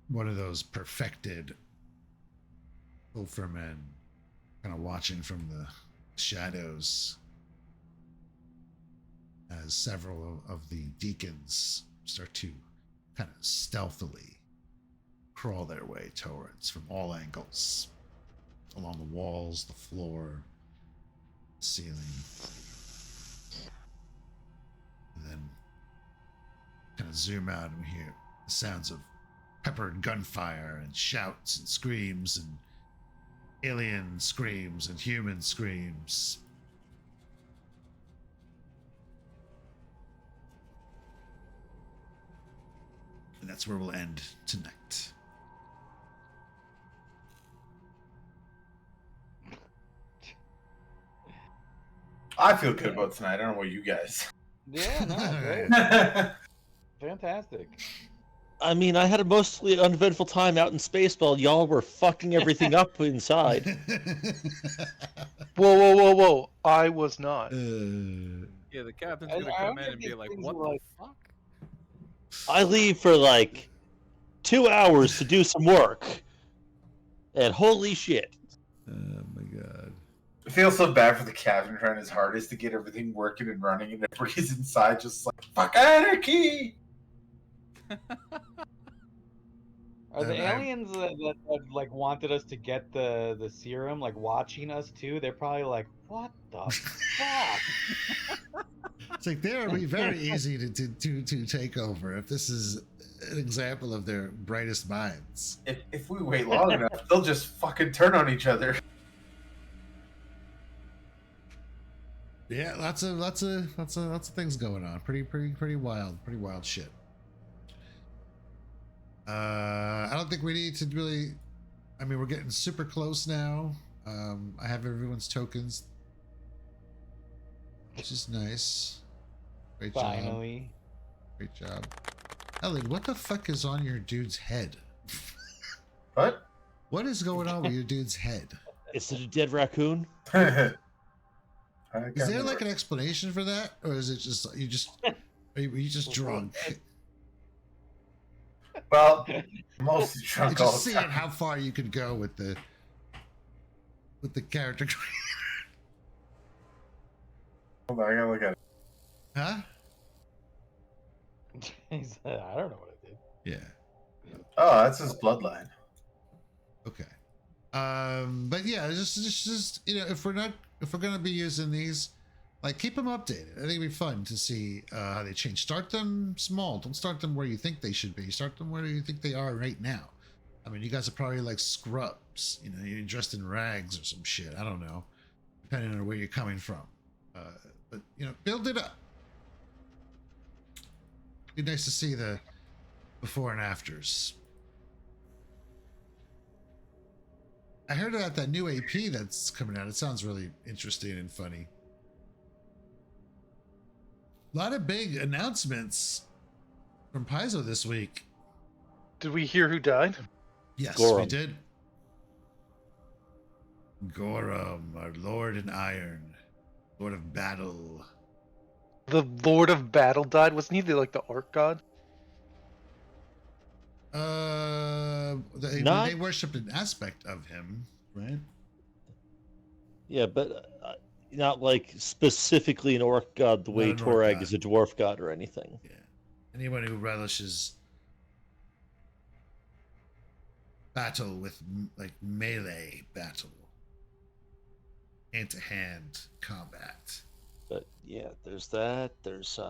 one of those perfected Ultramen kind of watching from the shadows as several of the deacons start to kind of stealthily crawl their way towards from all angles, along the walls, the floor, the ceiling, and then kind of zoom out and we hear the sounds of peppered gunfire and shouts and screams and alien screams and human screams. And that's where we'll end tonight. I feel good about tonight. I don't know what you guys. Yeah, no, great. Fantastic. I mean, I had a mostly uneventful time out in space while y'all were fucking everything up inside. Whoa, whoa, whoa, whoa! I was not. Yeah, the captain's gonna I come don't in get and be these like, things "What were the like- fuck?" I leave for like 2 hours to do some work. And holy shit. Oh my god. I feel so bad for the captain trying his hardest to get everything working and running, and everybody's inside just like, fuck anarchy! Are the I- aliens that like wanted us to get the serum like watching us too? They're probably like, what the fuck? It's like they're very easy to take over if this is an example of their brightest minds. If we wait long enough, they'll just fucking turn on each other. Yeah, lots of things going on. Pretty wild shit. I don't think we need to really. I mean, we're getting super close now. I have everyone's tokens, which is nice. Great job. Finally. Great job. Ellie, what the fuck is on your dude's head? What? What is going on with your dude's head? Is it a dead raccoon? Is there like an explanation for that, or is it just are you just drunk? Well, mostly You're drunk all just the seeing time. how far you could go with the character. Hold on, I gotta look at it. Huh? He said, I don't know what I did. Yeah. Oh, that's his bloodline. Okay. But yeah, just you know, if we're gonna be using these, like, keep them updated. I think it'd be fun to see how they change. Start them small. Don't start them where you think they should be. Start them where you think they are right now. I mean, you guys are probably like scrubs. You know, you're dressed in rags or some shit. I don't know, depending on where you're coming from. But build it up. Be nice to see the before and afters. I heard about that new AP that's coming out. It sounds really interesting and funny. A lot of big announcements from Paizo this week. Did we hear who died? Yes, we Gorum. did. Gorum, our Lord in Iron, Lord of Battle. The Lord of Battle died. Wasn't he the orc god? They worshipped an aspect of him, right? Yeah, but not like specifically an orc god the way Not an orc Torag god. is a dwarf god or anything. Yeah. Anyone who relishes battle with melee battle, hand-to-hand combat. But yeah, there's that. There's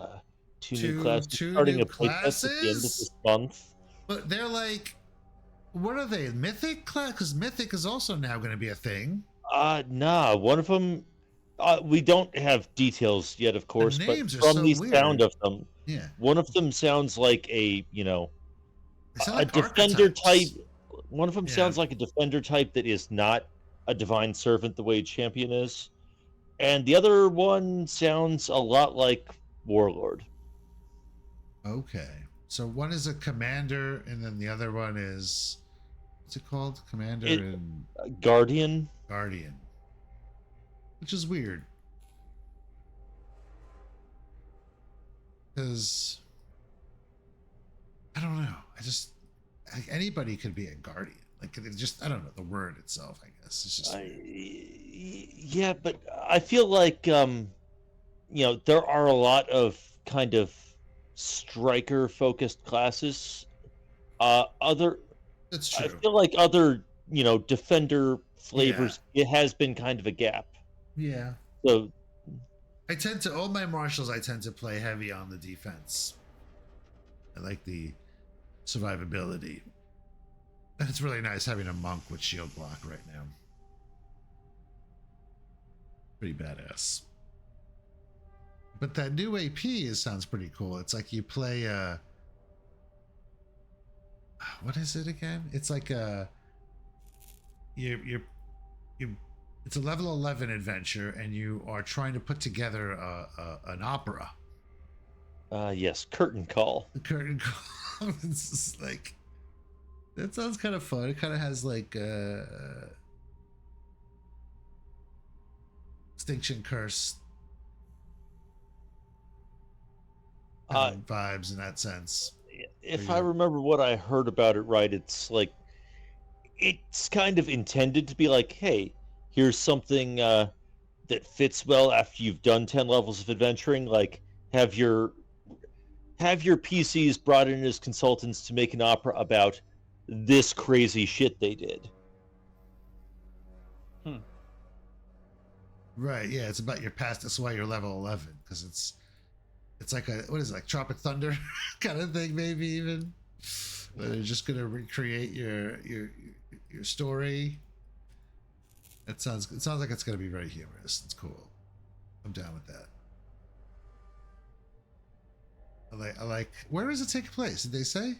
two Two new classes new starting a playtest at the end of classes? this month. But they're what are they? Mythic class? Because Mythic is also now going to be a thing. Nah, one of them. We don't have details yet, of course, but names are from so the weird. sound of them, Yeah. one of them sounds like a They sound a like defender archetypes. type. One of them Yeah. sounds like a defender type that is not a divine servant the way champion is, and the other one sounds a lot like warlord. Okay. So one is a commander, and then the other one is, what's it called? Commander and Guardian. Guardian. Which is weird. Because, I don't know. Anybody could be a Guardian. I don't know, the word itself, I guess. It's just weird. Yeah, but I feel like there are a lot of kind of striker focused classes. That's true. I feel like other defender flavors, it has been kind of a gap. Yeah. So all my marshals, I tend to play heavy on the defense. I like the survivability. And it's really nice having a monk with shield block right now. Pretty badass. But that new AP sounds pretty cool. It's like you play what is it again? It's like it's a level 11 adventure, and you are trying to put together an opera. yes, curtain call. The curtain call. It's just that sounds kind of fun. It kind of has Extinction Curse vibes in that sense. If I remember what I heard about it right, it's kind of intended to be like, hey, here's something that fits well after you've done 10 levels of adventuring. Like, have your PCs brought in as consultants to make an opera about this crazy shit they did. Right, yeah, it's about your past. That's why you're level 11, because it's like Tropic Thunder kind of thing, maybe even. Where they're just gonna recreate your story. It sounds like it's gonna be very humorous. It's cool. I'm down with that. I like. Where does it take place? Did they say?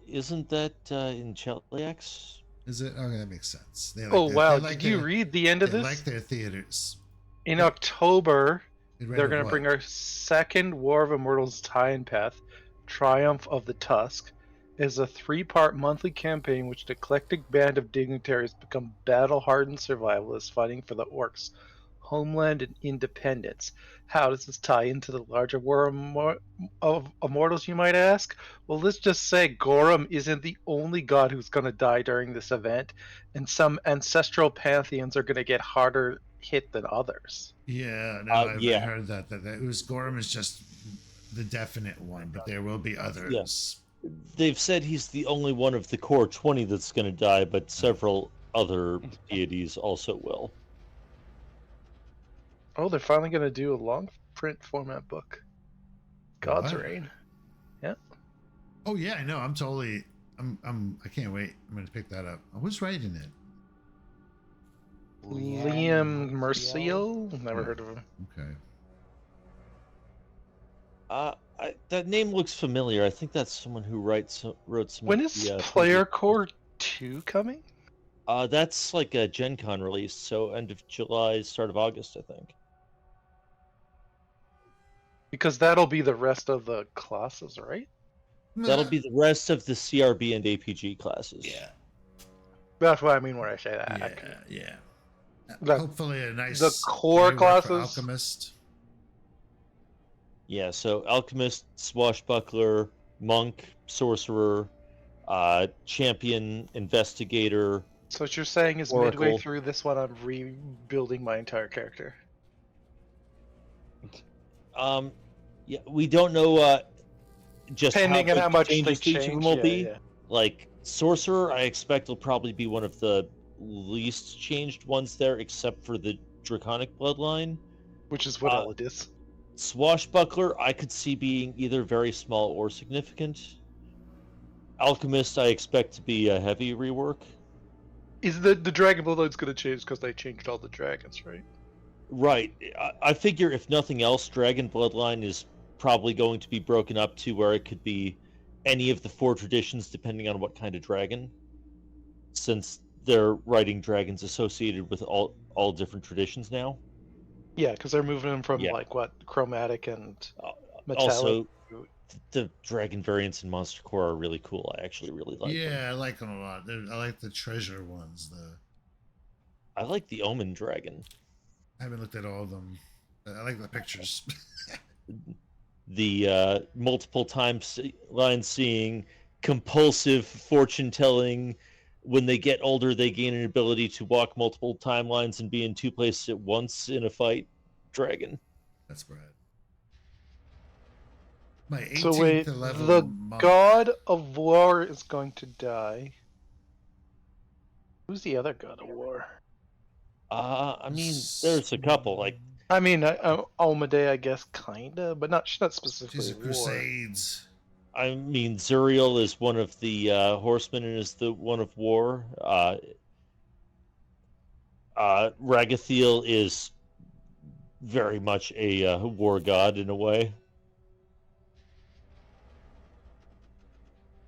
Isn't that in Cheliax? Is it? Okay, that makes sense. Did you read the end of they this? like their theaters. In October, In they're Red going of to bring what? our second War of Immortals tie-in path, Triumph of the Tusk, is a 3-part monthly campaign which an eclectic band of dignitaries become battle-hardened survivalists fighting for the orcs' homeland and independence. How does this tie into the larger War of Immortals, you might ask? Well, let's just say Gorum isn't the only god who's going to die during this event, and some ancestral pantheons are going to get harder hit than others. Yeah, no, I heard that it was Gorham is just the definite one, but there will be others. They've said he's the only one of the core 20 that's going to die, but several other deities also will. Oh, they're finally going to do a long print format book. God's What? Reign. Yeah. Oh yeah, I know. I can't wait. I'm gonna pick that up. Who's writing it? Liam Mercio? Never heard of him. Okay. That name looks familiar. I think that's someone who wrote some. When of is the, Player previous- Core 2 coming? That's like a Gen Con release, so end of July, start of August, I think. Because that'll be the rest of the classes, right? That'll be the rest of the CRB and APG classes. Yeah. That's what I mean when I say that. Yeah. The- Hopefully a nice the core rework for classes- Alchemist. Yeah, so Alchemist, Swashbuckler, Monk, Sorcerer, Champion, Investigator. So what you're saying is Oracle. midway through this one, I'm rebuilding my entire character. Yeah, we don't know just Depending on big how much changes they to each of them change, will yeah, be. yeah. Like Sorcerer, I expect will probably be one of the least changed ones there, except for the Draconic Bloodline. Which is what all it is. Swashbuckler, I could see being either very small or significant. Alchemist, I expect to be a heavy rework. Is the Dragon Bloodline's going to change because they changed all the dragons, right? Right. I figure if nothing else, Dragon Bloodline is probably going to be broken up to where it could be any of the 4 traditions, depending on what kind of dragon. Since they're writing dragons associated with all different traditions now. Yeah, because they're moving them from Yeah. like what chromatic and metallic. Also, the dragon variants in Monster Core are really cool. I actually really like them. Yeah, I like them a lot. I like the treasure ones. I like the Omen dragon. I haven't looked at all of them. I like the pictures. The multiple line seeing, compulsive fortune telling. When they get older, they gain an ability to walk multiple timelines and be in 2 places at once in a fight. Dragon. That's rad. My 18th So wait, level the monk. God of War is going to die. Who's the other God of War? I mean, there's a couple. Like, I mean, Almade, I guess, kinda, but not specifically She's a war. Crusades. I mean, Zuriel is one of the horsemen and is the one of war. Ragathiel is very much a war god in a way.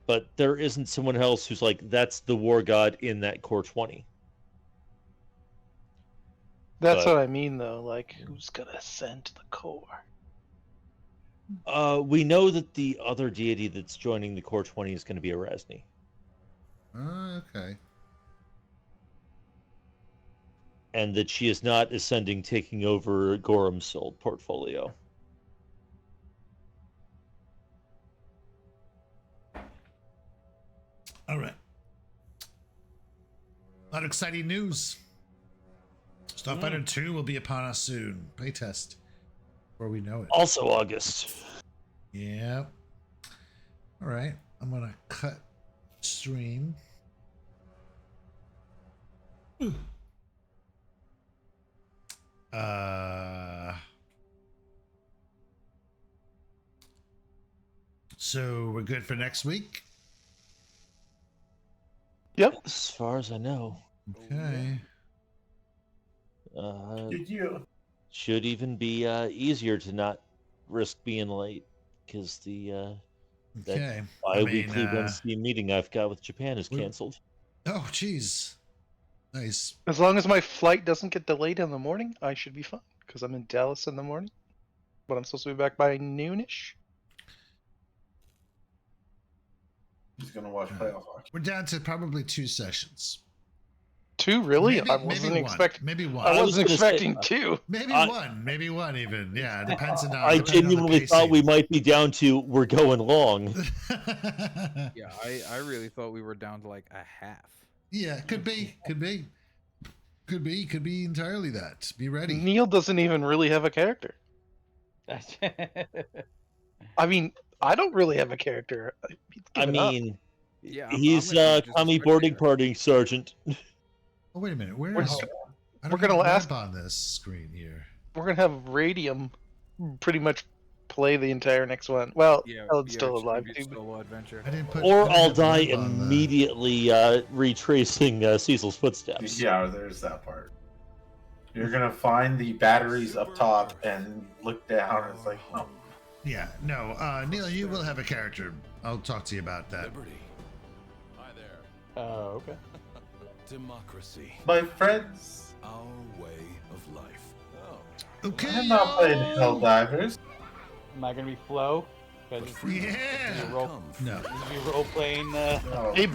But there isn't someone else who's like, that's the war god in that core 20. That's but- what I mean, though. Like, who's gonna ascend the core? We know that the other deity that's joining the core 20 is going to be a Rasni. Oh, okay. And that she is not ascending, taking over Gorham's soul portfolio. All right. A lot of exciting news. Starfighter 2 will be upon us soon. Playtest. Before we know it. Also August. Yeah. All right. I'm going to cut stream. So we're good for next week? Yep. As far as I know. Okay. Did you? Should even be easier to not risk being late, because the Okay. bi-weekly I mean, Wednesday meeting I've got with Japan is we- canceled. Oh, jeez. Nice. As long as my flight doesn't get delayed in the morning, I should be fine. Because I'm in Dallas in the morning. But I'm supposed to be back by noonish. He's gonna watch playoff hockey. We're down to probably 2 sessions. 2, really? Maybe- I maybe wasn't one. expecting. Maybe one. I was wasn't gonna say, expecting 2. Maybe I- one. Maybe one even. Yeah, it depends on. I depends on the genuinely thought we pacing. might be down to we're going long. Yeah, I really thought we were down to like a half. Yeah, could be. Could be. Could be. Could be entirely that. Be ready. Neil doesn't even really have a character. I mean, I don't really have a character. He's I given up. mean, Yeah, I'm he's gonna be just a commie boarding spectator. party sergeant. Oh, wait a minute. Where We're- is? I we're don't gonna have ask- a map on this screen here. We're gonna have Radium pretty much play the entire next one. Well, Yeah, Helen's yeah, still it's gonna alive be a too. but- solo adventure. I didn't put. Or I didn't I'll have the die map on the- immediately retracing Cecil's footsteps. Yeah, there's that part. You're gonna find the batteries up top and look down. And it's like, oh, Yeah, no, Neil, you will have a character. I'll talk to you about that. Liberty. Hi there. Oh, okay. Democracy. my friends. Our way of life. Oh. Okay. I'm not playing Helldivers. Am I gonna be Flo? But Because freedom Yeah. doesn't Roll- come from No. this is role playing. No. Hey,